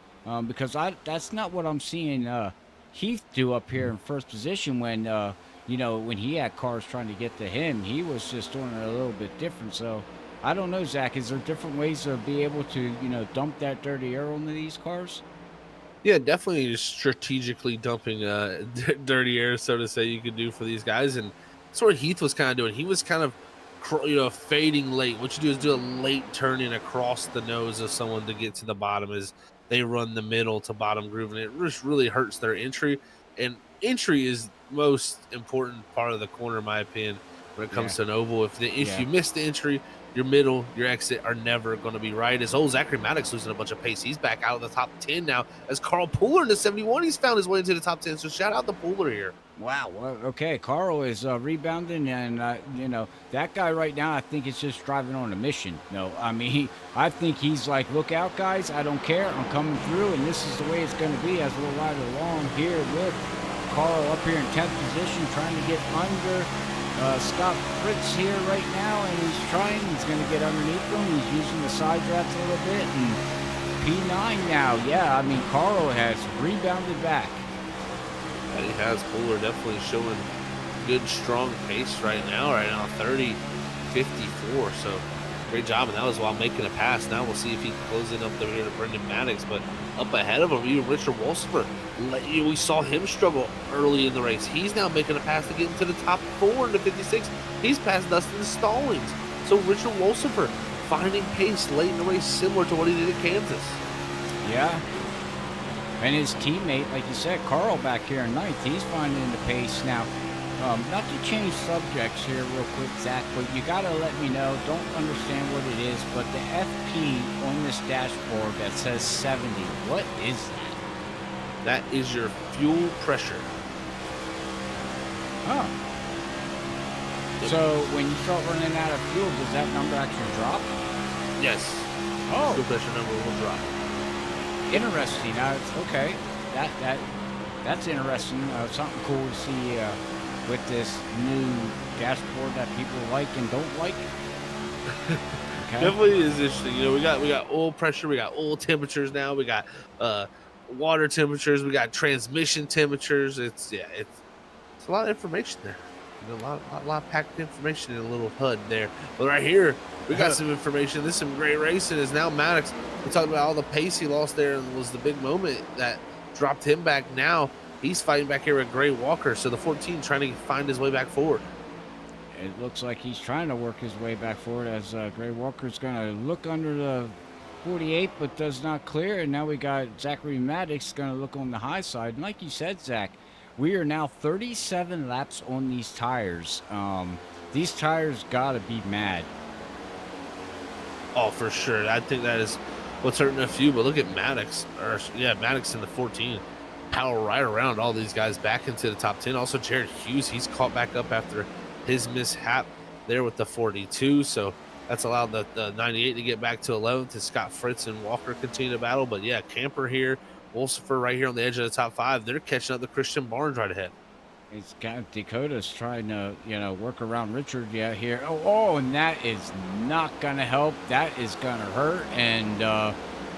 Because that's not what I'm seeing Heath do up here in first position when, when he had cars trying to get to him. He was just doing it a little bit different. So I don't know, Zach. Is there different ways to be able to, dump that dirty air onto these cars? Yeah, definitely strategically dumping dirty air, so to say, you could do for these guys. And that's what Heath was kind of doing. He was kind of, fading late. What you do is do a late turning across the nose of someone to get to the bottom as they run the middle to bottom groove. And it just really hurts their entry. And entry is most important part of the corner, in my opinion, when it comes to an oval. If you miss the entry, your middle, your exit are never going to be right. As old Zachary Maddox losing a bunch of pace. He's back out of the top 10 now. As Carl Pooler in the 71, he's found his way into the top 10. So shout out to Pooler here. Wow. Well, okay. Carl is rebounding, and that guy right now, I think is just driving on a mission. No, I mean, I think he's like, look out, guys. I don't care. I'm coming through, and this is the way it's going to be as we'll ride along here with Carl up here in 10th position, trying to get under Scott Fritz here right now, and he's trying. He's going to get underneath him. He's using the side draft a little bit, and P9 now. Yeah, I mean, Carl has rebounded back. And he has. Pooler definitely showing good, strong pace right now. 30, 54. So great job, and that was while making a pass. Now we'll see if he can close it up there to Brendan Maddox, but up ahead of him, even Richard Wolsifer. We saw him struggle early in the race. He's now making a pass to get into the top 4 in the 56. He's past Dustin Stallings. So Richard Wolsifer finding pace late in the race, similar to what he did at Kansas. Yeah. And his teammate, like you said, Carl back here in 9th, he's finding the pace now. Not to change subjects here real quick, Zach, but you got to let me know, don't understand what it is, but the FP on this dashboard that says 70, what is that? That is your fuel pressure. Huh. So when you start running out of fuel, does that number actually drop? Yes. Oh. Fuel pressure number will drop. Interesting. Okay. That's interesting. Something cool to see with this new dashboard that people like and don't like. Okay. Definitely is interesting. We got oil pressure, we got oil temperatures now, we got water temperatures, we got transmission temperatures. It's a lot of information there. A lot of packed information in a little HUD there. But right here, we got some information. This is some great racing. Is now Maddox. We talked about all the pace he lost there, and was the big moment that dropped him back. Now he's fighting back here with Gray Walker. So the 14 trying to find his way back forward. It looks like he's trying to work his way back forward as Gray Walker's going to look under the 48, but does not clear. And now we got Zachary Maddox going to look on the high side. And like you said, Zach, we are now 37 laps on these tires. These tires got to be mad. Oh, for sure. I think that is what's hurting a few. But look at Maddox. Maddox in the 14. Power right around all these guys back into the top 10. Also, Jared Hughes, he's caught back up after his mishap there with the 42. So that's allowed the 98 to get back to 11th. To Scott Fritz and Walker continue to battle. But yeah, Camper here, Wolsifer right here on the edge of the top 5. They're catching up to Christian Barnes right ahead. It's got Dakota's trying to, work around Richard here. Oh, and that is not going to help. That is going to hurt. And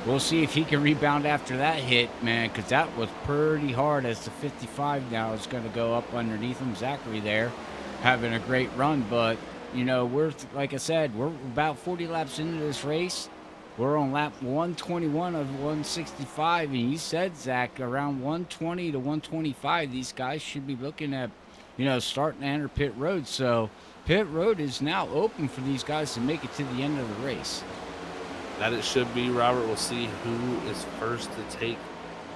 we'll see if he can rebound after that hit, man, because that was pretty hard as the 55 now is going to go up underneath him. Zachary there having a great run. But, like I said, we're about 40 laps into this race. We're on lap 121 of 165, and you said, Zach, around 120 to 125, these guys should be looking at, starting to enter pit road. So pit road is now open for these guys to make it to the end of the race. That it should be, Robert. We'll see who is first to take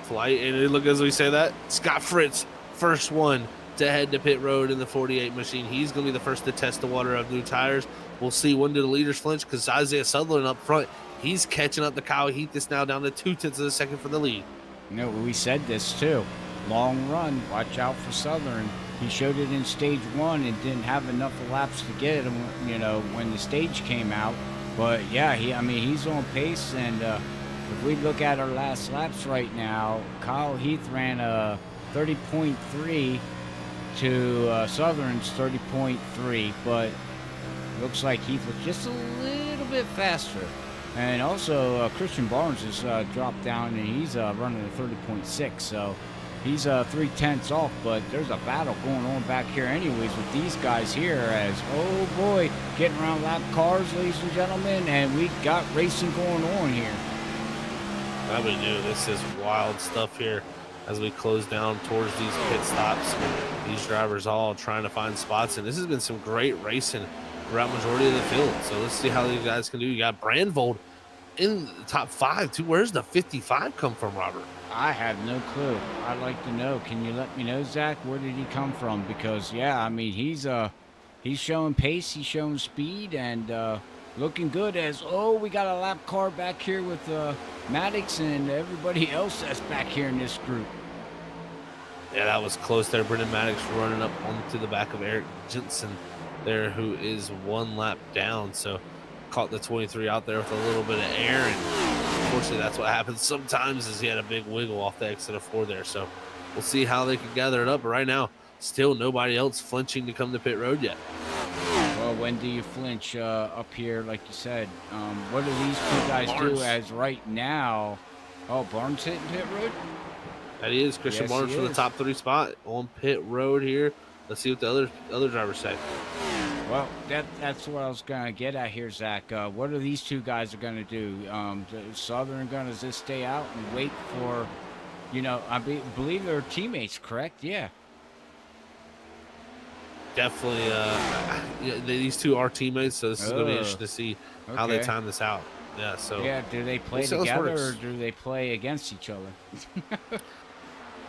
flight. And look, as we say that, Scott Fritz, first one to head to pit road in the 48 machine. He's going to be the first to test the water of new tires. We'll see when do the leaders flinch, because Isaiah Sutherland up front, he's catching up to Kyle Heath. Is now down to 0.2 of a second for the lead. We said this too. Long run. Watch out for Southern. He showed it in stage 1 and didn't have enough laps to get him, when the stage came out. But yeah, he's on pace. And if we look at our last laps right now, Kyle Heath ran a 30.3 to Southern's 30.3, but looks like Heath was just a little bit faster. And also, Christian Barnes has dropped down, and he's running a 30.6, so he's 0.3 off. But there's a battle going on back here anyways with these guys here as, oh boy, getting around lap cars, ladies and gentlemen, and we got racing going on here. I we do. This is wild stuff here as we close down towards these pit stops. These drivers all trying to find spots, and this has been some great racing throughout majority of the field. So let's see how these guys can do. You got Brandvold in the top 5 too. Where's the 55 come from, Robert? I have no clue. I'd like to know. Can you let me know, Zach? Where did he come from? Because he's showing pace, he's showing speed, and looking good. As we got a lap car back here with Maddox and everybody else that's back here in this group. Yeah, that was close there. Brendan Maddox running up onto the back of Eric Jensen there, who is 1 lap down. So caught the 23 out there with a little bit of air, and unfortunately that's what happens sometimes, is he had a big wiggle off the exit of 4 there. So we'll see how they can gather it up. But right now, still nobody else flinching to come to pit road yet. Well, when do you flinch up here, like you said? What do these 2 guys Barnes do as right now? Oh, Barnes hitting pit road? That is Christian Yes, Barnes he for the is. top 3 spot on pit road here. Let's see what the other drivers say. Well, that's what I was going to get at here, Zach. What are these 2 guys are going to do? The Southern going to just stay out and wait for, believe they're teammates, correct? Yeah. Definitely, these 2 are teammates, so this is going to be interesting to see how they Okay. time this out. Yeah, so Yeah, do they play we'll see how this together works. or do they play against each other?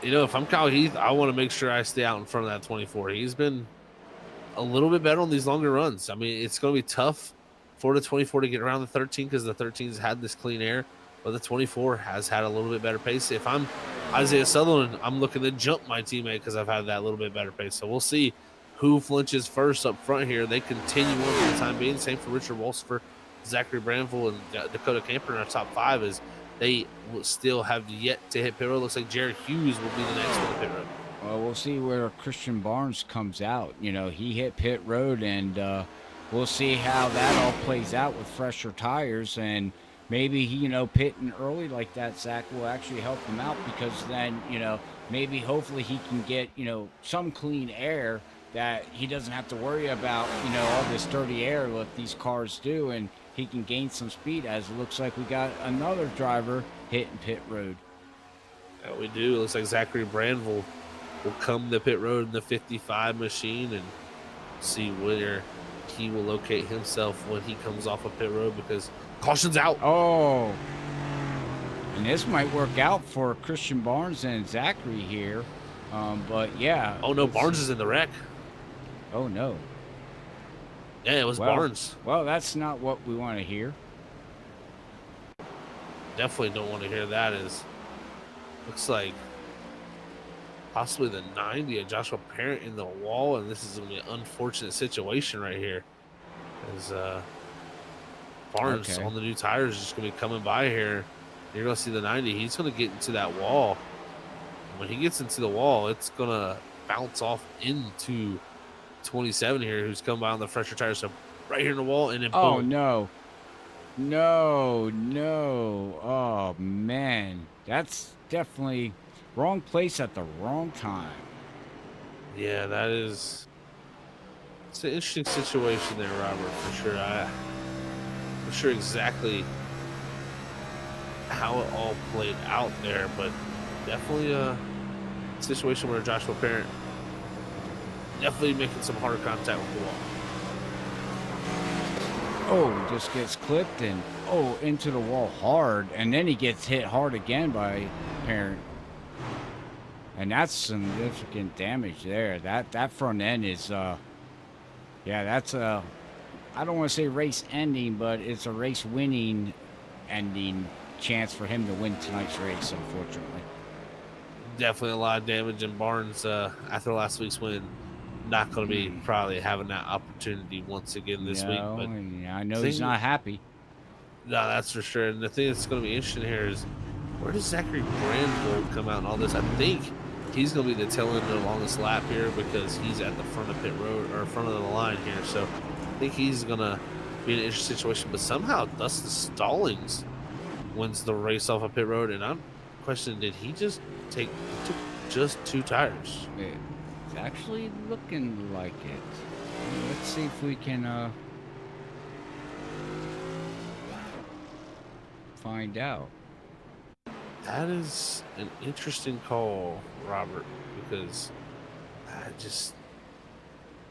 If I'm Kyle Heath, I want to make sure I stay out in front of that 24. He's been a little bit better on these longer runs. I mean, it's going to be tough for the 24 to get around the 13 because the 13's had this clean air, but the 24 has had a little bit better pace. If I'm Isaiah Sutherland, I'm looking to jump my teammate because I've had that little bit better pace. So we'll see who flinches first up front here. They continue on for the time being. Same for Richard Wolfsfer, Zachary Branville, and Dakota Camper in our top 5 as they will still have yet to hit pit road. Looks like Jared Hughes will be the next one to pit road. Well, we'll see where Christian Barnes comes out. He hit pit road, and we'll see how that all plays out with fresher tires. And maybe, pitting early like that, Zach, will actually help him out because then, maybe hopefully he can get, some clean air that he doesn't have to worry about, all this dirty air that these cars do. And he can gain some speed, as it looks like we got another driver hitting pit road. Yeah, we do. It looks like Zachary Branville will come to pit road in the 55 machine and see where he will locate himself when he comes off of pit road because caution's out. Oh, and this might work out for Christian Barnes and Zachary here. But yeah. Oh no, Barnes is in the wreck. Oh no. Yeah, it was Barnes. Well, that's not what we want to hear. Definitely don't want to hear that. Looks like possibly the 90 of Joshua Parent in the wall, and this is going to be an unfortunate situation right here. As Barnes on the new tires is just going to be coming by here. You're going to see the 90. He's going to get into that wall. When he gets into the wall, it's going to bounce off into 27 here, who's come by on the fresher tires. So right here in the wall, and then Oh, boom. no. No, no. Oh, man. That's definitely wrong place at the wrong time. Yeah, that is. It's an interesting situation there, Robert, for sure. I'm sure exactly how it all played out there, but definitely a situation where Joshua Parent definitely making some hard contact with the wall. Oh, just gets clipped and into the wall hard, and then he gets hit hard again by Parent. And that's significant damage there. That front end is yeah, that's a, I don't want to say race ending, but it's a race winning ending chance for him to win tonight's race, unfortunately. Definitely a lot of damage, and Barnes after last week's win, not going to be probably having that opportunity once again this week. But I know he's not happy. No, that's for sure. And the thing that's going to be interesting here is, where does Zachary Brandvold come out in all this? I think he's going to be the tail end of the longest lap here, because he's at the front of pit road, or front of the line here. So I think he's going to be in an interesting situation. But somehow Dustin Stallings wins the race off of pit road, and I'm questioning, did he just took just 2 tires? It's actually looking like it. Let's see if we can find out. That is an interesting call, Robert, because just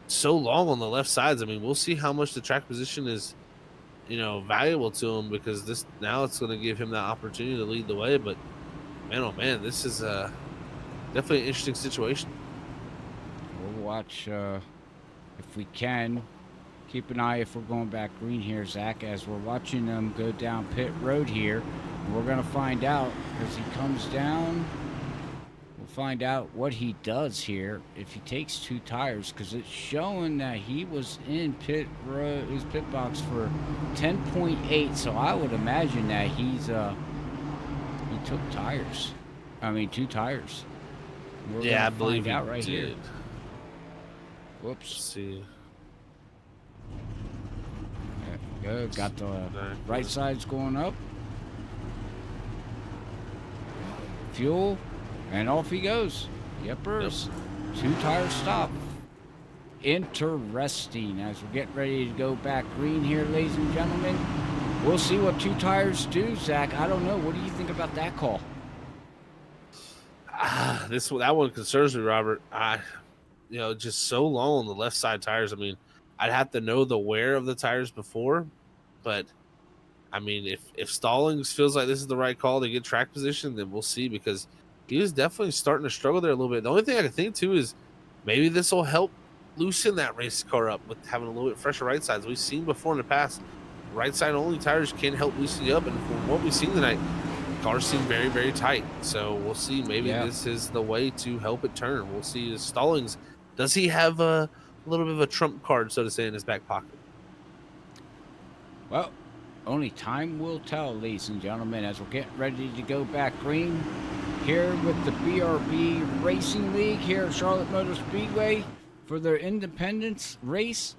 so long on the left sides. I mean, we'll see how much the track position is, valuable to him, because this now it's going to give him that opportunity to lead the way. But man, oh man, this is definitely an interesting situation. We'll watch if we can. Keep an eye if we're going back green here, Zach, as we're watching them go down pit road here. We're going to find out, as he comes down, we'll find out what he does here if he takes 2 tires, because it's showing that he was in pit road, his pit box for 10.8. So I would imagine that he took tires. I mean, 2 tires. We're I believe find out right did. here. Whoops. Let's see. Good. Got the right sides going up. Fuel, and off he goes. Yepers. Yep. 2 tire stop. Interesting. As we're getting ready to go back green here, ladies and gentlemen. We'll see what 2 tires do, Zach. I don't know. What do you think about that call? That one concerns me, Robert. Just so long on the left side tires. I mean, I'd have to know the wear of the tires before, but I mean, if Stallings feels like this is the right call to get track position, then we'll see, because he was definitely starting to struggle there a little bit. The only thing I can think too is maybe this will help loosen that race car up with having a little bit fresher right sides. We've seen before in the past, right side only tires can help loosen you up, and from what we've seen tonight, cars seem very, very tight. So we'll see. Maybe this is the way to help it turn. We'll see. Stallings, does he have a little bit of a trump card, so to say, in his back pocket? Well, only time will tell, ladies and gentlemen, as we're getting ready to go back green here with the BRB Racing League here at Charlotte Motor Speedway for their Independence race.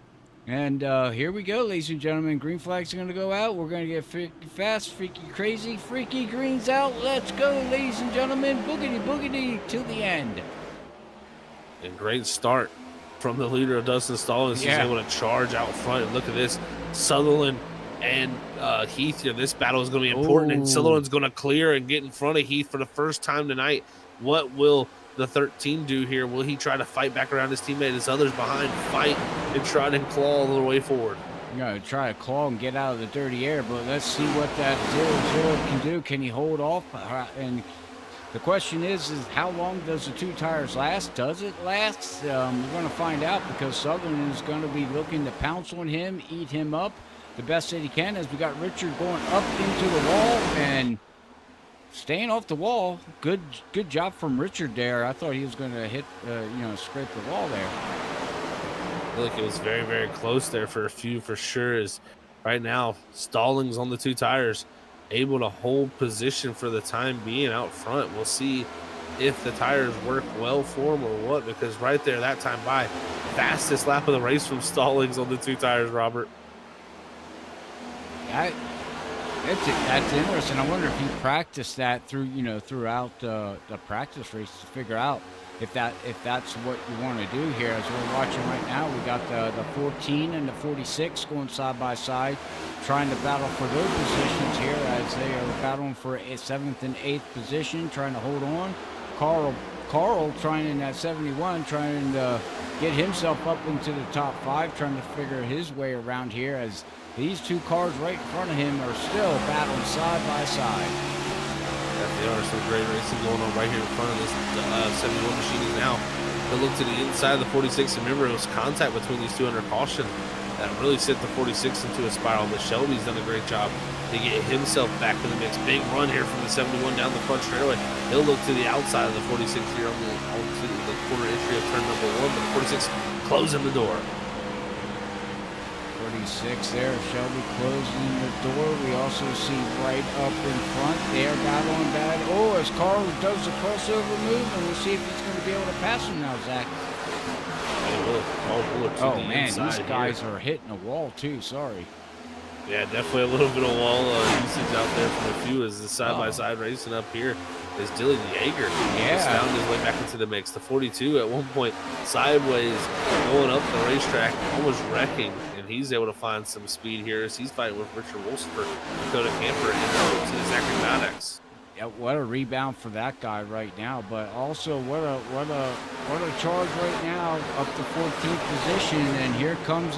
And here we go, ladies and gentlemen. Green flags are going to go out. We're going to get freaky fast, freaky crazy, freaky greens out. Let's go, ladies and gentlemen. Boogity, boogity, till the end. And great start from the leader of Dustin Stallings. He's able to charge out front. And look at this. Sutherland and Heath here. This battle is going to be important. And Sutherland's going to clear and get in front of Heath for the first time tonight. What will the 13 do here? Will he try to fight back around his teammate as others behind fight and try to claw a little way forward? You know, try to claw and get out of the dirty air, but let's see what that 0-0 can do. Can he hold off? And the question is how long does the 2 tires last? Does it last? We're going to find out, because Sutherland is going to be looking to pounce on him, eat him up the best that he can, as we got Richard going up into the wall and staying off the wall. Good job from Richard there. I thought he was going to hit, scrape the wall there. I feel like it was very, very close there for a few, for sure. Is right now Stallings on the 2 tires, able to hold position for the time being out front. We'll see if the tires work well for him or what, because right there, that time by, fastest lap of the race from Stallings on the 2 tires, Robert. That's interesting. I wonder if he practiced that throughout the practice race to figure out if that's what you want to do here. As we're watching right now, we got the 14 and the 46 going side by side, trying to battle for their positions here as they are battling for a 7th and 8th position, trying to hold on. Carl trying in that 71, trying to get himself up into the top 5, trying to figure his way around here as these 2 cars right in front of him are still battling side by side. There are some great racing going on right here in front of this 71 machine now. They look to the inside of the 46, and remember, it was contact between these 2 under caution that really sent the 46 into a spiral. But Shelby's done a great job to get himself back in the mix. Big run here from the 71 down the front straightaway. He'll look to the outside of the 46 here onto the quarter entry of turn number 1, but the 46 closing the door. 46 there, Shelby closing the door. We also see right up in front, they're battling bad. Oh, as Carl does the crossover move, and we'll see if he's going to be able to pass him now, Zach. Oh man, these guys are hitting a wall too, sorry. Yeah, definitely a little bit of wall usage out there from a few as the side-by-side racing up here is Dylan Yeager. He's found his way back into the mix. The 42 at one point sideways going up the racetrack, almost wrecking, and he's able to find some speed here as he's fighting with Richard Wolfsburg, Dakota Camper, and to Zachary Maddox. Yeah, what a rebound for that guy right now, but also what a charge right now up to 14th position, and here comes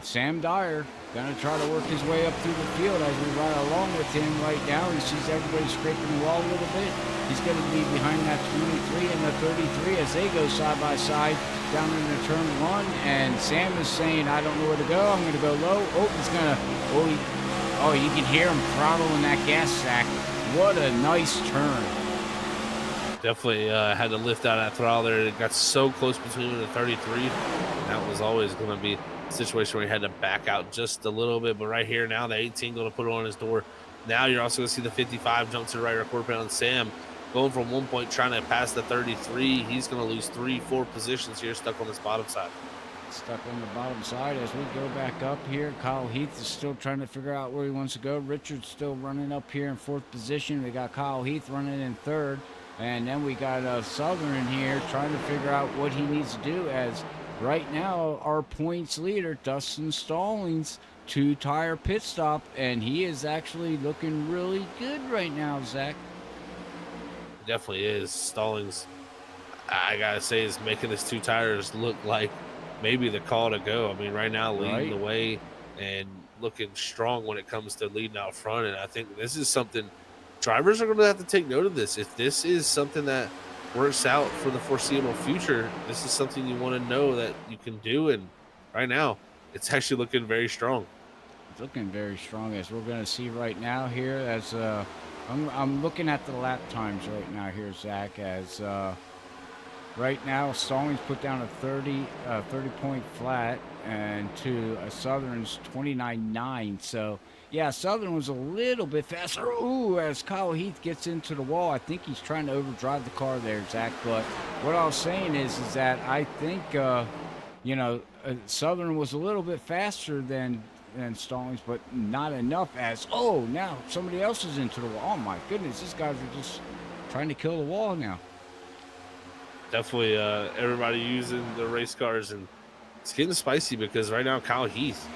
Sam Dyer. Gonna try to work his way up through the field as we ride along with him right now. He sees everybody scraping the wall a little bit. He's gonna be behind that 23 and the 33 as they go side by side down into turn 1. And Sam is saying, I don't know where to go. I'm gonna go low. You can hear him throttling that gas sack. What a nice turn. Definitely had to lift out that throttle there. It got so close between him and the 33. That was always going to be a situation where he had to back out just a little bit. But right here now, the 18 going to put it on his door. Now you're also going to see the 55 jump to the right rear quarter panel. And Sam going from 1 point trying to pass the 33. He's going to lose 3-4 positions here, stuck on this bottom side. Stuck on the bottom side as we go back up here. Kyle Heath is still trying to figure out where he wants to go. Richard's still running up here in 4th position. We got Kyle Heath running in 3rd. And then we got Southern in here trying to figure out what he needs to do, as right now our points leader, Dustin Stallings, 2-tire pit stop, and he is actually looking really good right now, Zach. Definitely is. Stallings, I gotta say, is making his 2 tires look like maybe the call to go. I mean, right now leading the way and looking strong when it comes to leading out front. And I think this is something drivers are going to have to take note of this. If this is something that works out for the foreseeable future, this is something you want to know that you can do. And right now, it's actually looking very strong. It's looking very strong, as we're going to see right now here. As I'm looking at the lap times right now here, Zach, as right now Stallings put down a 30-point flat, and to a Southern's 29.9. So yeah, Southern was a little bit faster. Ooh, as Kyle Heath gets into the wall, I think he's trying to overdrive the car there, Zach. But what I was saying is that I think Southern was a little bit faster than Stallings, but not enough. As now somebody else is into the wall. Oh my goodness, these guys are just trying to kill the wall now. Definitely everybody using the race cars, and it's getting spicy because right now Kyle Heath,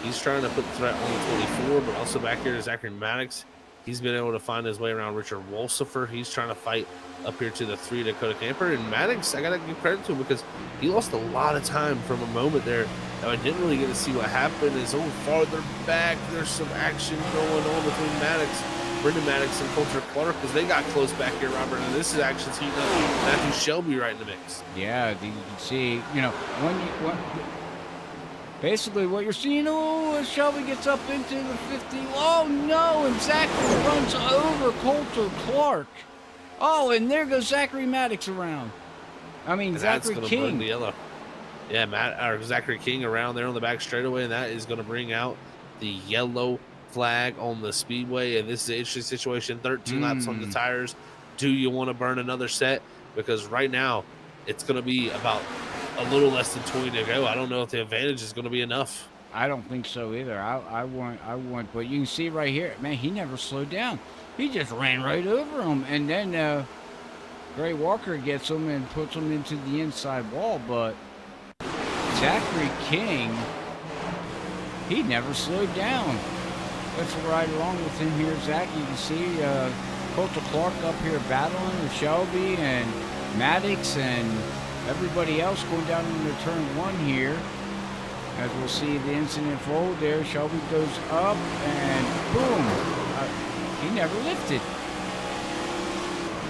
he's trying to put the threat on the 24, but also back here to Zachary Maddox. He's been able to find his way around Richard Wolsifer. He's trying to fight up here to the 3 Dakota Camper. And Maddox, I got to give credit to him because he lost a lot of time from a moment there. Now, I didn't really get to see what happened. Is farther back, there's some action going on between Brendan Maddox and Coulter Clark, because they got close back here, Robert. And this is action's heating up. Matthew Shelby right in the mix. Yeah, you can see, basically what you're seeing, as Shelby gets up into the 50. Oh, no, and Zachary runs over Coulter Clark. Oh, and there goes Zachary Maddox around. Zachary King. Burn the yellow. Yeah, Zachary King around there on the back straightaway, and that is going to bring out the yellow flag on the speedway. And this is an interesting situation. 13 laps on the tires. do you want to burn another set? Because right now it's going to be about a little less than 20 to go. I don't know if the advantage is going to be enough. I don't think so either. I want, but you can see right here, man, he never slowed down. He just ran right over him, and then Gray Walker gets him and puts him into the inside wall. But Zachary King, he never slowed down. Let's ride along with him here, Zach. You can see Coulter Clark up here battling with Shelby and Maddox and everybody else going down into turn 1 here. As we'll see the incident fold there, Shelby goes up and boom, he never lifted.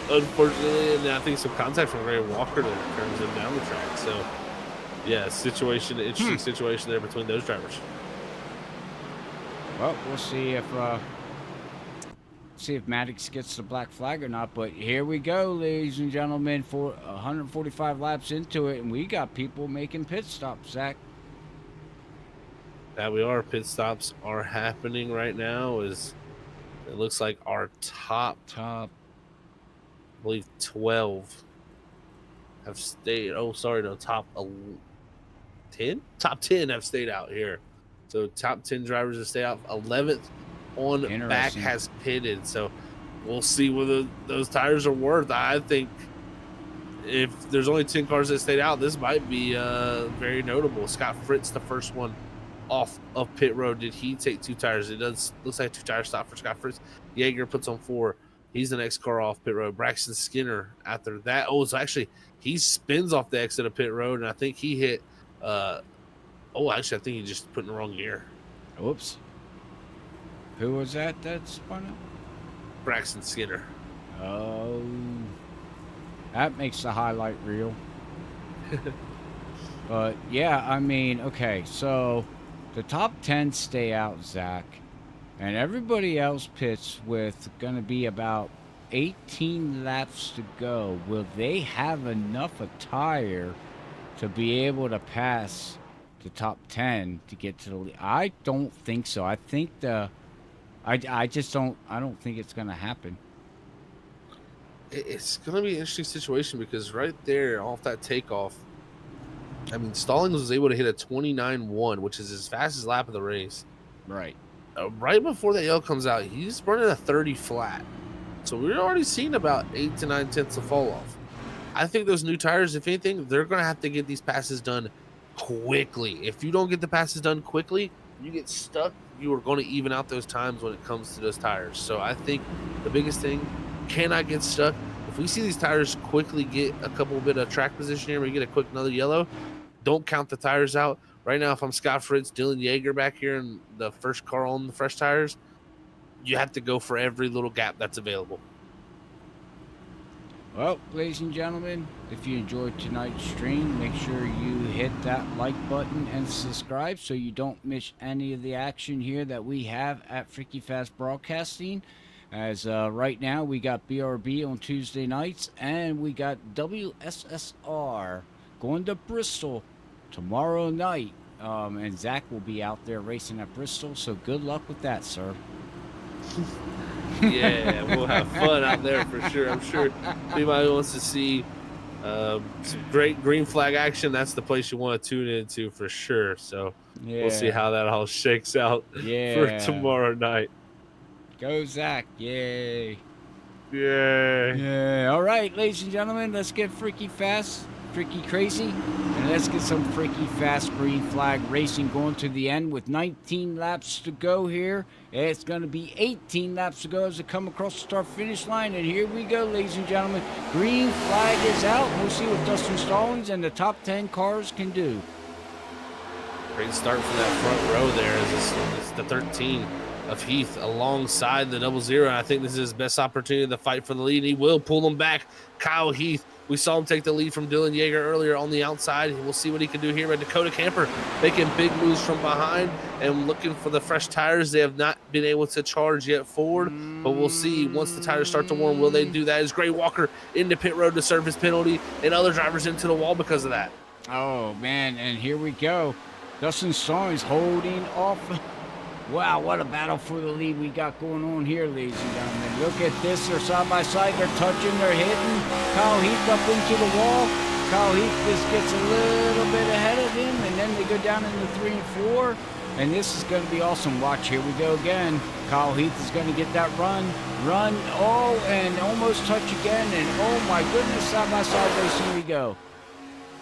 Unfortunately, and I think some contact from Ray Walker that turns him down the track. So, yeah, interesting situation there between those drivers. Well, we'll see if Maddox gets the black flag or not. But here we go, ladies and gentlemen, for 145 laps into it, and we got people making pit stops, Zach. That we are. Pit stops are happening right now. It looks like our top, I believe 12 have stayed. Oh, sorry, no, top 10? Top 10 have stayed out here. So top 10 drivers have stayed out. 11th on back has pitted. So we'll see what those tires are worth. I think if there's only 10 cars that stayed out, this might be very notable. Scott Fritz, the first one off of pit road. Did he take 2 tires? It looks like a 2-tire stop for Scott Fritz. Yeager puts on 4. He's the next car off pit road. Braxton Skinner after that. Oh, so actually he spins off the exit of pit road, and I think he hit I think he just put in the wrong gear. Whoops. Who was that spun up? Braxton Skinner. Oh, that makes the highlight reel. But yeah, I mean, okay, so the top 10 stay out, Zach, and everybody else pits with going to be about 18 laps to go. Will they have enough a tire to be able to pass the top 10 to get to the lead? I don't think so. I think I don't think it's going to happen. It's going to be an interesting situation because right there off that takeoff, I mean, Stallings was able to hit a 29.1, which is his fastest lap of the race. Right. Right before that yell comes out, he's running a 30 flat. So we're already seeing about 8 to 9 tenths of fall off. I think those new tires, if anything, they're going to have to get these passes done quickly. If you don't get the passes done quickly, you get stuck. You are going to even out those times when it comes to those tires. So I think the biggest thing, can I get stuck? If we see these tires quickly get a couple bit of track position here, we get a quick another yellow, don't count the tires out. Right now, if I'm Scott Fritz, Dylan Yeager back here in the first car on the fresh tires, you have to go for every little gap that's available. Well, ladies and gentlemen, if you enjoyed tonight's stream, make sure you hit that like button and subscribe so you don't miss any of the action here that we have at Freaky Fast Broadcasting. As right now, we got BRB on Tuesday nights, and we got WSSR going to Bristol tomorrow night. And Zach will be out there racing at Bristol, so good luck with that, sir. Yeah, we'll have fun out there for sure. I'm sure if anybody wants to see some great green flag action, that's the place you want to tune into for sure. So we'll see how that all shakes out for tomorrow night. Go, Zach. Yay. Yay. Yeah. All right, ladies and gentlemen, let's get freaky fast, freaky crazy, and let's get some freaky fast green flag racing going to the end with 19 laps to go here. It's going to be 18 laps to go as they come across the start-finish line, and here we go, ladies and gentlemen. Green flag is out. We'll see what Dustin Stallings and the top 10 cars can do. Great start from that front row there as it's the 13 of Heath alongside the 00. I think this is his best opportunity to fight for the lead. He will pull them back. Kyle Heath, we saw him take the lead from Dylan Yeager earlier on the outside. We'll see what he can do here. But Dakota Camper making big moves from behind and looking for the fresh tires. They have not been able to charge yet forward, but we'll see once the tires start to warm, will they do that? Is Gray Walker into pit road to serve his penalty and other drivers into the wall because of that? Oh, man, and here we go. Dustin Stallings holding off Wow, what a battle for the lead we got going on here, ladies and gentlemen. Look at this. They're side by side. They're touching. They're hitting. Kyle Heath up into the wall. Kyle Heath just gets a little bit ahead of him, and then they go down into 3 and 4. And this is going to be awesome. Watch, here we go again. Kyle Heath is going to get that run. Oh, and almost touch again. And oh my goodness, side by side racing we go.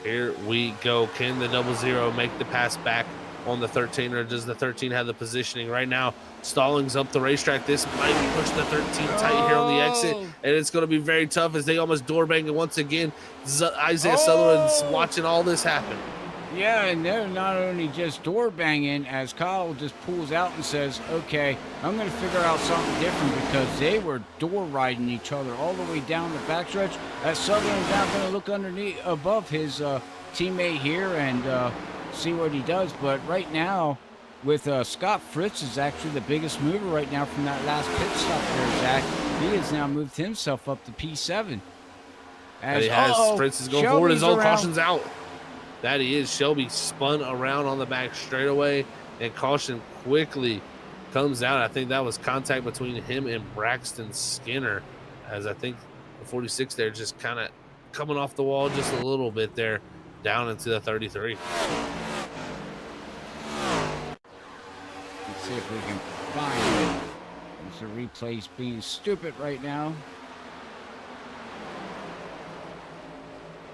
Here we go. Can the 00 make the pass back on the 13, or does the 13 have the positioning right now? Stallings up the racetrack. This might push the 13 tight here on the exit, and it's going to be very tough as they almost door bang it once again. Isaiah Sutherland's watching all this happen. Yeah, and they're not only just door banging, as Kyle just pulls out and says, okay, I'm going to figure out something different, because they were door riding each other all the way down the backstretch. As Sutherland's now going to look underneath, above his teammate here and see what he does. But right now, with Scott Fritz is actually the biggest mover right now from that last pit stop there, Zach. He has now moved himself up to P7. As Fritz is going forward, his own caution's out. That he is. Shelby spun around on the back straightaway, and caution quickly comes out. I think that was contact between him and Braxton Skinner, as I think the 46 there just kind of coming off the wall just a little bit there, down into the 33. Let's see if we can find it. The replay's being stupid right now.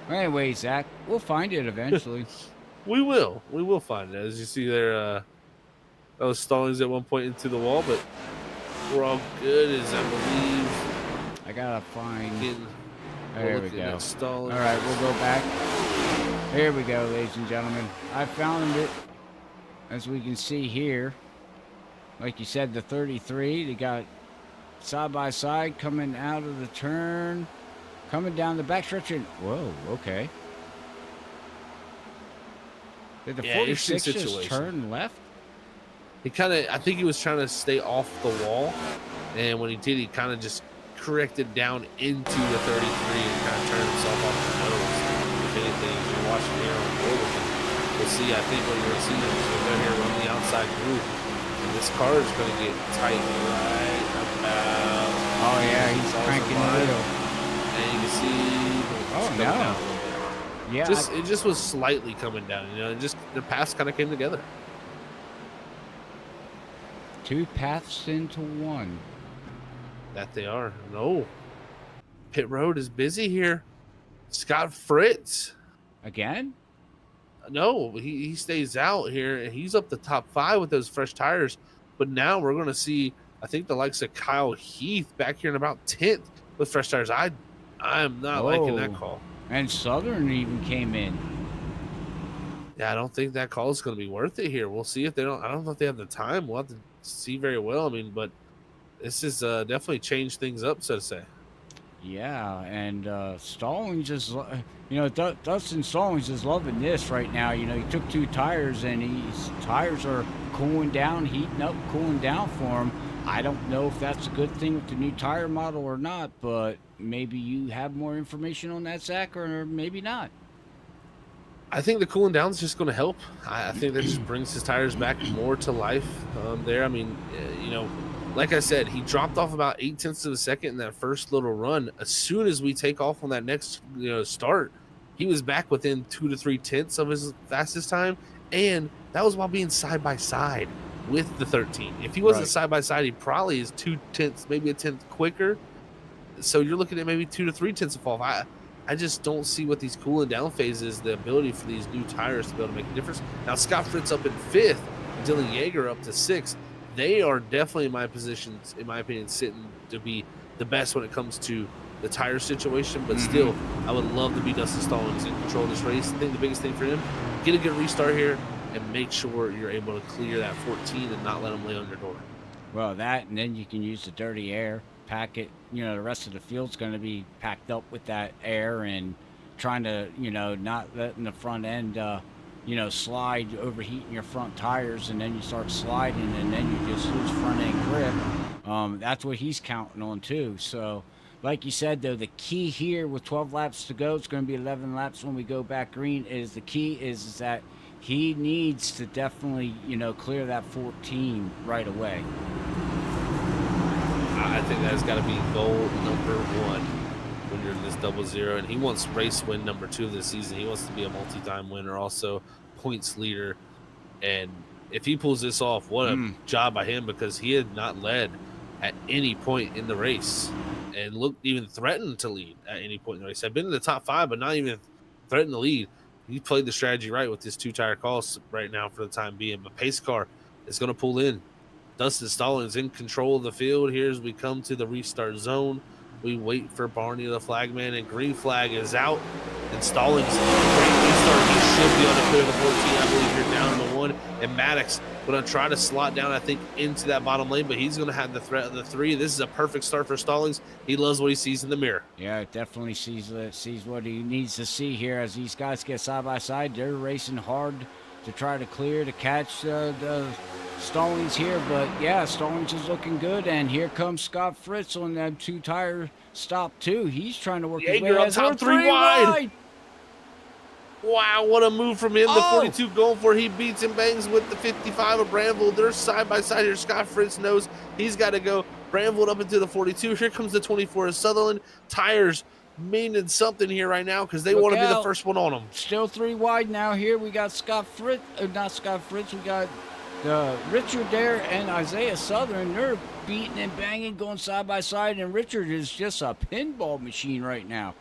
Anyway, Zach, we'll find it eventually. We will find it. As you see there, that was Stallings at one point into the wall, but we're all good, as I believe. I gotta find. There we go. All right, we'll go back. Here we go, ladies and gentlemen. I found it. As we can see here, like you said, the 33. They got side by side coming out of the turn. Coming down the backstretch and whoa, okay. Did the 46 just turn left? He I think he was trying to stay off the wall, and when he did, he kind of just corrected down into the 33 and kind of turned himself off the nose. If anything, if you're watching here on board with him, we'll see. I think what you're going to see is he's going to go here run the outside group, and this car is going to get tight right about. Oh yeah, he's cranking the wheel. And you can see, oh no, yeah, it just was slightly coming down, you know, and just the paths kind of came together. Two paths into one. That they are. No, pit road is busy here. Scott Fritz again. No, he stays out here, and he's up the top 5 with those fresh tires. But now we're going to see, I think, the likes of Kyle Heath back here in about 10th with fresh tires. I'm not liking that call. And Southern even came in. Yeah, I don't think that call is going to be worth it here. We'll see if they don't. I don't know if they have the time. We'll have to see very well. I mean, but this is definitely changed things up, so to say. Yeah, and Stallings just, you know, Dustin Stallings is loving this right now. You know, he took 2 tires, and his tires are cooling down, heating up, cooling down for him. I don't know if that's a good thing with the new tire model or not, but maybe you have more information on that, Zach, or maybe not. I think the cooling down is just going to help. I think that just brings his tires back more to life there. I mean, you know, like I said, he dropped off about 0.8 of a second in that first little run. As soon as we take off on that next start, he was back within 2 to 3 tenths of his fastest time, and that was while being side by side with the 13. If he wasn't side by side, he probably is 2 tenths, maybe a tenth quicker. So you're looking at maybe 2 to 3 tenths of fall. I just don't see what these cooling down phases, the ability for these new tires to be able to make a difference. Now Scott Fritz up in 5th, Dylan Yeager up to 6th. They are definitely in my positions, in my opinion, sitting to be the best when it comes to the tire situation. But still, I would love to be Dustin Stallings in control of this race. I think the biggest thing for him, get a good restart here and make sure you're able to clear that 14 and not let them lay on your door. Well, that, and then you can use the dirty air, pack it. You know, the rest of the field's going to be packed up with that air and trying to, you know, not letting the front end, you know, slide, overheating your front tires, and then you start sliding, and then you just lose front end grip. That's what he's counting on too. So, like you said, though, the key here with 12 laps to go, it's going to be 11 laps when we go back green. Is the key is that he needs to definitely, clear that 14 right away. I think that's got to be goal number one when you're in this double zero. And he wants race win number 2 of the season. He wants to be a multi-time winner, also points leader. And if he pulls this off, what a job by him, because he had not led at any point in the race and looked even threatened to lead at any point in the race. I've been in the top 5, but not even threatened to lead. He played the strategy right with his 2-tire calls right now for the time being. But pace car is going to pull in. Dustin Stallings in control of the field here as we come to the restart zone. We wait for Barney, the flagman, and green flag is out. And Stallings, great restart. He should be able to clear the 14. I believe you're down to 1. And Maddox going to try to slot down, I think, into that bottom lane, but he's going to have the threat of the 3. This is a perfect start for Stallings. He loves what he sees in the mirror. Yeah, definitely sees what he needs to see here as these guys get side by side. They're racing hard to try to clear, to catch the Stallings here. But, yeah, Stallings is looking good. And here comes Scott Fritz on that 2-tire stop, too. He's trying to work his way on top, 3 wide. Wow, what a move from him. The 42 going for. He beats and bangs with the 55 of Bramville. They're side by side here. Scott Fritz knows he's got to go. Bramville up into the 42. Here comes the 24 of Sutherland. Tires meaning something here right now because they want to be the first one on them. Still 3 wide now here. We got Scott Fritz, not Scott Fritz. We got Richard there and Isaiah Sutherland. They're beating and banging, going side by side, and Richard is just a pinball machine right now.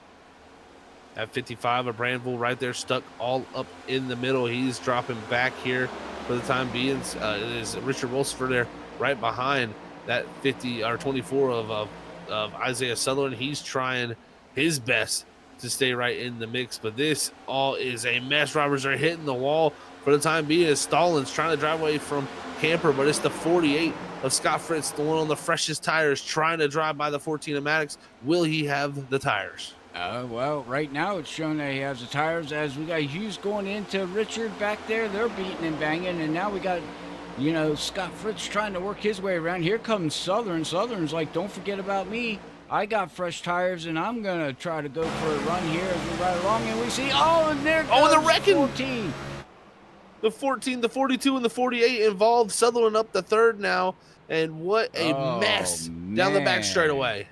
At 55 of Bramville right there, stuck all up in the middle. He's dropping back here for the time being. It is Richard Wolfsford there right behind that 50 or 24 of Isaiah Sutherland. He's trying his best to stay right in the mix, but this all is a mess. Robbers are hitting the wall for the time being as Stallings trying to drive away from Camper, but it's the 48 of Scott Fritz, the one on the freshest tires, trying to drive by the 14 of Maddox. Will he have the tires? Well, right now it's showing that he has the tires as we got Hughes going into Richard back there. They're beating and banging, and now we got, Scott Fritz trying to work his way around. Here comes Southern. Southern's like, don't forget about me. I got fresh tires, and I'm going to try to go for a run here as we ride along, and we see, and there goes the wrecking. 14. The 14, the 42, and the 48 involved. Sutherland up the 3rd now, and what a mess down the back straightaway.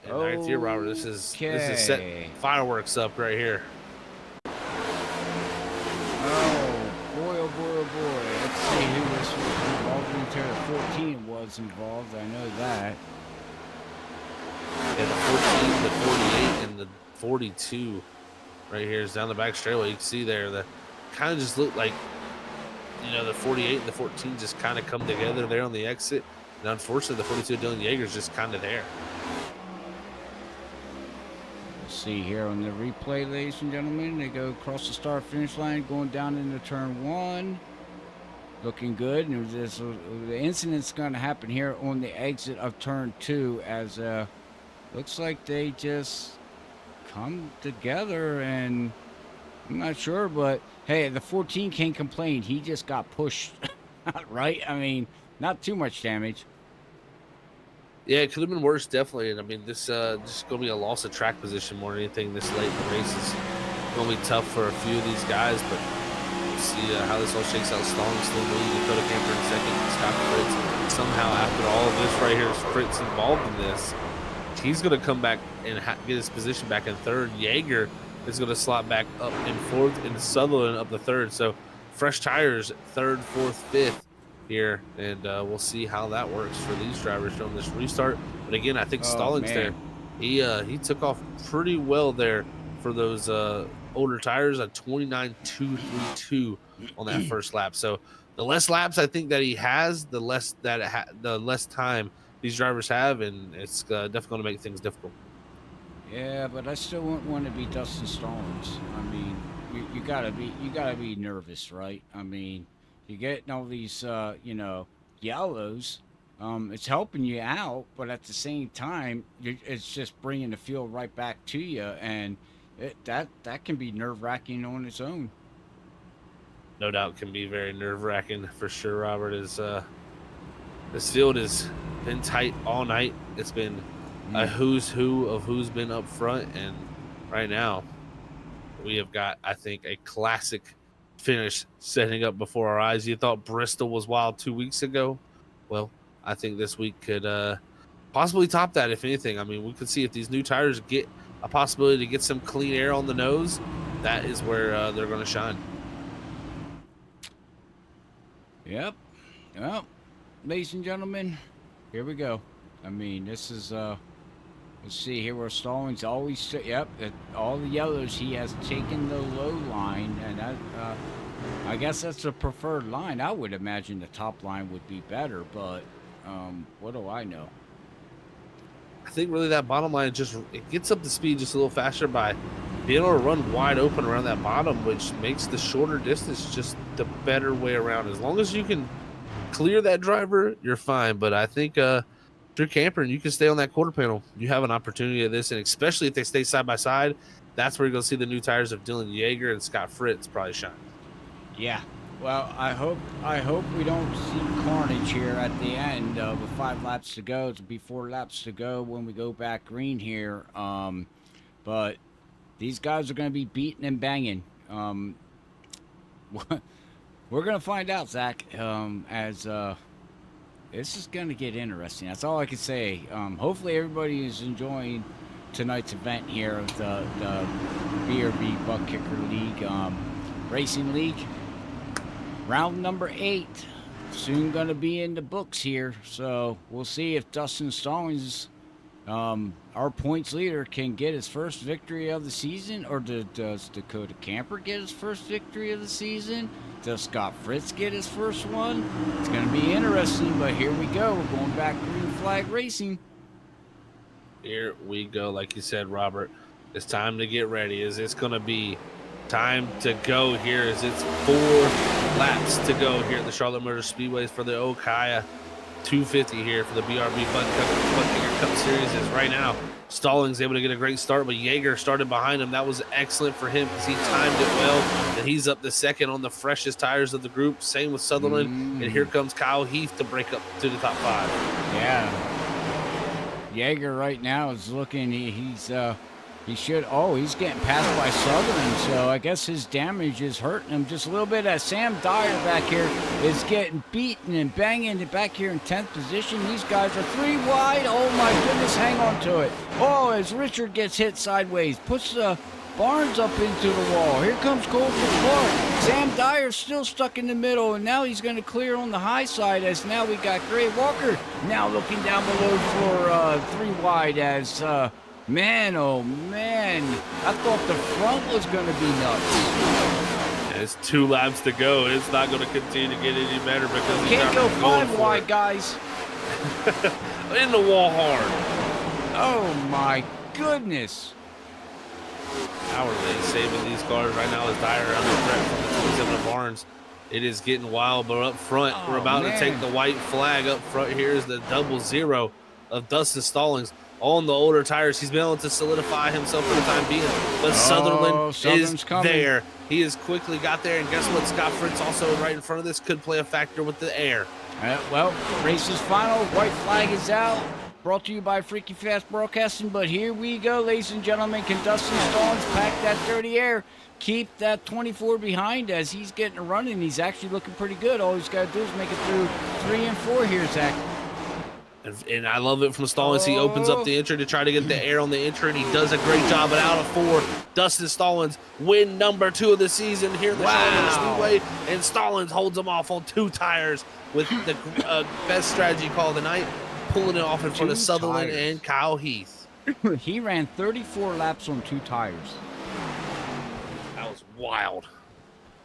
And right here, Robert, this is setting fireworks up right here. Oh boy! Let's see who this was involved in. The 14 was involved. I know that. And the 14, the 48, and the 42 right here is down the back straightaway. You can see there the kind of just look like, the 48 and the 14 just kind of come together there on the exit. And unfortunately, the 42 Dylan Yeager's just kind of there. See here on the replay, ladies and gentlemen, they go across the start finish line, going down into turn 1, looking good. And the incident's going to happen here on the exit of turn 2, as looks like they just come together, and I'm not sure, but hey, the 14 can't complain. He just got pushed, right? I mean, not too much damage. Yeah, it could have been worse, definitely. And I mean, this just going to be a loss of track position more than anything this late in the race is going to be tough for a few of these guys. But we'll see how this all shakes out. Stallings still leading, Dakota Camper in second, Scott Fritz. Somehow, after all of this right here, Fritz involved in this. He's going to come back and get his position back in 3rd. Yeager is going to slot back up in 4th, and Sutherland up the 3rd. So fresh tires, 3rd, 4th, 5th. Here, and we'll see how that works for these drivers from this restart. But again, I think Stallings there, he took off pretty well there for those older tires, a 29.232 on that first lap. So the less laps I think that he has, the less time these drivers have, and it's definitely going to make things difficult. Yeah, but I still wouldn't want to be Dustin Stallings. I mean, you gotta be nervous, right? I mean, you're getting all these, yellows. It's helping you out, but at the same time, it's just bringing the field right back to you, and that can be nerve-wracking on its own. No doubt can be very nerve-wracking for sure, Robert. This field has been tight all night. It's been a who's who of who's been up front, and right now we have got, I think, a classic finish setting up before our eyes. You thought Bristol was wild 2 weeks ago. Well, I think this week could possibly top that, if anything. I mean, we could see if these new tires get a possibility to get some clean air on the nose, that is where they're going to shine. Yep. Well, ladies and gentlemen, here we go. I mean, this is, let's see here where Stallings always, yep, all the yellows, he has taken the low line, and that, I guess that's a preferred line. I would imagine the top line would be better, but what do I know? I think really that bottom line just, it gets up the speed just a little faster by being able to run wide open around that bottom, which makes the shorter distance just the better way around. As long as you can clear that driver, you're fine. But I think if you're campering, you can stay on that quarter panel. You have an opportunity at this, and especially if they stay side by side, that's where you're going to see the new tires of Dylan Yeager and Scott Fritz probably shine. Yeah. Well, I hope we don't see carnage here at the end with 5 laps to go. It'll be 4 laps to go when we go back green here. But these guys are going to be beating and banging. We're going to find out, Zach, as this is going to get interesting. That's all I can say. Hopefully everybody is enjoying tonight's event here of the BRB Buck Kicker League, Racing League. Round number 8, soon going to be in the books here. So we'll see if Dustin Stallings, our points leader, can get his first victory of the season, or does Dakota Camper get his first victory of the season? Does Scott Fritz get his first one? It's going to be interesting, but here we go. We're going back green flag racing. Here we go. Like you said, Robert, it's time to get ready. It's going to be time to go here as it's 4 laps to go here at the Charlotte Motor Speedways for the Ohkaya 250 here for the BRB Buck Kicker Cup Series. Is right now Stallings able to get a great start, but Yeager started behind him. That was excellent for him because he timed it well, and he's up to second on the freshest tires of the group. Same with Sutherland, and here comes Kyle Heath to break up to the top 5. Yeah, Yeager right now is looking, he's getting passed by Sutherland, so I guess his damage is hurting him just a little bit. As Sam Dyer back here is getting beaten and banging back here in 10th position. These guys are 3 wide. Oh my goodness, hang on to it. Oh, as Richard gets hit sideways, puts Barnes up into the wall. Here comes Colton Clark. Sam Dyer's still stuck in the middle, and now he's going to clear on the high side, as now we got Gray Walker now looking down below for 3 wide as man, oh man, I thought the front was going to be nuts. It's 2 laps to go. It's not going to continue to get any better because he's can't go 5 wide, guys. In the wall hard. Oh my goodness. How are they saving these cars right now as Dyer under threat from the 27 of Barnes? It is getting wild, but up front, we're about to take the white flag. Up front here is the 00 of Dustin Stallings. On the older tires, he's been able to solidify himself for the time being. But Sutherland is coming. There. He has quickly got there, and guess what? Scott Fritz also right in front of this could play a factor with the air. Well, race is final. White flag is out. Brought to you by Freaky Fast Broadcasting. But here we go, ladies and gentlemen. Can Dustin Stallings pack that dirty air? Keep that 24 behind as he's getting a run, and he's actually looking pretty good. All he's got to do is make it through 3 and 4 here, Zach. And I love it from Stallings. He opens up the entry to try to get the air on the entry, and he does a great job. But out of 4, Dustin Stallings win number 2 of the season here at the Charlotte Speedway, and Stallings holds him off on 2 tires with the best strategy call of the night, pulling it off in front of Sutherland and Kyle Heath. He ran 34 laps on 2 tires. That was wild.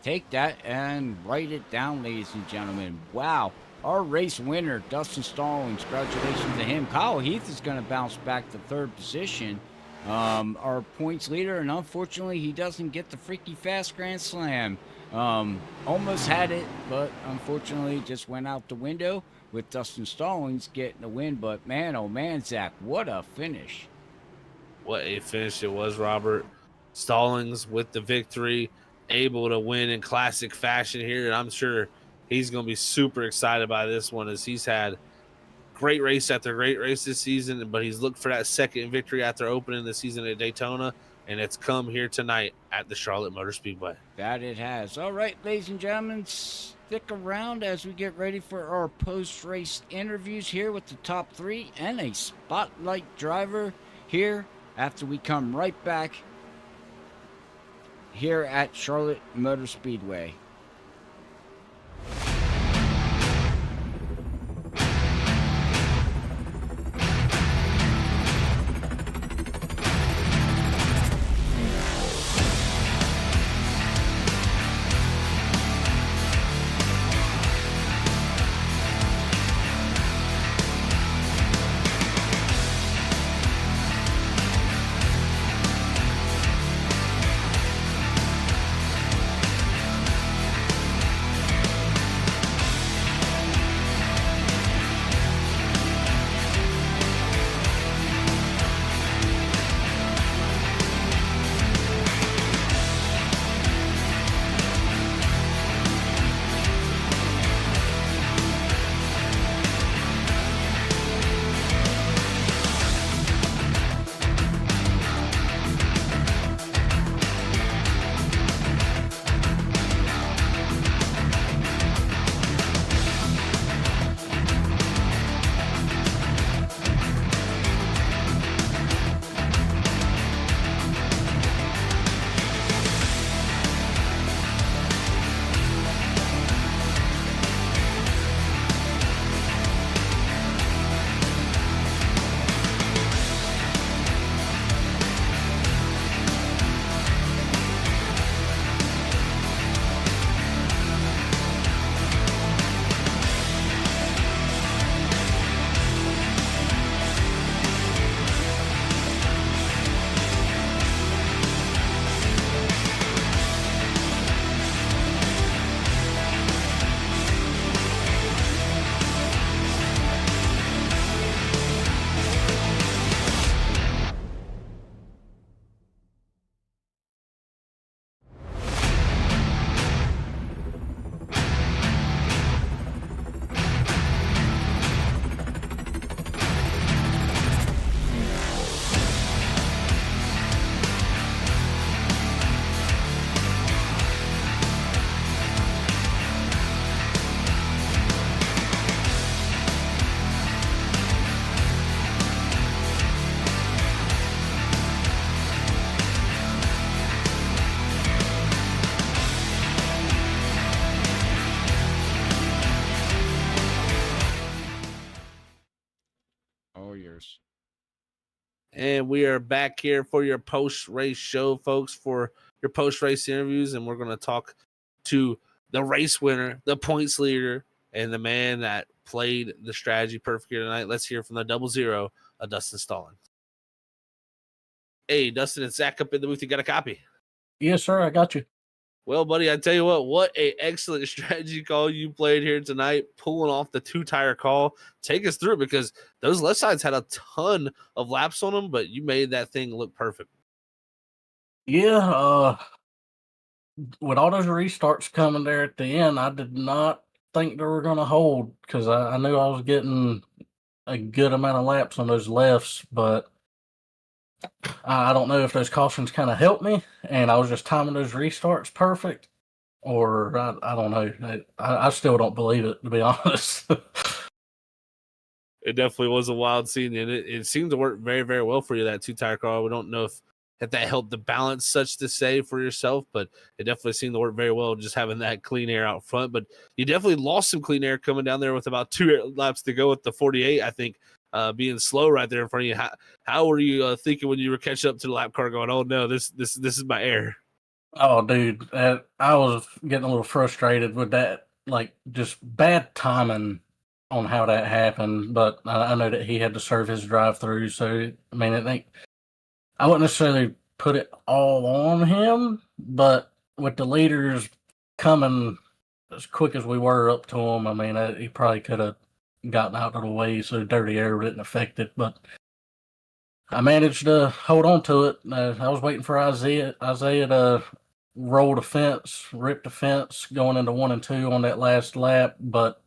Take that and write it down, ladies and gentlemen. Wow. Our race winner, Dustin Stallings, congratulations to him. Kyle Heath is going to bounce back to 3rd position, our points leader, and unfortunately he doesn't get the Freaky Fast Grand Slam. Almost had it, but unfortunately just went out the window with Dustin Stallings getting the win. But man, oh man, Zach, what a finish. What a finish it was, Robert. Stallings with the victory, able to win in classic fashion here, and I'm sure he's going to be super excited by this one, as he's had great race after great race this season, but he's looked for that second victory after opening the season at Daytona, and it's come here tonight at the Charlotte Motor Speedway. That it has. All right, ladies and gentlemen, stick around as we get ready for our post-race interviews here with the top three and a spotlight driver here after we come right back here at Charlotte Motor Speedway. And we are back here for your post-race show, folks, for your post-race interviews. And we're going to talk to the race winner, the points leader, and the man that played the strategy perfect here tonight. Let's hear from the 00 of Dustin Stallings. Hey, Dustin and Zach up in the booth. You got a copy? Yes, sir. I got you. Well, buddy, I tell you what a excellent strategy call you played here tonight, pulling off the two-tire call. Take us through it, because those left sides had a ton of laps on them, but you made that thing look perfect. Yeah, with all those restarts coming there at the end, I did not think they were going to hold, because I knew I was getting a good amount of laps on those lefts, but I don't know if those cautions kind of helped me, and I was just timing those restarts perfect, or I don't know. I still don't believe it, to be honest. It definitely was a wild scene, and it seemed to work very, very well for you, that two-tire car. We don't know if that helped the balance, such to say, for yourself, but it definitely seemed to work very well, just having that clean air out front. But you definitely lost some clean air coming down there with about 2 laps to go with the 48, I think, being slow right there in front of you. How were you thinking when you were catching up to the lap car, going, "Oh no, this is my air"? Oh, dude, I was getting a little frustrated with that, like just bad timing on how that happened. But I know that he had to serve his drive-through, so I mean, I wouldn't necessarily put it all on him, but with the leaders coming as quick as we were up to him, I mean, he probably could have gotten out of the way so dirty air didn't affect it. But I managed to hold on to it. I was waiting for Isaiah to roll the fence, rip the fence going into 1 and 2 on that last lap, but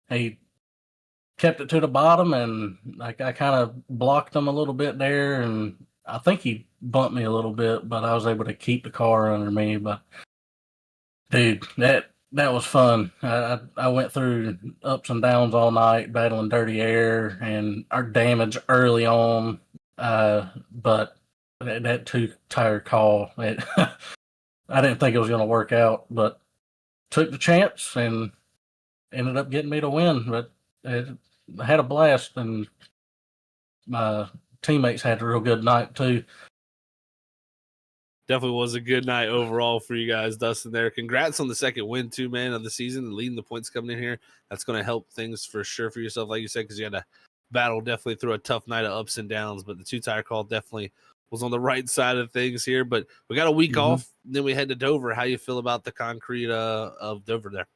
he kept it to the bottom, and I kind of blocked him a little bit there, and I think he bumped me a little bit, but I was able to keep the car under me. But dude, that was fun. I went through ups and downs all night battling dirty air and our damage early on, but that two-tire call, I didn't think it was going to work out, but took the chance and ended up getting me to win. But I had a blast, and my teammates had a real good night too. Definitely was a good night overall for you guys, Dustin. There, congrats on the second win too, man, of the season, and leading the points coming in here. That's going to help things for sure for yourself, like you said, because you had to battle definitely through a tough night of ups and downs. But the two-tire call definitely was on the right side of things here. But we got a week off, then we head to Dover. How you feel about the concrete of Dover there?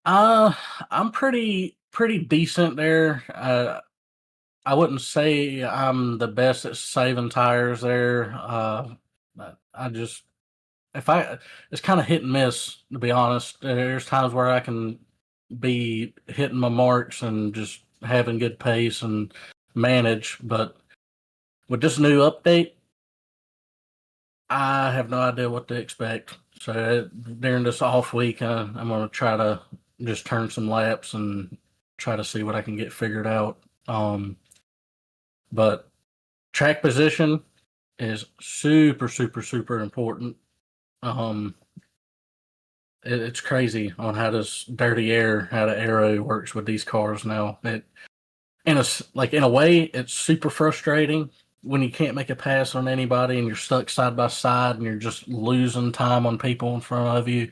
I'm pretty decent there. I wouldn't say I'm the best at saving tires there. I just it's kind of hit and miss, to be honest. There's times where I can be hitting my marks and just having good pace and manage, but with this new update, I have no idea what to expect. So during this off week, I'm going to try to just turn some laps and try to see what I can get figured out. But track position is super important. It's crazy on how this dirty air, how the aero works with these cars now. And it's like, in a way, it's super frustrating when you can't make a pass on anybody and you're stuck side by side and you're just losing time on people in front of you,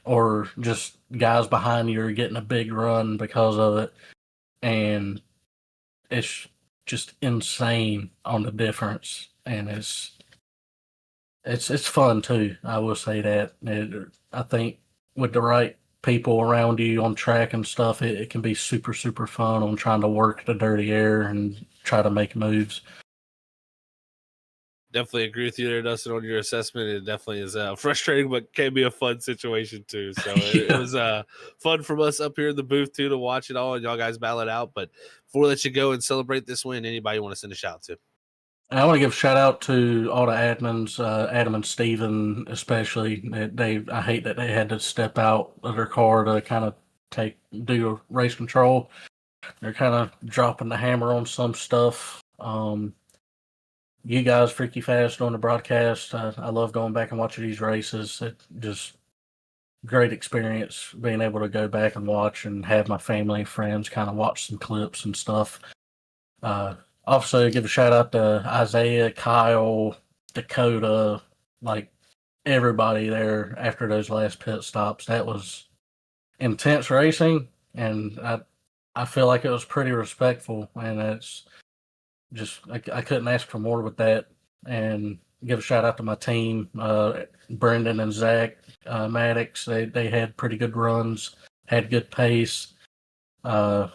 or just guys behind you are getting a big run because of it. And it's just insane on the difference, and it's fun too. I will say that. I think with the right people around you on track and stuff, it can be super fun on trying to work the dirty air and try to make moves. Definitely agree with you there, Dustin, on your assessment. It definitely is frustrating, but can be a fun situation too. So it was fun from us up here in the booth too to watch it all, and y'all guys battle it out. But before we let you go and celebrate this win, anybody want to send a shout out to? I want to give a shout out to all the admins, Adam and Steven especially. I hate that they had to step out of their car to kind of do race control. They're kind of dropping the hammer on some stuff. You guys, Freaky Fast, on the broadcast. I love going back and watching these races. It just great experience being able to go back and watch and have my family and friends kind of watch some clips and stuff. Also, give a shout out to Isaiah, Kyle, Dakota, like everybody there after those last pit stops. That was intense racing, and I feel like it was pretty respectful, and it's just I couldn't ask for more with that. And give a shout out to my team, Brendan and Zach Maddox. They had pretty good runs, had good pace, and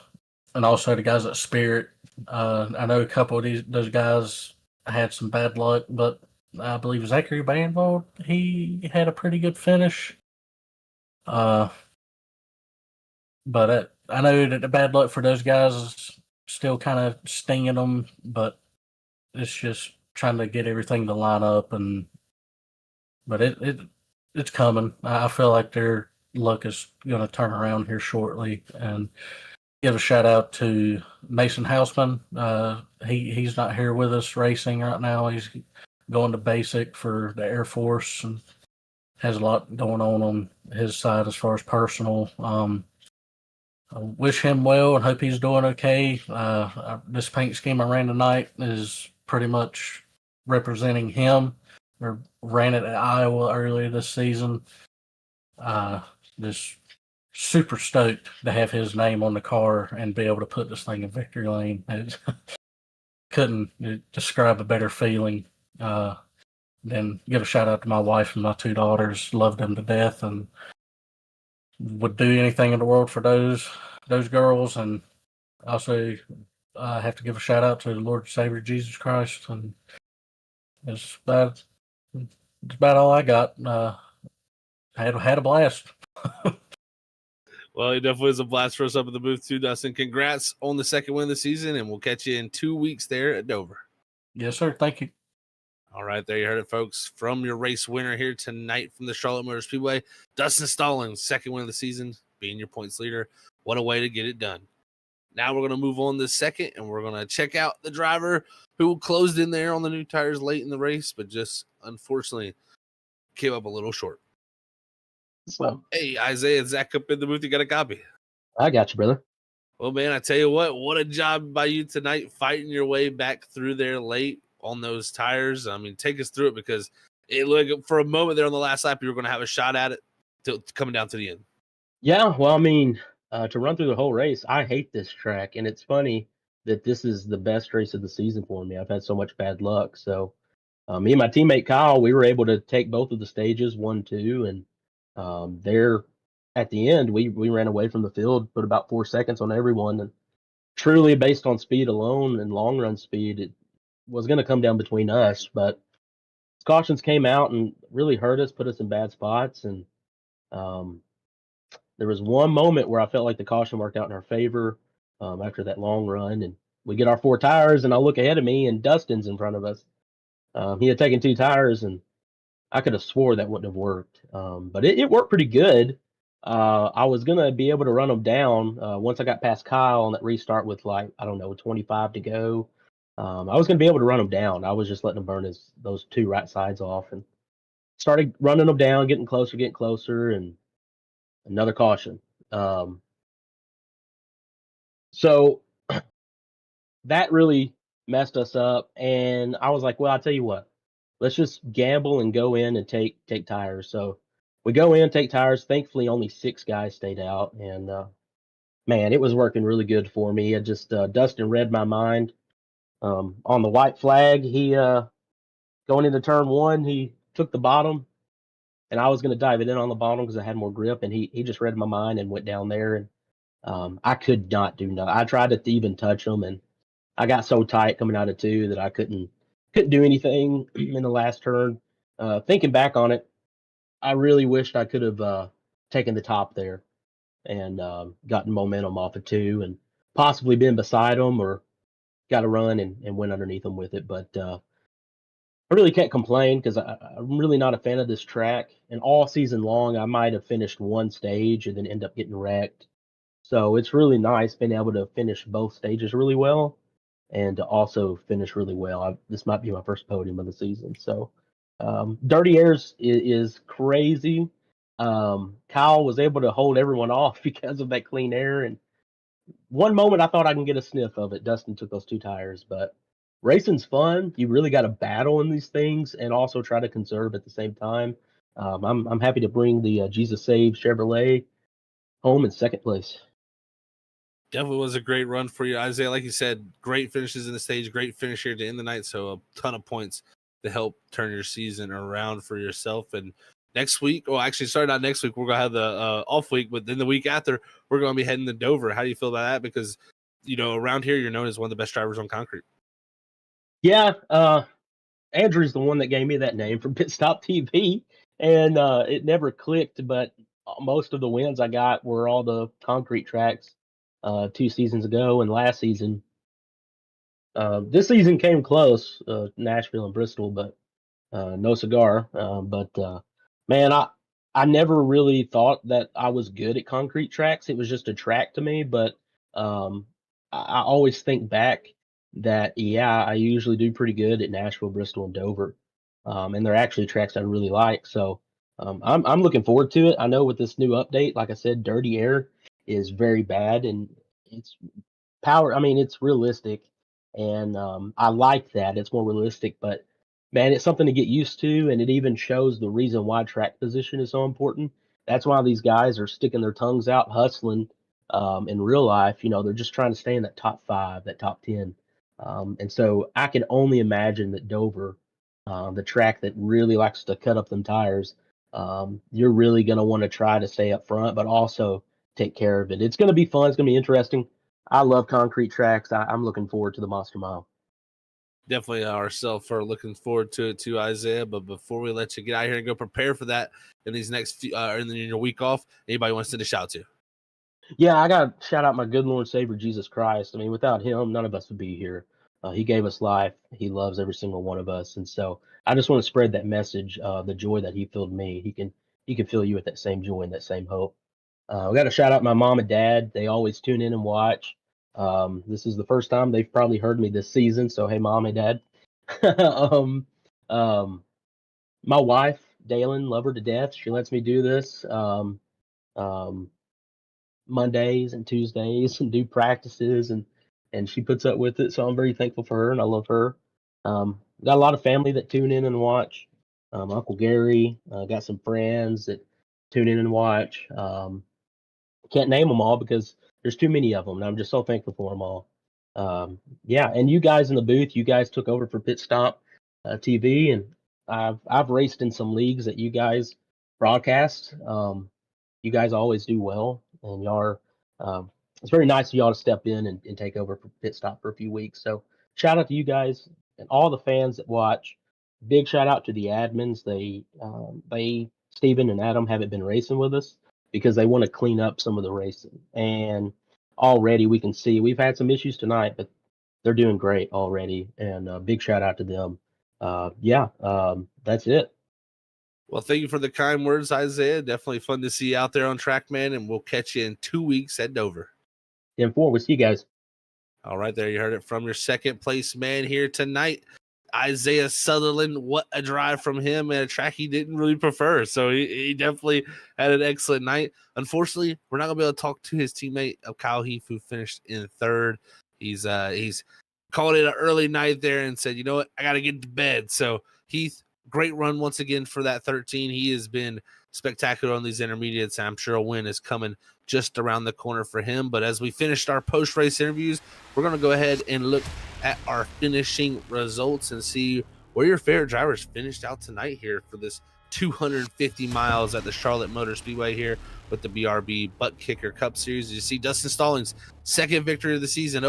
also the guys at Spirit. I know a couple of those guys had some bad luck, but I believe Zachary Banvald, he had a pretty good finish. But I know that the bad luck for those guys is still kind of stinging them, but it's just trying to get everything to line up, but it's coming. I feel like their luck is going to turn around here shortly. And give a shout out to Mason Houseman. He's not here with us racing right now. He's going to basic for the Air Force and has a lot going on his side as far as personal. I wish him well and hope he's doing okay. This paint scheme I ran tonight is pretty much representing him. I ran it at Iowa earlier this season. Just super stoked to have his name on the car and be able to put this thing in victory lane. Couldn't describe a better feeling. Then give a shout out to my wife and my two daughters. Love them to death and would do anything in the world for those girls. And also have to give a shout out to the Lord and Savior Jesus Christ. And it's about all I got. Had a blast. Well, it definitely was a blast for us up at the booth too, Dustin. Congrats on the second win of the season, and we'll catch you in 2 weeks there at Dover. Yes, sir. Thank you. All right, there you heard it, folks. From your race winner here tonight from the Charlotte Motor Speedway, Dustin Stallings, second win of the season, being your points leader. What a way to get it done. Now we're going to move on to second, and we're going to check out the driver who closed in there on the new tires late in the race, but just unfortunately came up a little short. Well, Hey, Isaiah, Zach up in the booth. You got a copy? I got you, brother. Well, man, I tell you what a job by you tonight, fighting your way back through there late on those tires. I mean, take us through it, because it looked for a moment there on the last lap, you were going to have a shot at it coming down to the end. Yeah, well, I mean, to run through the whole race, I hate this track, and it's funny that this is the best race of the season for me. I've had so much bad luck. So, me and my teammate Kyle, we were able to take both of the stages, 1, 2, and there at the end, we ran away from the field, put about 4 seconds on everyone, and truly based on speed alone and long run speed, it was going to come down between us. But cautions came out and really hurt us, put us in bad spots, and um, there was one moment where I felt like the caution worked out in our favor after that long run, and we get our 4 tires, and I look ahead of me, and Dustin's in front of us. He had taken 2 tires, and I could have swore that wouldn't have worked, but it worked pretty good. I was gonna be able to run him down once I got past Kyle on that restart with, like, I don't know, 25 to go. I was gonna be able to run him down. I was just letting him burn those 2 right sides off, and started running him down, getting closer, and another caution. So that really messed us up, and I was like, well, I'll tell you what, let's just gamble and go in and take tires. So we go in, take tires. Thankfully, only 6 guys stayed out, and man, it was working really good for me. It just Dustin read my mind. On the white flag, he going into turn 1, he took the bottom, and I was going to dive it in on the bottom because I had more grip, and he just read my mind and went down there, and I could not do nothing. I tried to even touch him, and I got so tight coming out of 2 that I couldn't do anything in the last turn. Thinking back on it, I really wished I could have taken the top there and gotten momentum off of 2 and possibly been beside him or got a run and went underneath him with it. But I really can't complain because I'm really not a fan of this track. And all season long, I might have finished 1 stage and then end up getting wrecked. So it's really nice being able to finish both stages really well and to also finish really well. This might be my first podium of the season. So Dirty Airs is crazy. Kyle was able to hold everyone off because of that clean air. And one moment I thought I can get a sniff of it. Dustin took those 2 tires, but racing's fun. You really got to battle in these things and also try to conserve at the same time. I'm happy to bring the Jesus Save Chevrolet home in second place. Definitely was a great run for you, Isaiah. Like you said, great finishes in the stage, great finish here to end the night. So a ton of points to help turn your season around for yourself. And next week, well, actually, sorry, not next week. We're going to have the off week, but then the week after, we're going to be heading to Dover. How do you feel about that? Because, you know, around here, you're known as one of the best drivers on concrete. Yeah, Andrew's the one that gave me that name from Pit Stop TV, and it never clicked, but most of the wins I got were all the concrete tracks 2 seasons ago and last season. This season came close, Nashville and Bristol, but no cigar. Man, I never really thought that I was good at concrete tracks. It was just a track to me, but I always think back that, yeah, I usually do pretty good at Nashville, Bristol, and Dover. And they're actually tracks I really like. So I'm looking forward to it. I know with this new update, like I said, Dirty Air is very bad, and it's power. I mean, it's realistic, and I like that. It's more realistic, but man, it's something to get used to, and it even shows the reason why track position is so important. That's why these guys are sticking their tongues out, hustling in real life. You know, they're just trying to stay in that top 5, that top 10. And so I can only imagine that Dover, the track that really likes to cut up them tires, you're really going to want to try to stay up front, but also take care of it. It's going to be fun. It's going to be interesting. I love concrete tracks. I'm looking forward to the Monster Mile. Definitely ourselves are looking forward to it too, Isaiah. But before we let you get out here and go prepare for that in these next few, in your week off, anybody wants to send a shout to? Yeah, I got to shout out my good Lord and Savior Jesus Christ. I mean, without him, none of us would be here. He gave us life. He loves every single one of us, and so I just want to spread that message. The joy that He filled me, He can fill you with that same joy and that same hope. We got to shout out my mom and dad. They always tune in and watch. This is the first time they've probably heard me this season. So hey, mom and dad. um, um, my wife, Dalen, love her to death. She lets me do this. Um, Mondays and Tuesdays and do practices and she puts up with it. So I'm very thankful for her and I love her. Got a lot of family that tune in and watch. Uncle Gary, got some friends that tune in and watch. Can't name them all because there's too many of them, and I'm just so thankful for them all. Yeah, and you guys in the booth, you guys took over for Pit Stop TV, and I've raced in some leagues that you guys broadcast. You guys always do well, and y'all are, it's very nice of y'all to step in and take over for Pit Stop for a few weeks. So shout out to you guys and all the fans that watch. Big shout out to the admins. They Steven and Adam haven't been racing with us because they want to clean up some of the racing. And already we can see we've had some issues tonight, but they're doing great already. And big shout out to them. Yeah, that's it. Well, thank you for the kind words, Isaiah. Definitely fun to see you out there on track, man. And we'll catch you in 2 weeks at Dover. 10-4. We'll see you guys. All right, there you heard it from your second place man here tonight, Isaiah Sutherland. What a drive from him at a track he didn't really prefer. So he definitely had an excellent night. Unfortunately, we're not going to be able to talk to his teammate, Kyle Heath, who finished in third. He's called it an early night there and said, you know what, I got to get to bed. So Heath, great run once again for that 13. He has been spectacular on these intermediates. I'm sure a win is coming just around the corner for him. But as we finished our post-race interviews, we're going to go ahead and look at our finishing results and see where your favorite drivers finished out tonight here for this 250 miles at the Charlotte Motor Speedway here with the BRB Butt Kicker Cup Series. You see Dustin Stallings' second victory of the season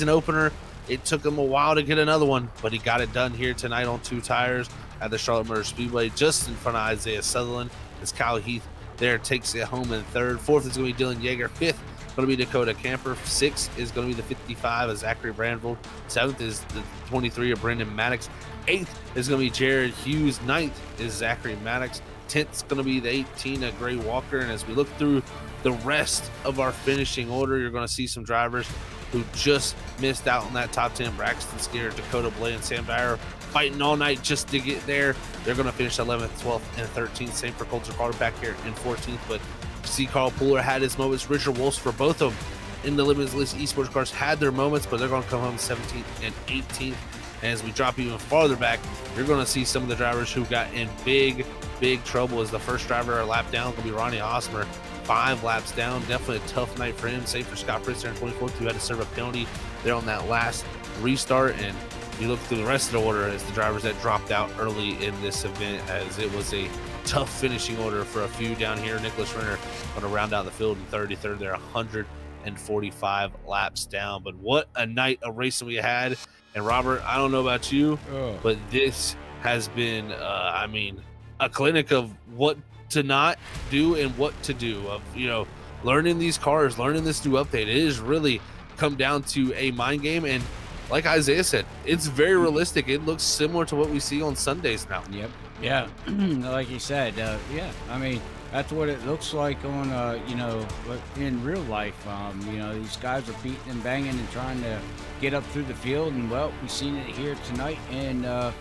opener. It took him a while to get another one, but he got it done here tonight on 2 tires at the Charlotte Motor Speedway, just in front of Isaiah Sutherland. As Kyle Heath there takes it home in third. Fourth is going to be Dylan Yeager. Fifth going to be Dakota Camper. Sixth is going to be the 55 of Zachary Brandvold. Seventh is the 23 of Brendan Maddox. Eighth is going to be Jared Hughes. Ninth is Zachary Maddox. 10th is going to be the 18 of Gray Walker. And as we look through the rest of our finishing order, you're going to see some drivers who just missed out on that top 10. Braxton Skinner, Dakota Blay, and Sam Dyer fighting all night just to get there. They're going to finish 11th, 12th, and 13th. Same for Coulter Carter back here in 14th. But see, Carl Pooler had his moments. Richard Wolfs, for both of them in the Limited List Esports cars, had their moments, but they're going to come home 17th and 18th. And as we drop even farther back, you're going to see some of the drivers who got in big trouble. As the first driver a lap down going to be Ronnie Osmer, 5 laps down. Definitely a tough night for him. Same for Scott Pritzker in 24th, who had to serve a penalty there on that last restart. And you look through the rest of the order as the drivers that dropped out early in this event, as it was a tough finishing order for a few down here. Nicholas Renner going to round out the field in 33rd. They're 145 laps down. But what a night of racing we had. And Robert, I don't know about you, but this has been, a clinic of what to not do and what to do, of, learning these cars, learning this new update. It is really come down to a mind game. And like Isaiah said, it's very realistic. It looks similar to what we see on Sundays now. Yep. Yeah. Like you said, that's what it looks like on, in real life. These guys are beating and banging and trying to get up through the field. And, well, we've seen it here tonight in the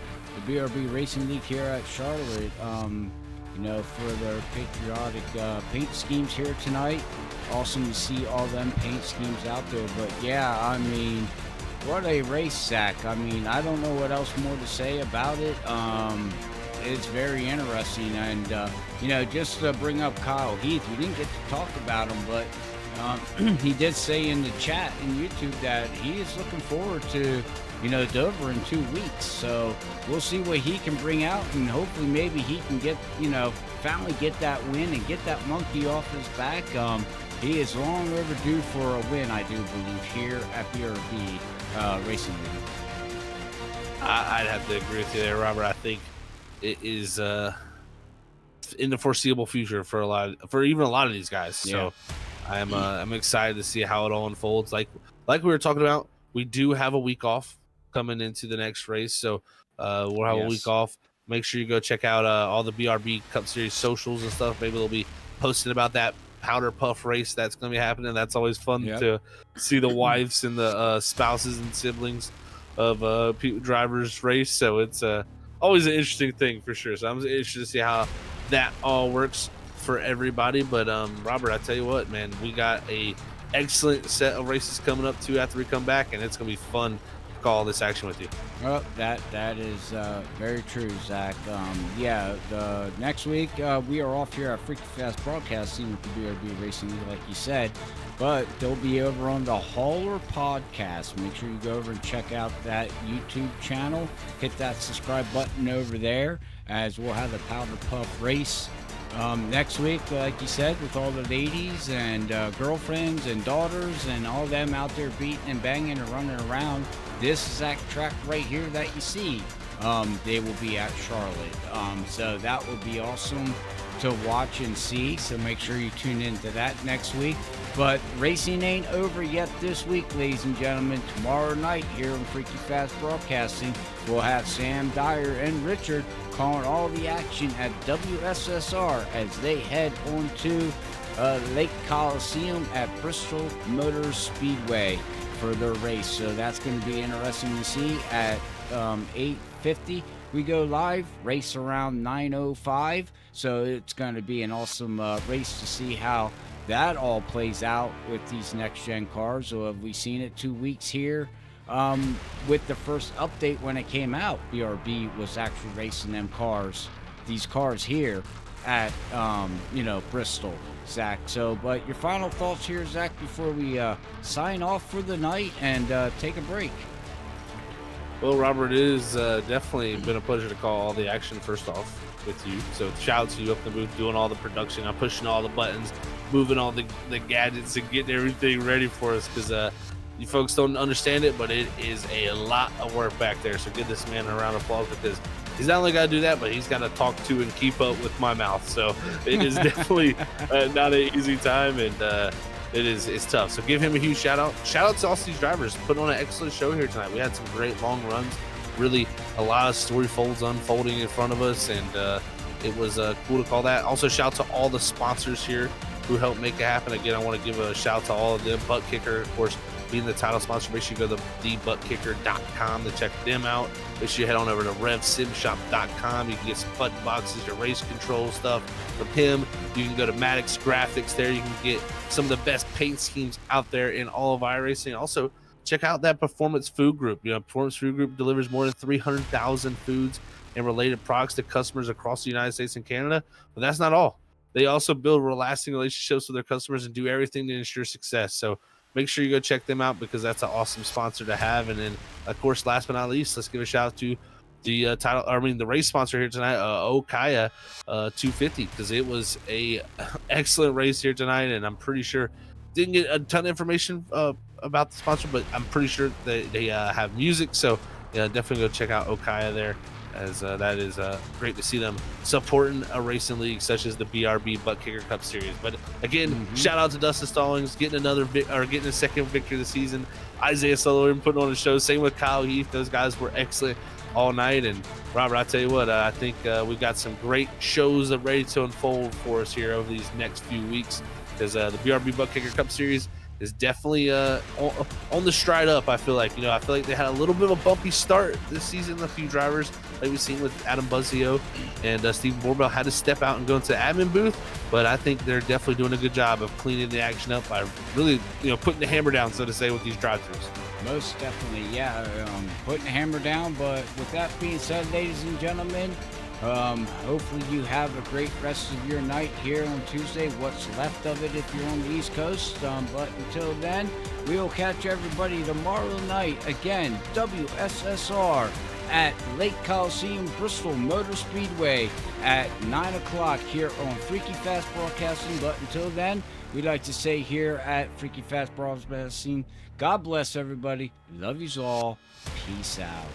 BRB Racing League here at Charlotte. For their patriotic paint schemes here tonight. Awesome to see all them paint schemes out there. But, yeah, what a race, Zach. I don't know what else more to say about it. It's very interesting. And, just to bring up Kyle Heath, we didn't get to talk about him, but he did say in the chat in YouTube that he is looking forward to, Dover in 2 weeks. So we'll see what he can bring out, and hopefully maybe he can get, finally get that win and get that monkey off his back. He is long overdue for a win, I do believe, here at BRB Racing League. I'd have to agree with you there, Robert. I think it is in the foreseeable future for even a lot of these guys. Yeah. So I'm excited to see how it all unfolds. Like we were talking about, we do have a week off coming into the next race, so we'll have a week Yes. off. Make sure you go check out all the BRB Cup Series socials and stuff. Maybe they'll be posting about that powder puff race that's going to be happening. That's always fun Yep. to see the wives and the spouses and siblings of drivers race. So it's always an interesting thing for sure. So I'm interested to see how that all works for everybody. But Robert, I tell you what, man, we got a excellent set of races coming up too after we come back, and it's going to be fun to call this action with you. Well, that is very true, Zach. Yeah, the next week we are off here at Freaky Fast Broadcasting with the BRB Racing League, like you said, but they'll be over on the Hauler Podcast. Make sure you go over and check out that YouTube channel. Hit that subscribe button over there, as we'll have the Powder Puff race next week, like you said, with all the ladies and girlfriends and daughters and all them out there beating and banging and running around. This exact track right here that you see, they will be at Charlotte. So that will be awesome to watch and see. So make sure you tune into that next week. But racing ain't over yet this week, ladies and gentlemen. Tomorrow night here on Freaky Fast Broadcasting, we'll have Sam Dyer and Richard calling all the action at WSSR as they head on to Lake Coliseum at Bristol Motor Speedway for their race. So that's going to be interesting to see. At 8:50 we go live, race around 9:05. So it's going to be an awesome race to see how that all plays out with these next gen cars. So have we seen it 2 weeks here with the first update when it came out? BRB was actually racing them cars, these cars here at Bristol, Zach. So but your final thoughts here, Zach, before we sign off for the night and take a break. Well, Robert, it is definitely been a pleasure to call all the action first off with you. So shout out to you up in the booth doing all the production. I'm pushing all the buttons, moving all the gadgets and getting everything ready for us, because you folks don't understand it, but it is a lot of work back there. So give this man a round of applause, because he's not only got to do that, but he's got to talk to and keep up with my mouth. So it is definitely not an easy time, and it's tough. So give him a huge shout out. Shout out to all these drivers putting on an excellent show here tonight. We had some great long runs, really a lot of story folds unfolding in front of us, and it was cool to call that. Also, shout out to all the sponsors here who helped make it happen. Again, I want to give a shout out to all of them. Butt Kicker, of course, being the title sponsor. Make sure you go to thebuttkicker.com to check them out. Make sure you head on over to revsimshop.com. You can get some button boxes, your race control stuff from him. You can go to Maddox Graphics there. You can get some of the best paint schemes out there in all of iRacing. Also, check out that Performance Food Group. Performance Food Group delivers more than 300,000 foods and related products to customers across the United States and Canada. But that's not all. They also build lasting relationships with their customers and do everything to ensure success. So make sure you go check them out, because that's an awesome sponsor to have. And then, of course, last but not least, let's give a shout out to the the race sponsor here tonight, Ohkaya 250, because it was a excellent race here tonight, and I'm pretty sure didn't get a ton of information about the sponsor, but I'm pretty sure they have music. So yeah, definitely go check out Ohkaya there, as that is great to see them supporting a racing league such as the BRB Butt Kicker Cup Series. But again, shout out to Dustin Stallings getting getting a second victory of the season. Isaiah Sullivan putting on a show. Same with Kyle Heath. Those guys were excellent all night. And Robert, I tell you what, I think we've got some great shows ready to unfold for us here over these next few weeks, because the BRB Butt Kicker Cup Series is definitely on the stride up. I feel like they had a little bit of a bumpy start this season. A few drivers, like we've seen with Adam Buzzio and Steve Borbell, had to step out and go into the admin booth, but I think they're definitely doing a good job of cleaning the action up by really putting the hammer down, so to say, with these drive-throughs. Most definitely, yeah, putting the hammer down. But with that being said, ladies and gentlemen, hopefully you have a great rest of your night here on Tuesday, what's left of it if you're on the East Coast. But until then, we will catch everybody tomorrow night, again, WSSR at Lake Coliseum, Bristol Motor Speedway at 9 o'clock here on Freaky Fast Broadcasting. But until then, we'd like to say here at Freaky Fast Broadcasting, God bless everybody, love yous all, peace out.